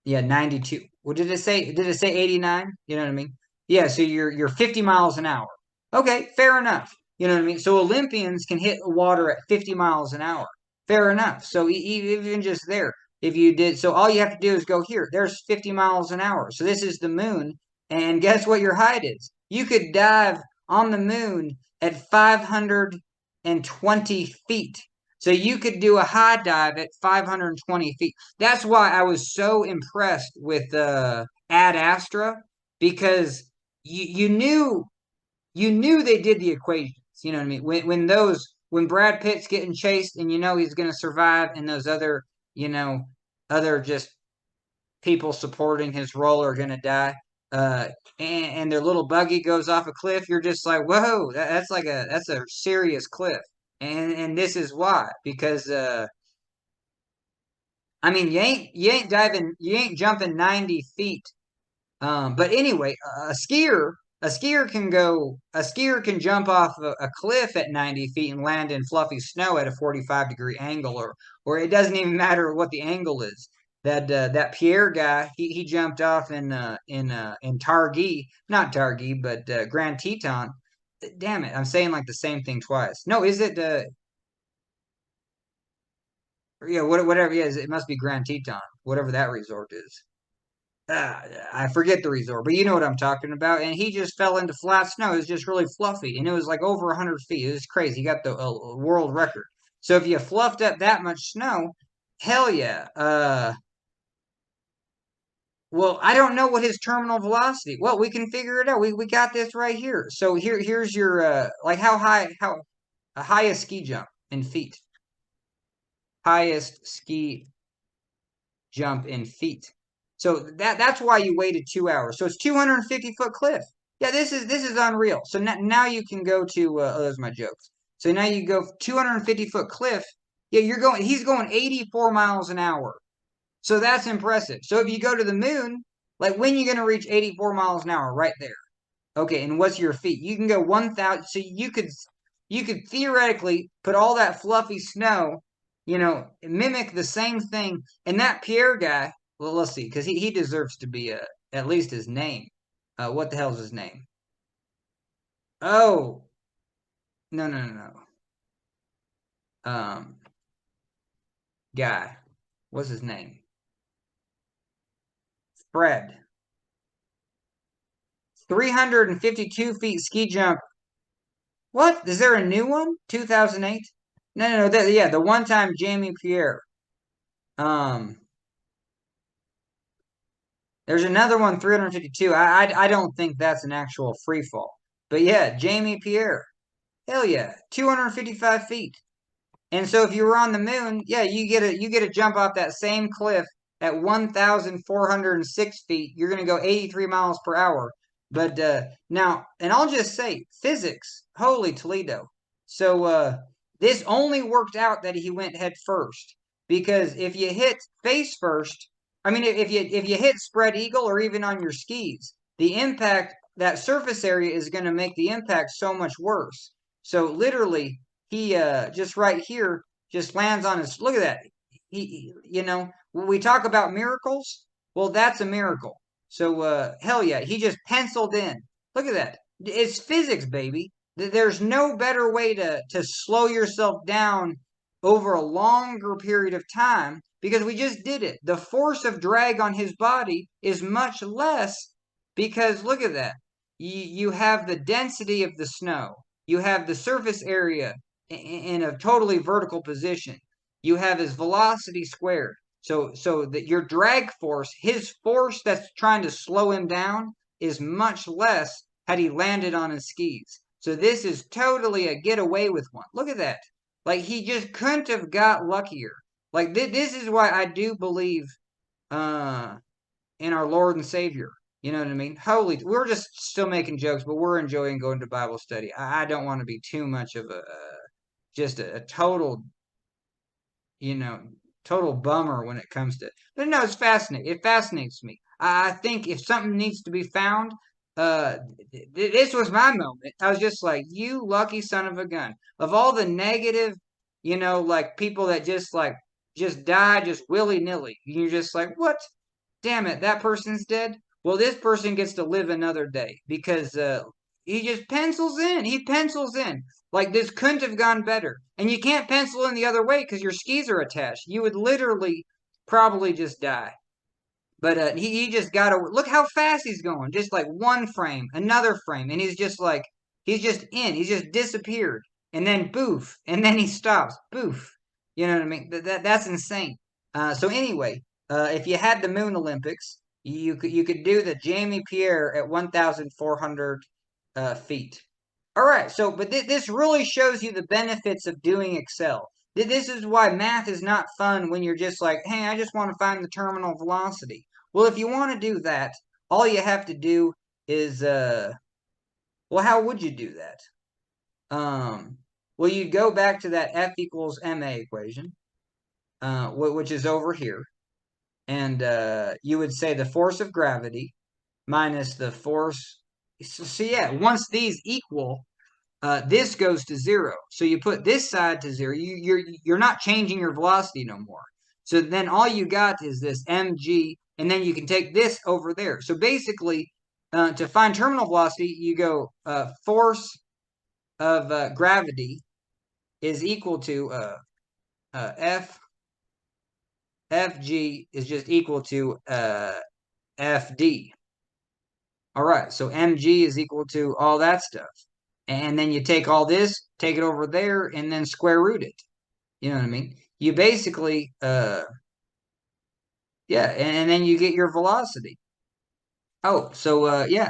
Yeah, 92. What did it say? Did it say 89? You know what I mean? Yeah, so you're 50 miles an hour. Okay, fair enough. You know what I mean? So Olympians can hit the water at 50 miles an hour. Fair enough. So even just there, if you did, so all you have to do is go here. There's 50 miles an hour. So this is the moon, and guess what your height is? You could dive on the moon at 520 feet. So you could do a high dive at 520 feet. That's why I was so impressed with Ad Astra, because you knew they did the equations. You know what I mean? When Brad Pitt's getting chased and you know he's going to survive, and those other other just people supporting his role are going to die. And their little buggy goes off a cliff. You're just like, whoa, that's a serious cliff. And this is why, because I mean, you ain't jumping 90 feet. But anyway, a skier can jump off a cliff at 90 feet and land in fluffy snow at a 45-degree angle, or it doesn't even matter what the angle is. That Pierre guy, he jumped off in Targhee, not Targhee, but Grand Teton. Damn it, I'm saying like the same thing twice. No, is it yeah, whatever. Yeah, it must be Grand Teton, whatever that resort is. I forget the resort, but you know what I'm talking about. And he just fell into flat snow. It was just really fluffy, and it was like over 100 feet. It was crazy. He got the world record. So if you fluffed up that much snow, hell yeah. Well, I don't know what his terminal velocity. Well, we can figure it out. We got this right here. So here's your like how a highest ski jump in feet. Highest ski jump in feet. So that's why you waited 2 hours. So it's 250-foot cliff. Yeah, this is unreal. So now you can go to oh, those are my jokes. So now you go 250-foot cliff. Yeah, he's going 84 miles an hour. So that's impressive. So if you go to the moon, like when you going to reach 84 miles an hour? Right there. Okay, and what's your feet? You can go 1,000. So you could theoretically put all that fluffy snow, mimic the same thing. And that Pierre guy, well, let's see, because he deserves to be at least his name. What the hell's his name? Oh, no, no, no, no. Guy, what's his name? Fred. 352 feet ski jump. What? Is there a new one? 2008? No, no, no. Yeah, the one time Jamie Pierre. Um, there's another one, 352. I don't think that's an actual free fall. But yeah, Jamie Pierre. Hell yeah, 255 feet. And so if you were on the moon, yeah, you get a jump off that same cliff at 1,406 feet. You're gonna go 83 miles per hour. But now, and I'll just say, physics, holy Toledo. So this only worked out that he went head first, because if you hit face first, I mean, if you hit spread eagle or even on your skis, the impact, that surface area is going to make the impact so much worse. So literally, he just right here just lands on his. Look at that. When we talk about miracles, well, that's a miracle. So hell yeah, he just penciled in. Look at that. It's physics, baby. There's no better way to slow yourself down over a longer period of time, because we just did it. The force of drag on his body is much less, because look at that. You have the density of the snow. You have the surface area in a totally vertical position. You have his velocity squared. So that your drag force, his force that's trying to slow him down, is much less had he landed on his skis. So this is totally a get away with one. Look at that. Like, he just couldn't have got luckier. Like, this is why I do believe in our Lord and Savior. You know what I mean? Holy, we're just still making jokes, but we're enjoying going to Bible study. I don't want to be too much of just a total, you know, total bummer when it comes to. But no, it's fascinating. It fascinates me. I think if something needs to be found, uh, this was my moment. I was just like, you lucky son of a gun. Of all the negative, like people that just die just willy nilly. You're just like, what? damn it, that person's dead. Well, this person gets to live another day because he just pencils in. He pencils in. Like this couldn't have gone better. And you can't pencil in the other way because your skis are attached. You would literally probably just die. But he just got to look how fast he's going. Just like one frame, another frame, and he's just like he's just in. He's just disappeared, and then boof, and then he stops. Boof. You know what I mean? That's insane. So anyway, if you had the Moon Olympics, you could do the Jamie Pierre at 1,400 feet. All right. So, but this really shows you the benefits of doing Excel. This is why math is not fun when you're just like, hey, I just want to find the terminal velocity. Well, if you want to do that, all you have to do is, well, how would you do that? Well, you'd go back to that F equals ma equation, which is over here, and you would say the force of gravity minus the force. So yeah, once these equal, this goes to zero. So you put this side to zero. You're not changing your velocity no more. So then all you got is this mg, and then you can take this over there. So basically, to find terminal velocity, you go force of gravity is equal to fg is just equal to fd. All right, so mg is equal to all that stuff. And then you take all this, take it over there, and then square root it. You know what I mean? You basically, yeah, and then you get your velocity. Oh, so yeah.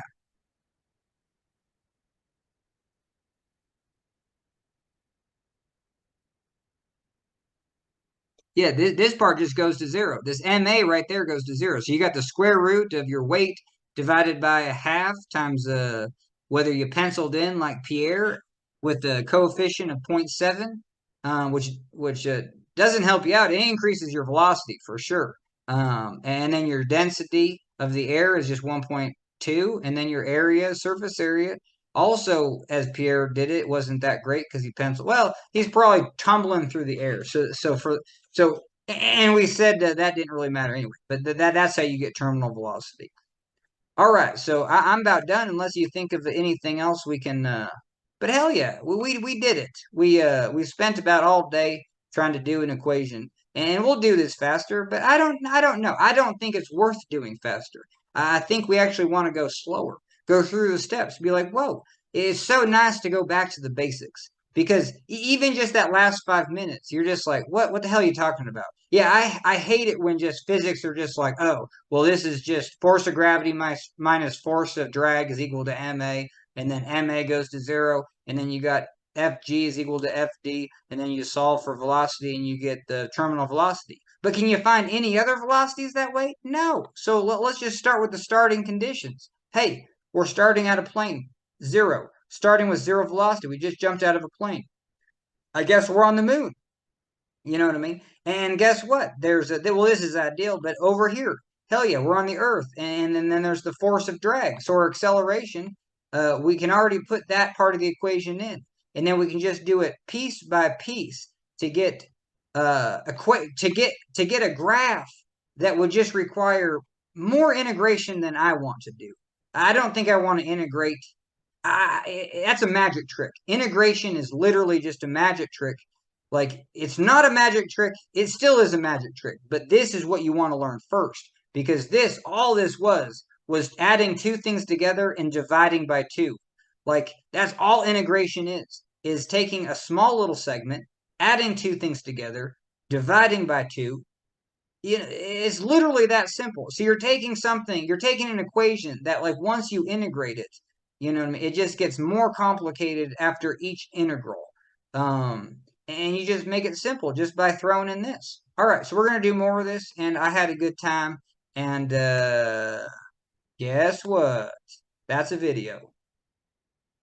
Yeah, this part just goes to zero. This MA right there goes to zero. So you got the square root of your weight divided by a half times whether you penciled in like Pierre with the coefficient of 0.7, which doesn't help you out. It increases your velocity for sure. And then your density of the air is just 1.2, and then your area, surface area, also, as Pierre did it, wasn't that great because he penciled. Well, he's probably tumbling through the air. So, and we said that didn't really matter anyway. But that's how you get terminal velocity. All right, so I'm about done. Unless you think of anything else, we can. But hell yeah, we did it. We spent about all day trying to do an equation, and we'll do this faster. But I don't know. I don't think it's worth doing faster. I think we actually want to go slower, go through the steps, be like, whoa, it's so nice to go back to the basics. Because even just that last 5 minutes, you're just like, what the hell are you talking about? Yeah, I hate it when just physics are just like, oh, well, this is just force of gravity minus force of drag is equal to ma, and then ma goes to zero, and then you got fg is equal to fd, and then you solve for velocity and you get the terminal velocity. But can you find any other velocities that way? No. So let's just start with the starting conditions. Hey, we're starting at a plane, zero. Starting with zero velocity. We just jumped out of a plane. I guess we're on the moon. You know what I mean? And guess what? Well, this is ideal, but over here, hell yeah, we're on the Earth, and then there's the force of drag. So our acceleration, we can already put that part of the equation in, and then we can just do it piece by piece to get to get a graph that would just require more integration than I want to do. I don't think I want to integrate. That's a magic trick. Integration is literally just a magic trick. Like, it's not a magic trick. It still is a magic trick. But this is what you want to learn first. Because all this was adding two things together and dividing by two. Like, that's all integration is taking a small little segment, adding two things together, dividing by two. It's literally that simple. So you're taking an equation that, like, once you integrate it, you know what I mean? It just gets more complicated after each integral. And you just make it simple just by throwing in this. All right, so we're going to do more of this, and I had a good time. And guess what? That's a video.